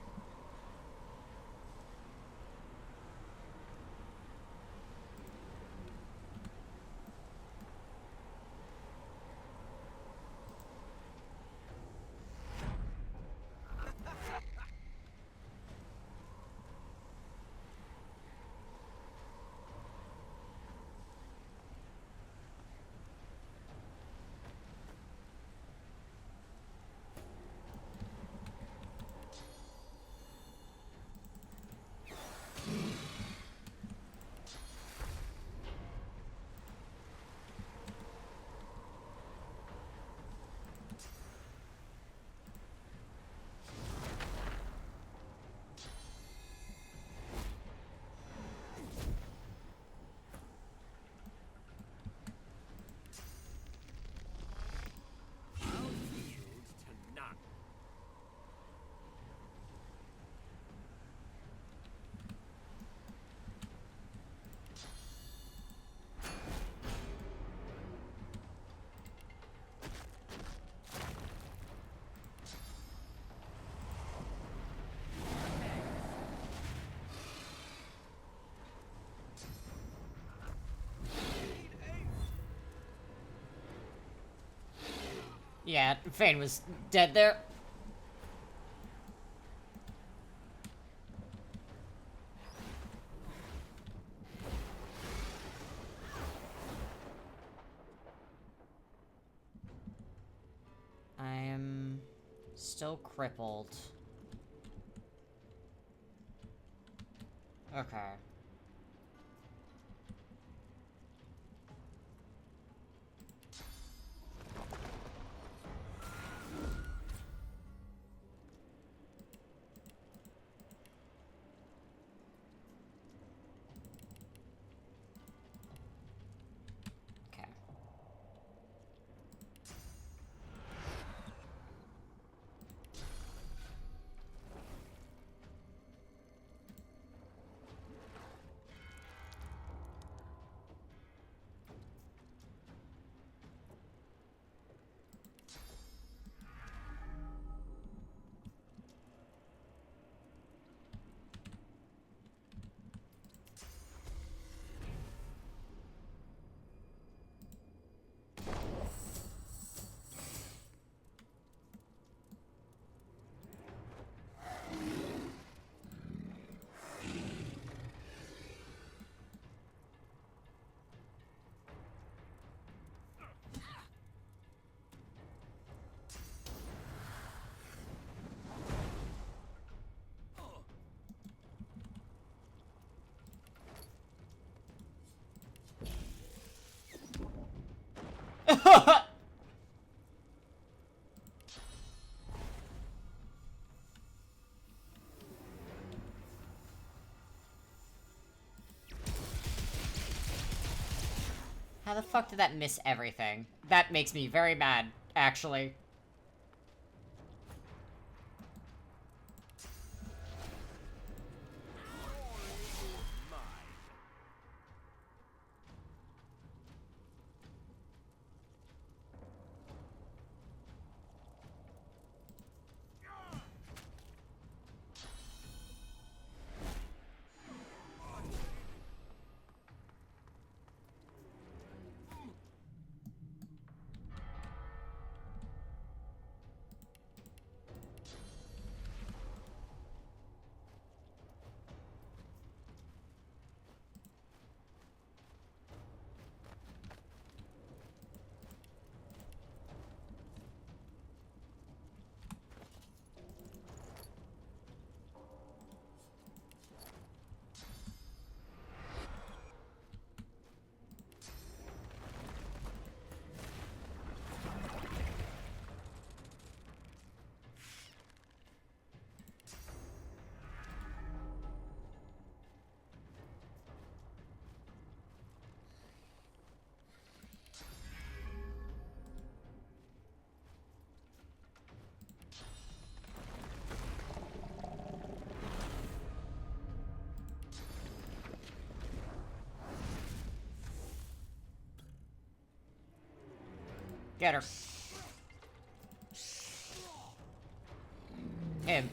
Yeah, Fane was dead there. I am still crippled. Okay. How the fuck did that miss everything? That makes me very mad, actually. Get her. Him.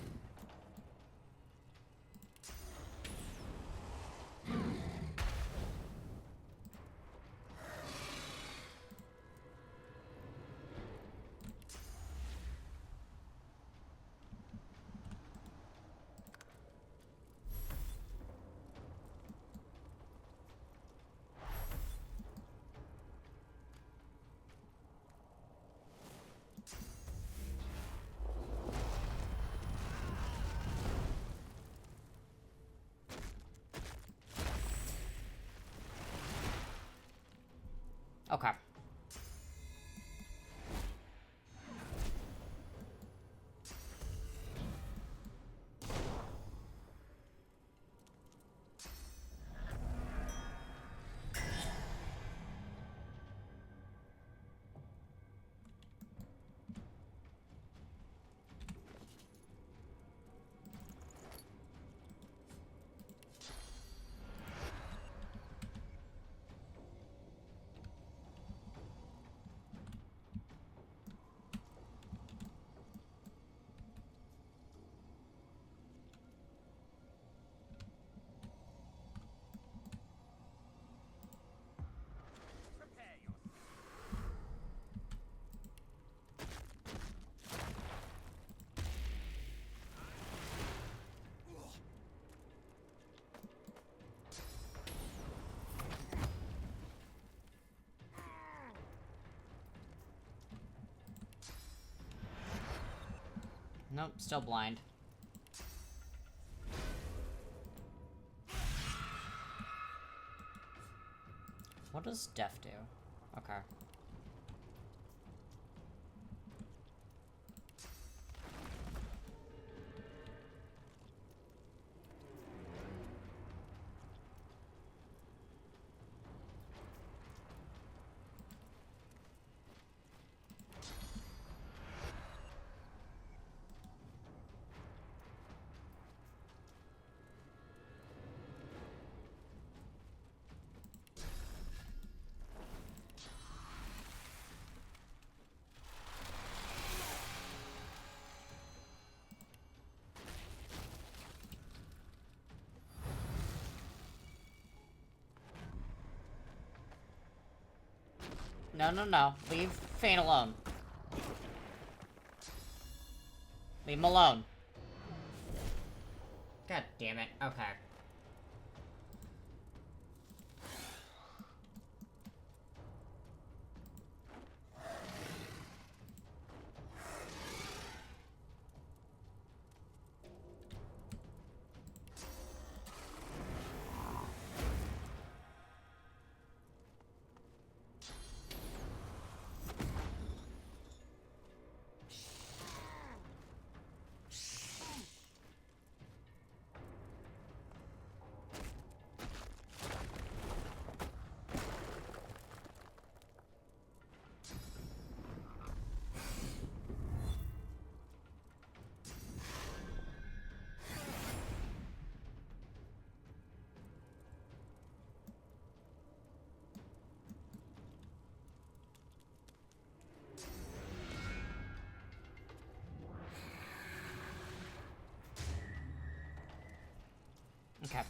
Okay. Nope, still blind. What does death do? Okay. No, no, no. Leave Fane alone. Leave him alone. God damn it. Okay. Okay.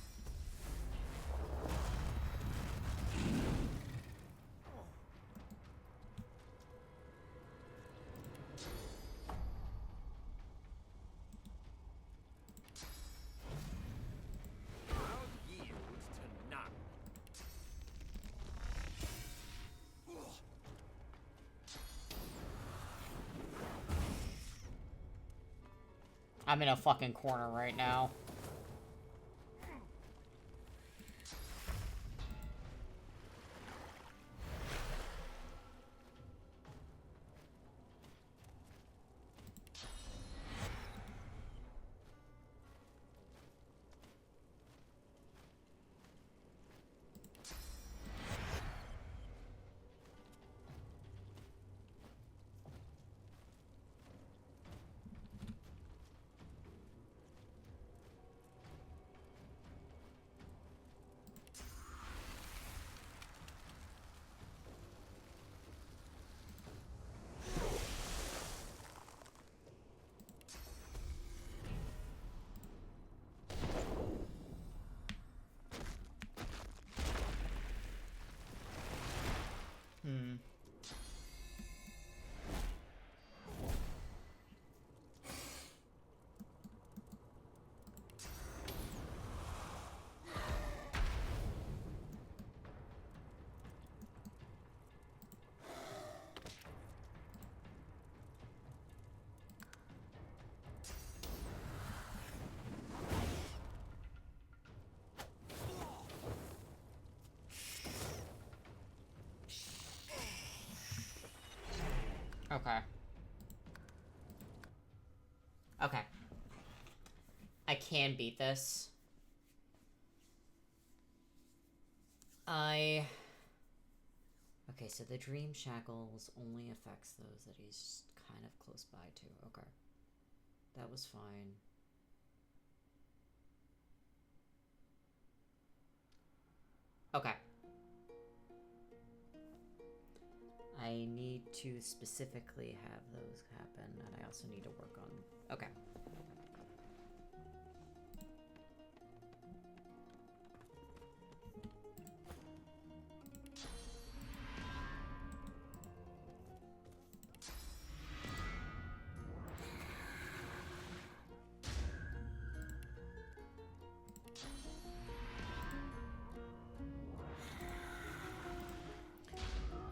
I'm in a fucking corner right now. Okay. Okay. I can beat this. Okay, so the dream shackles only affects those that he's kind of close by to. Okay. That was fine. Okay. I need to specifically have those happen, and I also need to work on... Okay.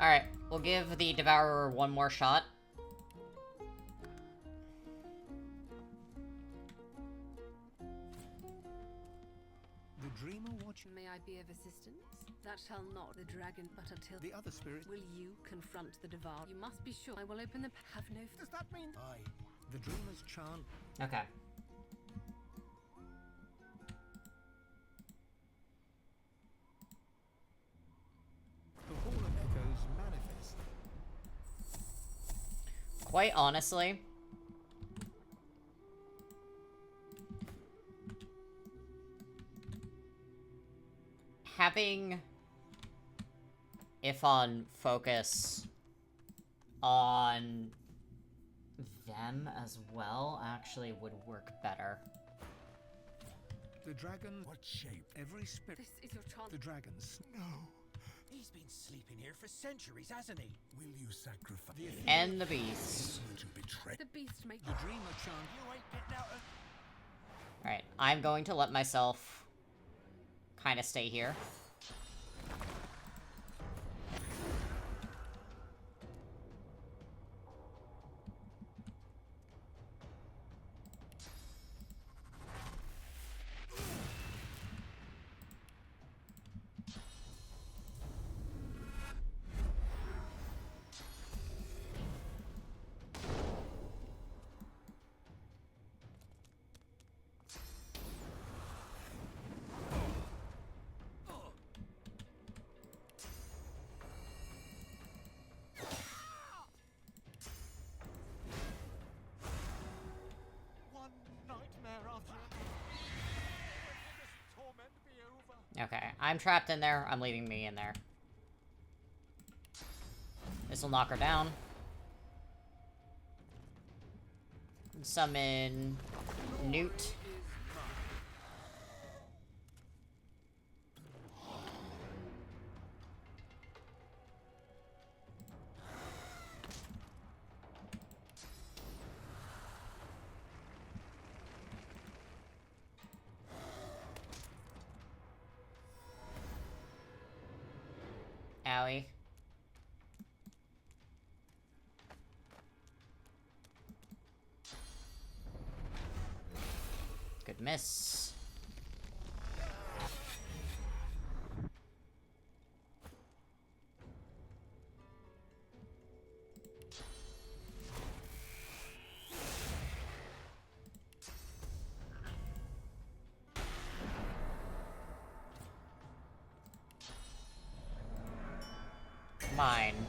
Alright, we'll give the Devourer one more shot. The dreamer watching. May I be of assistance? That shall not the dragon, but until The other spirit. will you confront the devourer? You must be sure I will open the have no. Does that mean? Aye. The dreamer's chant. Okay. The Hall of Echoes manifest. Quite honestly, having Ifon focus on them as well actually would work better. The dragon. What shape? Every spirit. This is your chance. The dragons. No. He's been sleeping here for centuries, hasn't he? Will you sacrifice? And the beast. To betray. The beast make The dreamer chant. You ain't getting out of... Alright, I'm going to let myself kind of stay here. Okay, I'm trapped in there. I'm leaving me in there. This will knock her down. Summon Newt. Owie. Good miss. Mine.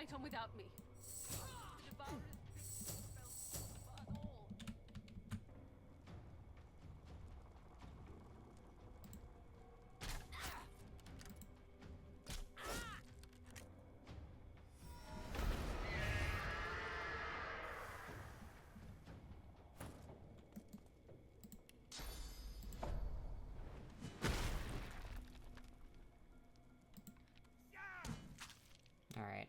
fight on without me. Alright.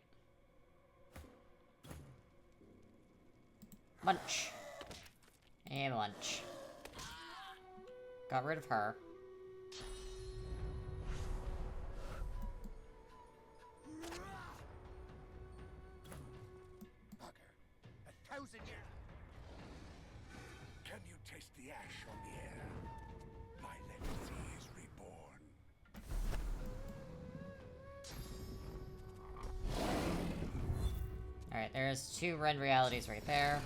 Lunch. And lunch. Got rid of her. Bugger. 1,000 years. Can you taste the ash on the air? My legacy is reborn. There's 2 red realities right there.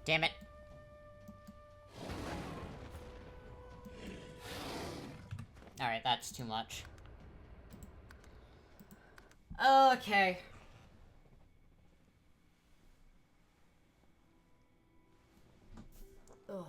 Damn it. Alright, that's too much. Okay. Ugh.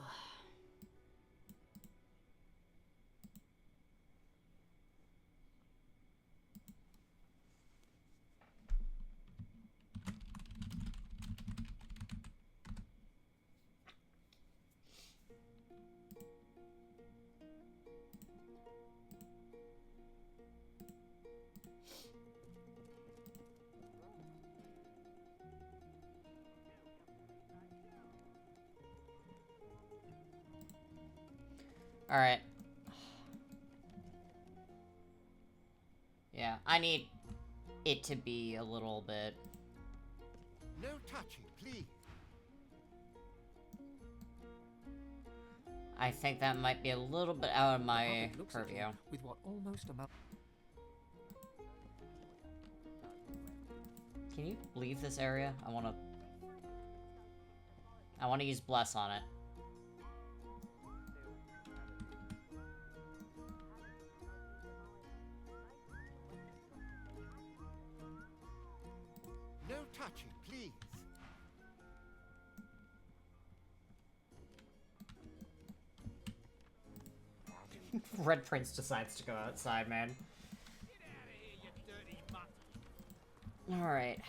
Alright. Yeah, I need it to be a little bit... No touching, please. I think that might be a little bit out of my purview. With what almost amount. Can you leave this area? I wanna use Bless on it. No touching, please. Red Prince decides to go outside, man. Alright.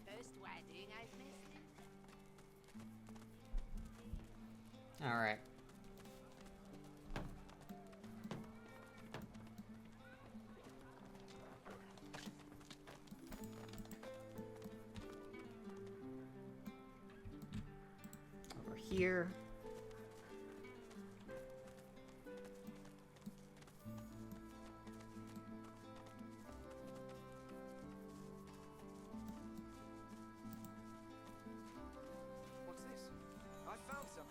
First wedding I've missed. Alright. Over here. What's this? I found something.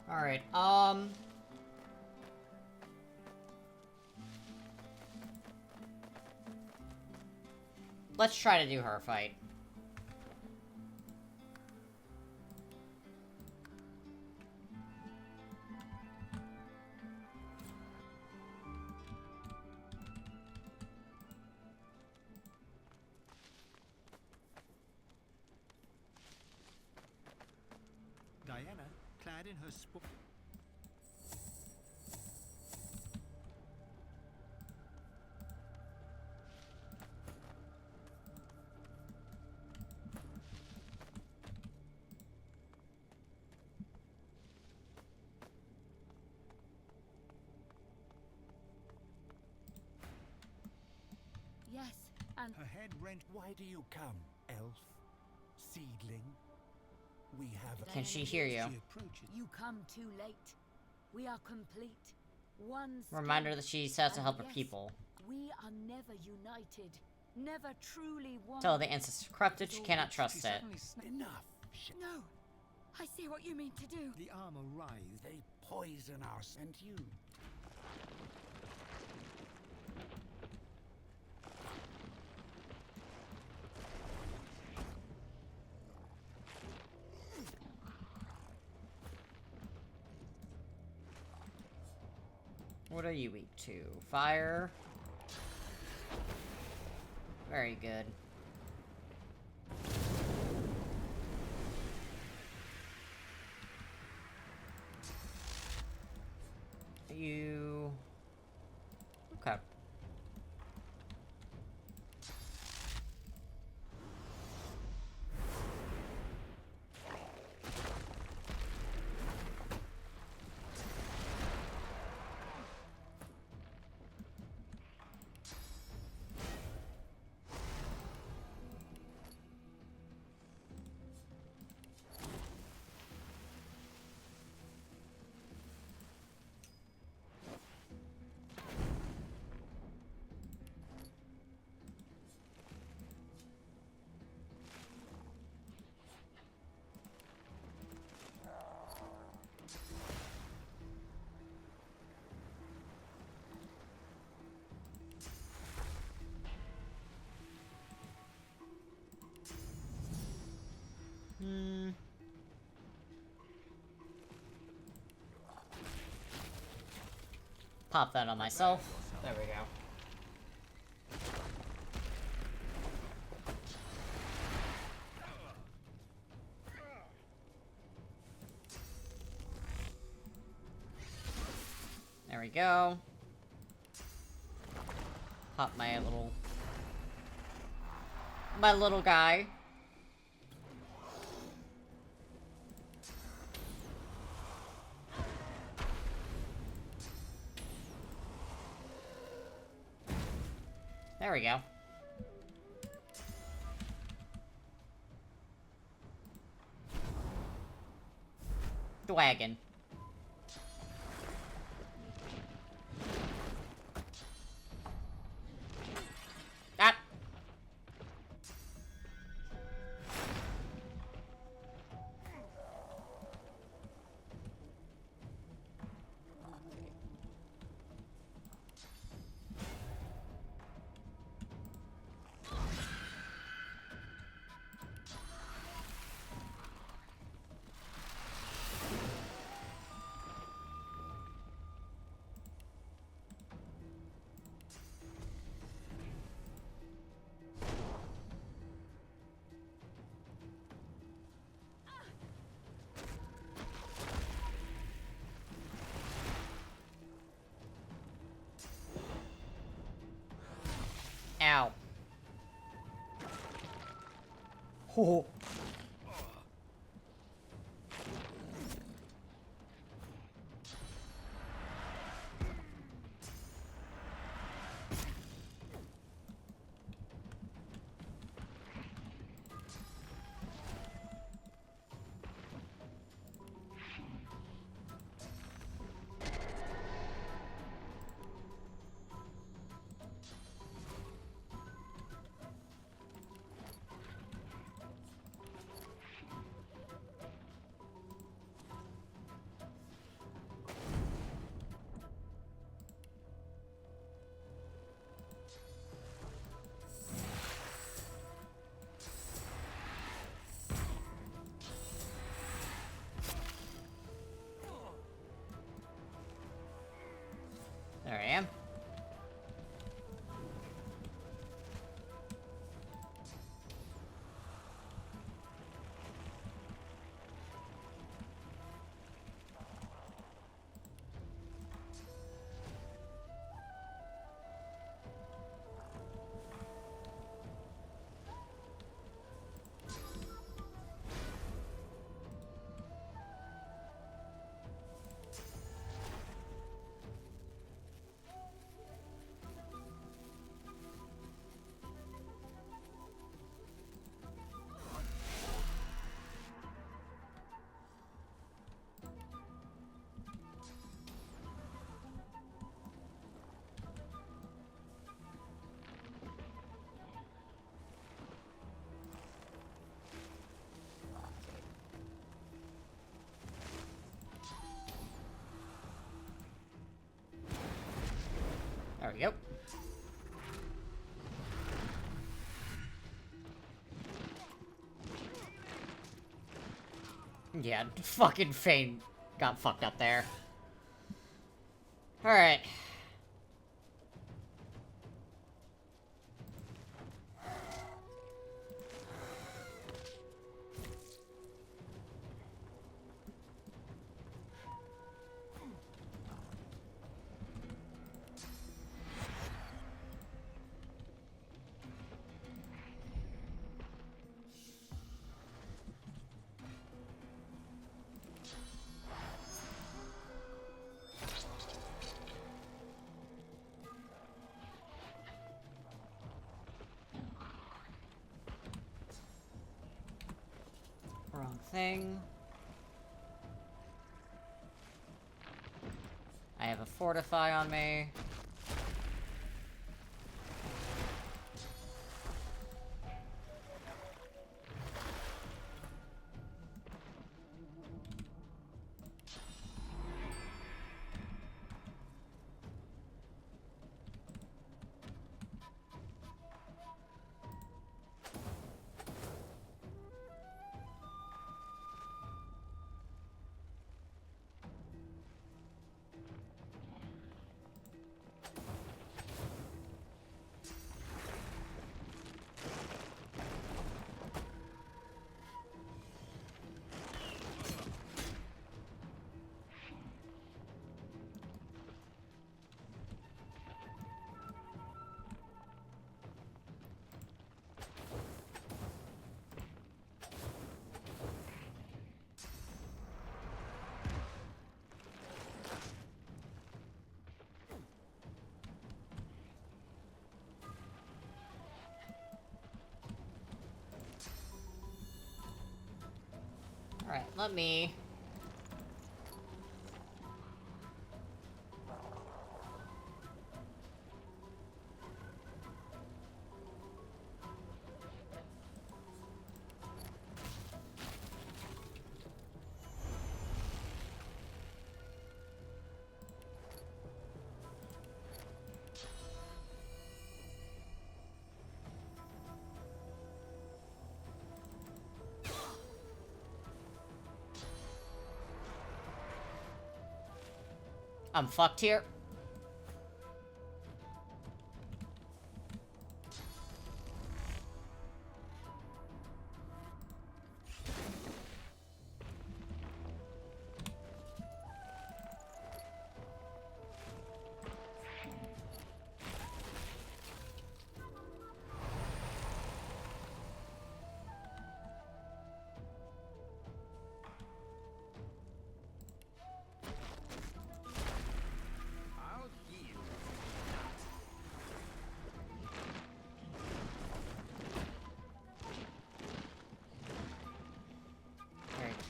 Alright, let's try to do her fight. Diana, clad in her sport. one. Her head rent. Why do you come, elf? Seedling? We have a... Can she hear you? You come too late. We are complete. One Reminder that she's out to help her yes, people. We are never united. Never truly one. Tell her the ancestors corrupted, she cannot trust it. Enough. No. I see what you mean to do. The armor writhed. They poison us and you. What are you weak to? Fire? Very good. You... Okay. Pop that on myself. There we go. There we go. Pop my little guy. There we go. The wagon. Ah! Ow. Oh. There I am. There we go. Yeah, fucking Fane got fucked up there. Alright. Wrong thing. I have a fortify on me. Alright, let me... I'm fucked here.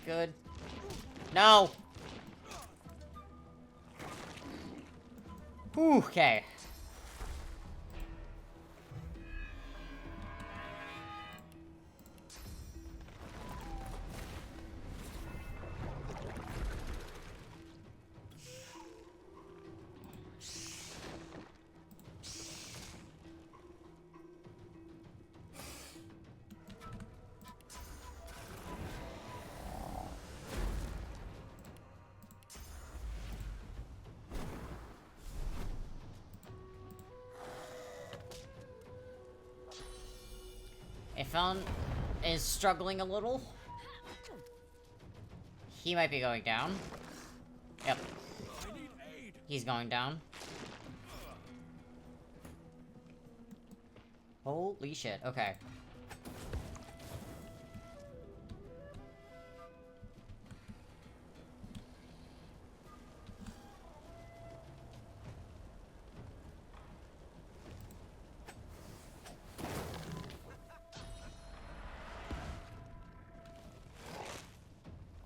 Good. No! Whew, okay. Ifan is struggling a little. He might be going down. Yep. He's going down. Holy shit, okay.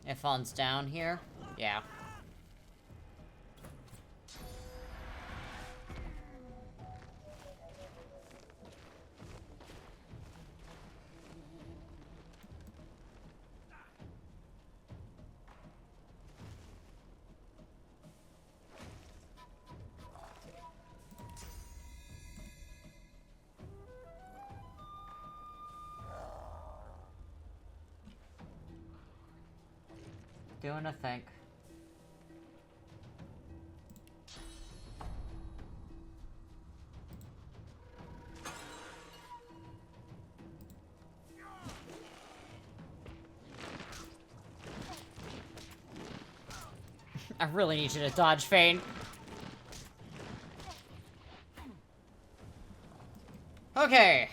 Ifan's down here? Yeah. doing a think. I really need you to dodge, Fane. Okay.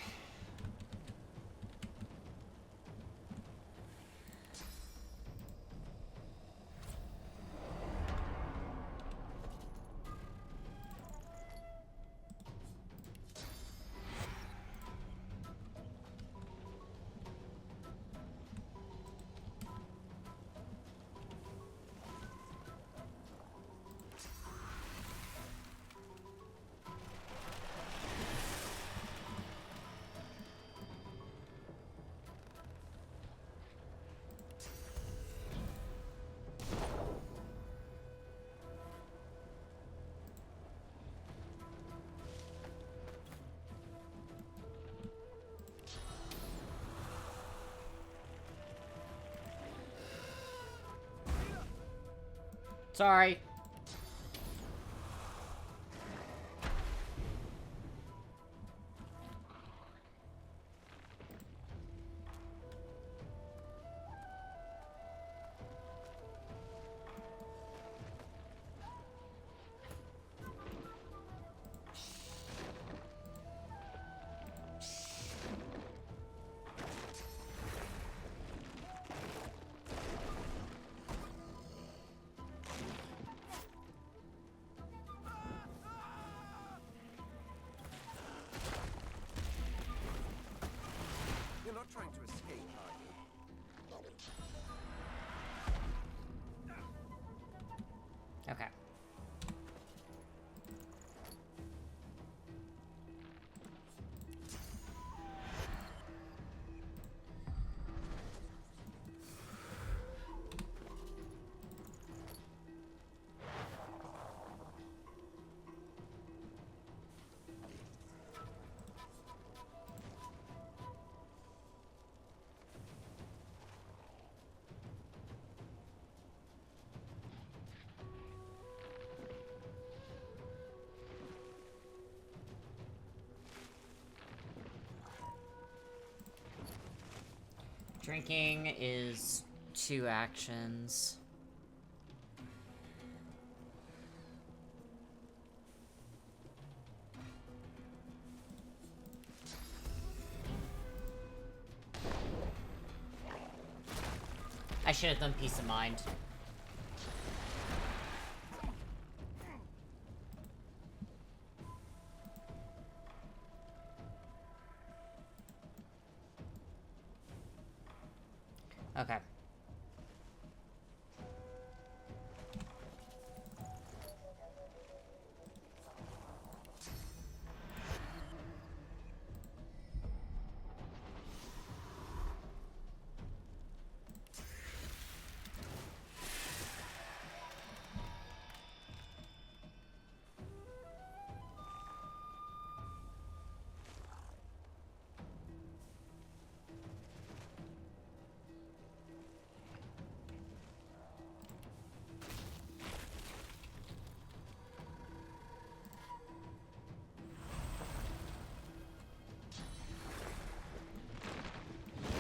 Sorry. You're not trying to escape, are you? Okay. Drinking is 2 actions. I should have done Peace of Mind. Okay.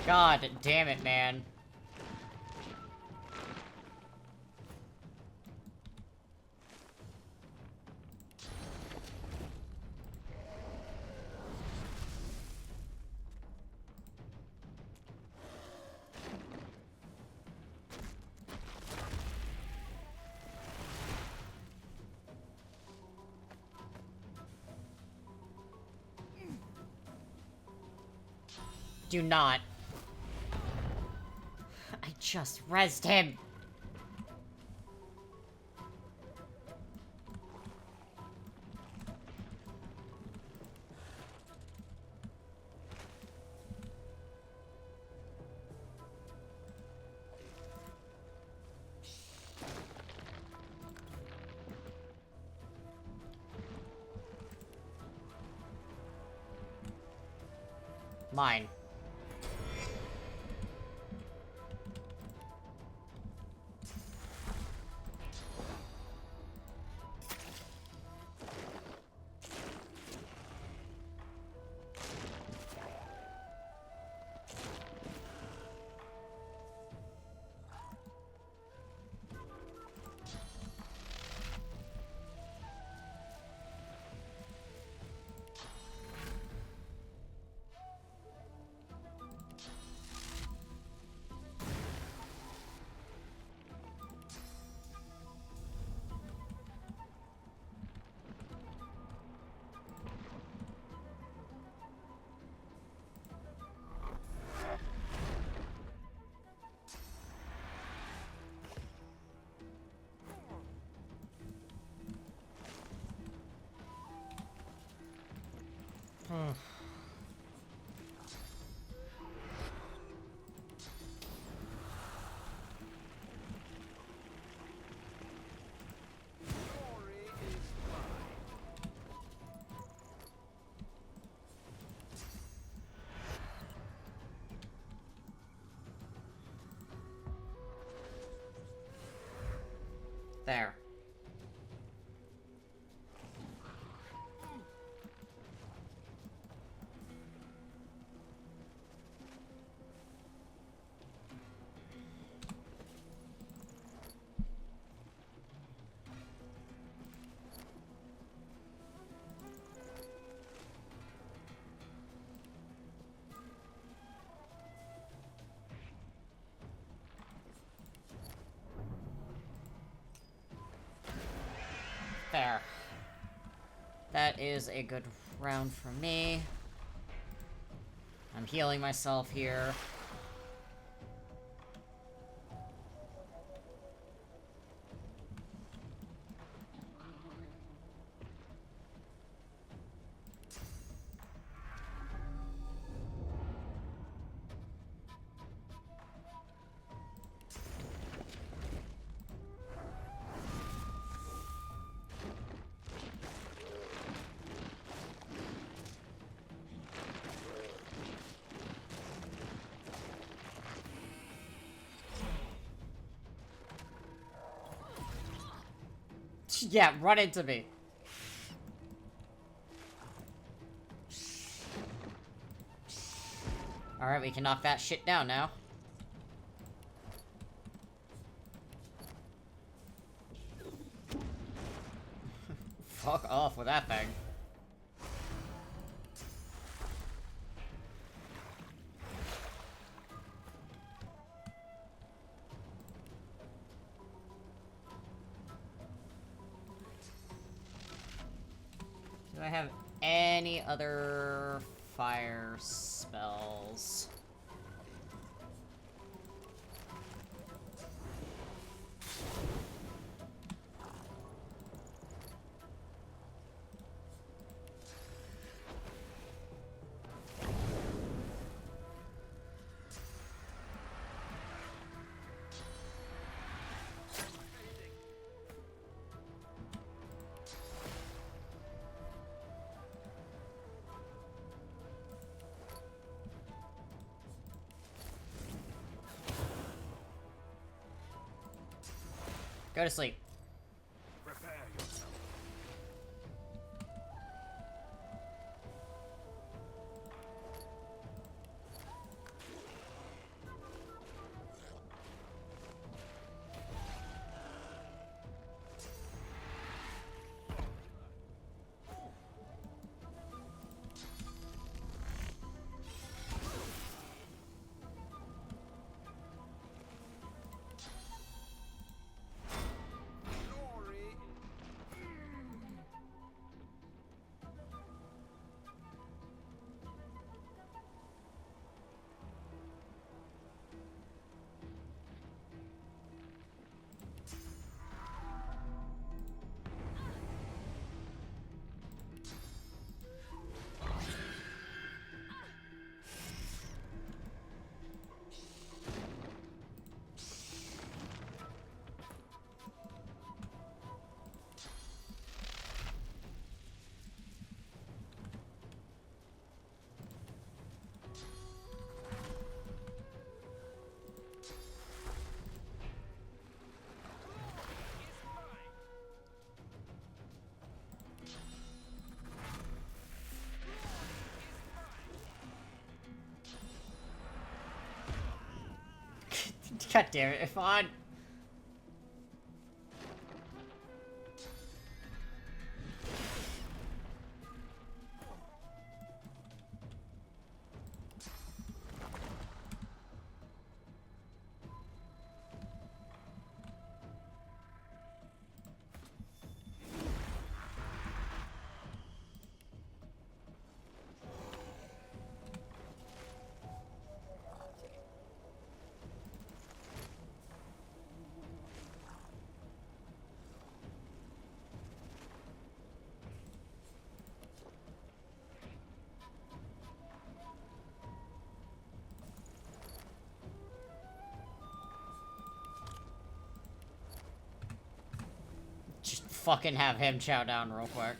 God damn it, man. Do not. I just rezzed him. Mine. There. There. That is a good round for me. I'm healing myself here. Yeah, run into me. Alright, we can knock that shit down now. Fuck off with that thing. Do I have any other fire spells? Go to sleep. Prepare yourself. God damn it, Ifan. fucking have him chow down real quick.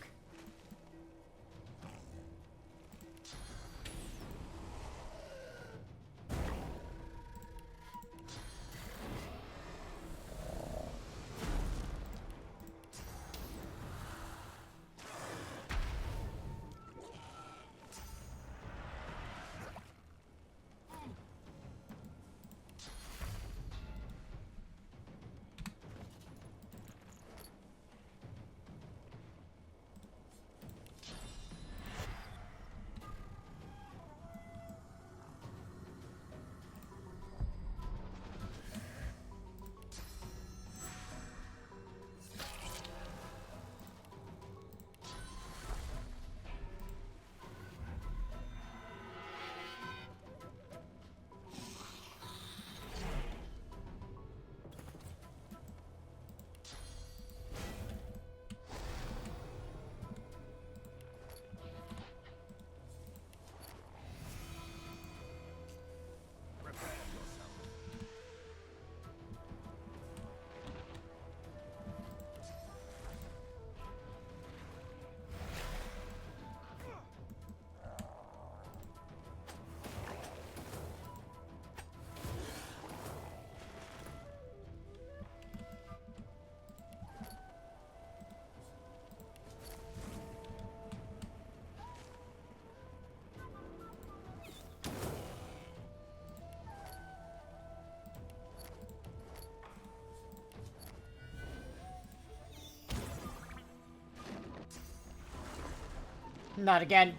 Not again.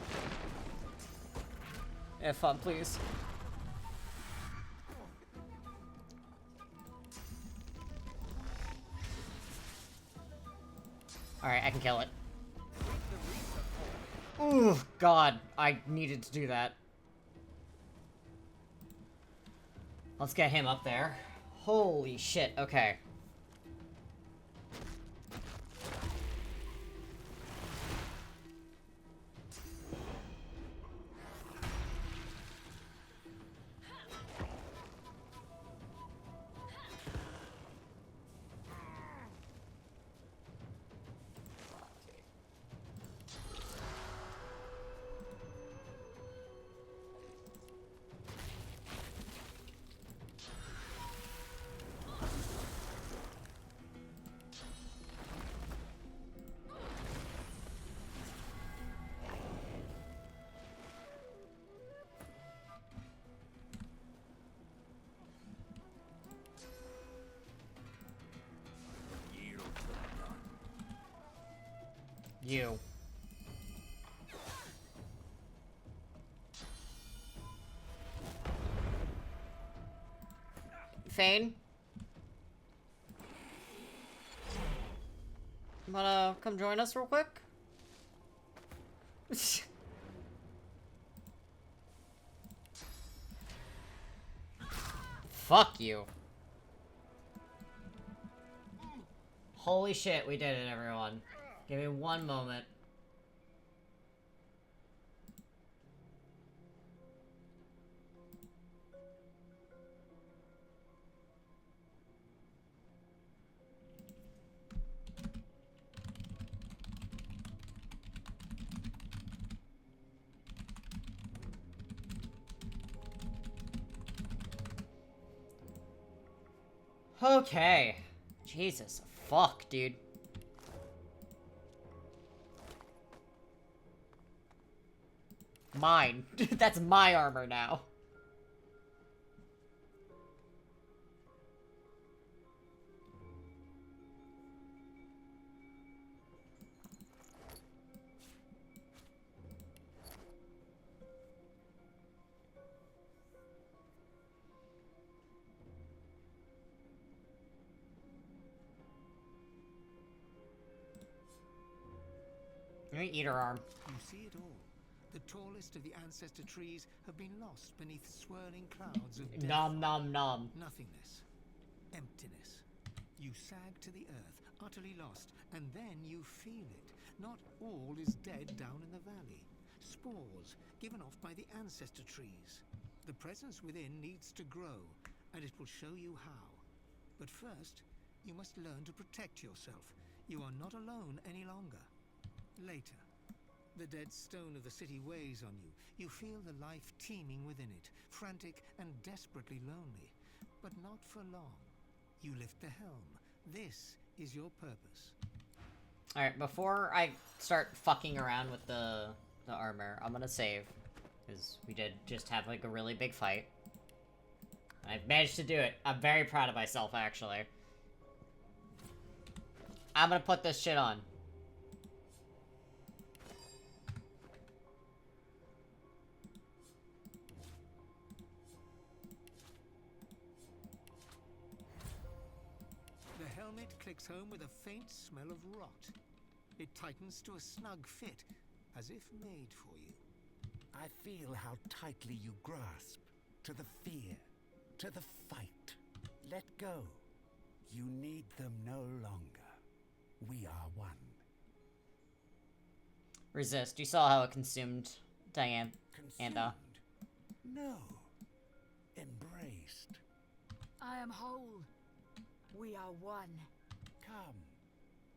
Have fun, please. Alright, I can kill it. Ooh, God. I needed to do that. Let's get him up there. Holy shit, okay. You. Fane? Wanna come join us real quick? Fuck you. Holy shit, we did it, everyone. Give me one moment. Okay. Jesus, fuck, dude. Mine. That's my armor now. Let me eat her arm. You see it all. The tallest of the ancestor trees have been lost beneath swirling clouds of death. Nom nom nom. Nothingness. Emptiness. You sag to the earth, utterly lost, and then you feel it. Not all is dead down in the valley. Spores given off by the ancestor trees. The presence within needs to grow, and it will show you how. But first, you must learn to protect yourself. you are not alone any longer. Later, the dead stone of the city weighs on you. You feel the life teeming within it, frantic and desperately lonely. But not for long. You lift the helm. This is your purpose. Alright, before I start fucking around with the armor, I'm gonna save. Because we did just have, like, a really big fight. I've managed to do it. I'm very proud of myself, actually. I'm gonna put this shit on. The helmet clicks home with a faint smell of rot. It tightens to a snug fit, as if made for you. I feel how tightly you grasp to the fear, to the fight. Let go. You need them no longer. We are one. Resist. You saw how it consumed Diane. And, No. Embraced. I am whole. We are one. Come.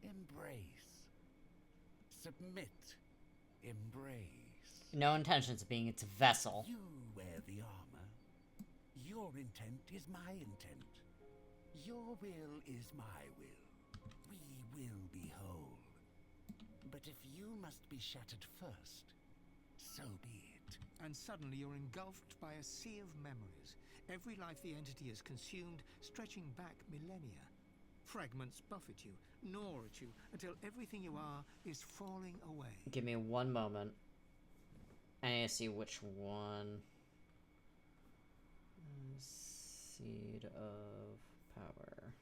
Embrace. Submit. Embrace. No intentions of being its vessel. You wear the armor. Your intent is my intent. Your will is my will. We will be whole. But if you must be shattered first, so be it. And suddenly you're engulfed by a sea of memories. Every life the entity has consumed, stretching back millennia. Fragments buffet you, gnaw at you, until everything you are is falling away. Give me one moment. I need to see which one. Seed of Power.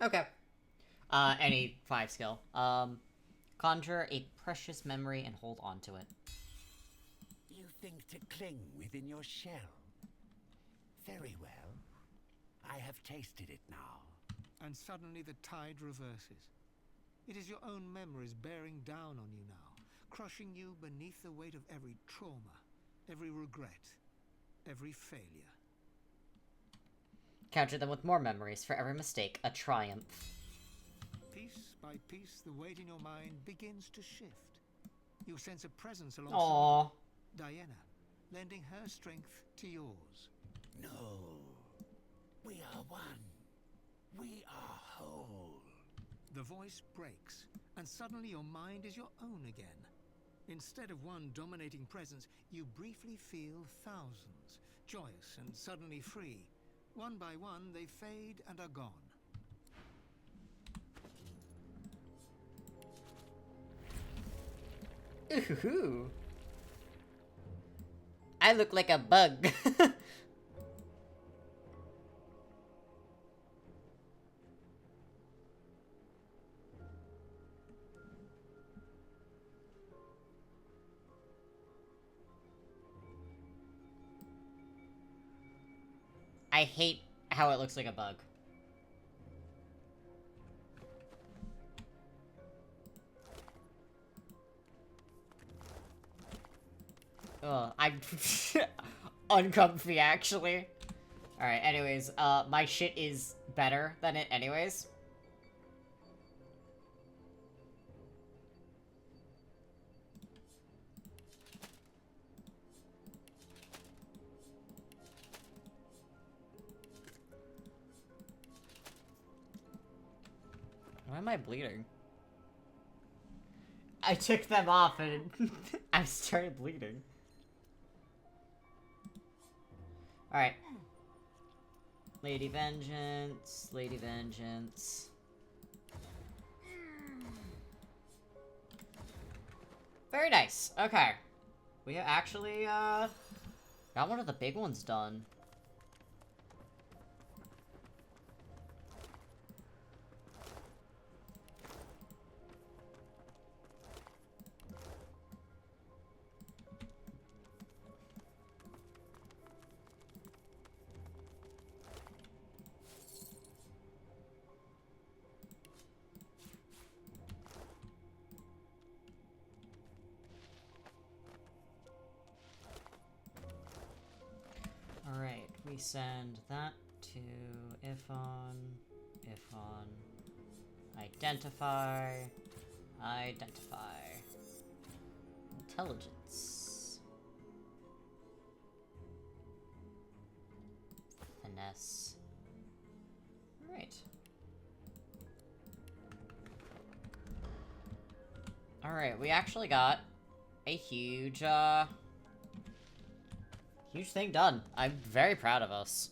Okay. Any 5 skill. Conjure a precious memory and hold on to it. You think to cling within your shell? Very well. I have tasted it now. And suddenly the tide reverses. It is your own memories bearing down on you now, crushing you beneath the weight of every trauma, every regret, every failure. Counter them with more memories. For every mistake, a triumph. Piece by piece, the weight in your mind begins to shift. You sense a presence alongside Aww. Diana, lending her strength to yours. No. We are one. We are whole. The voice breaks, and suddenly your mind is your own again. Instead of one dominating presence, you briefly feel thousands, joyous and suddenly free. One by one, they fade and are gone. Ooh. I look like a bug. I hate how it looks like a bug. Ugh, I'm uncomfy, actually. Alright, anyways, my shit is better than it anyways. Why am I bleeding? I took them off and I started bleeding. Alright. Lady Vengeance, Lady Vengeance. Very nice. Okay. We actually, got one of the big ones done. Alright, we send that to Ifon, identify, intelligence, finesse. Alright. Alright, we actually got a huge, huge thing done. I'm very proud of us.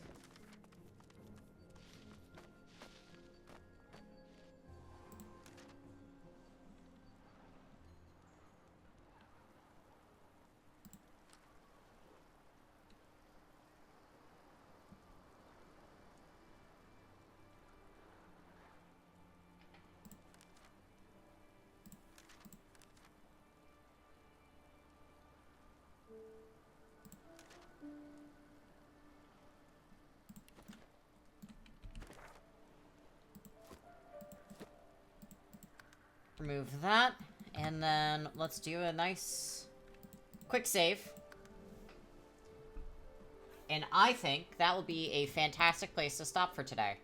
Remove that, and then let's do a nice quick save. And I think that will be a fantastic place to stop for today.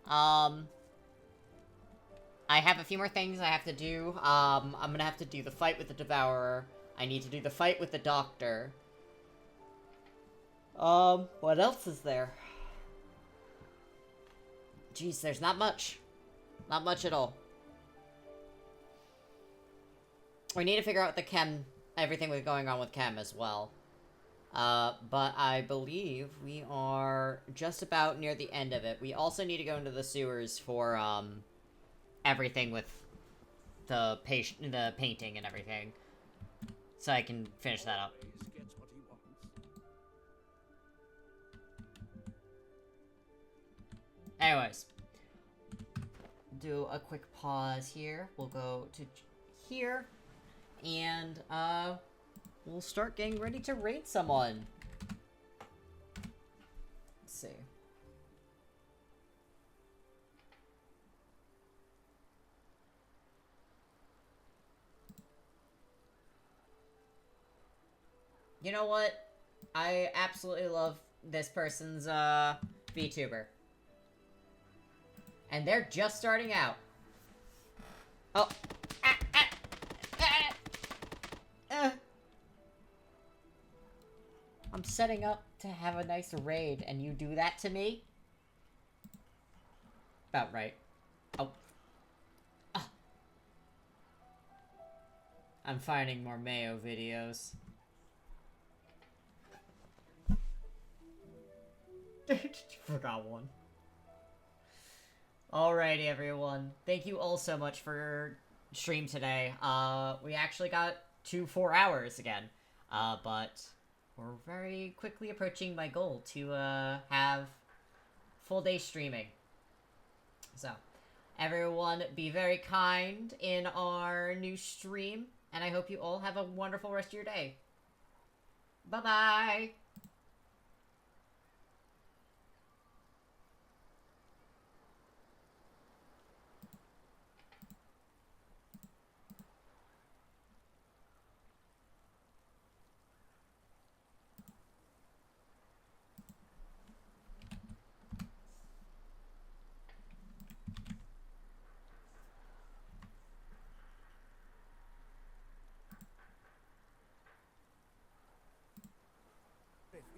I have a few more things I have to do. I'm gonna have to do the fight with the Devourer. I need to do the fight with the Doctor. What else is there? Jeez, there's not much. Not much at all. We need to figure out the chem, everything that's going on with chem as well. But I believe we are just about near the end of it. We also need to go into the sewers for, everything with the painting and everything. So I can finish that up. Anyways. Do a quick pause here. We'll go to here. And, we'll start getting ready to raid someone. Let's see. You know what? I absolutely love this person's, VTuber. And they're just starting out. Oh. I'm setting up to have a nice raid, and you do that to me? About right. Oh. Ah. I'm finding more Mayo videos. Forgot one. Alrighty, everyone. Thank you all so much for stream today. We actually got to 4 hours again. But we're very quickly approaching my goal to, have full day streaming. So, everyone be very kind in our new stream, and I hope you all have a wonderful rest of your day. Bye-bye!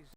Is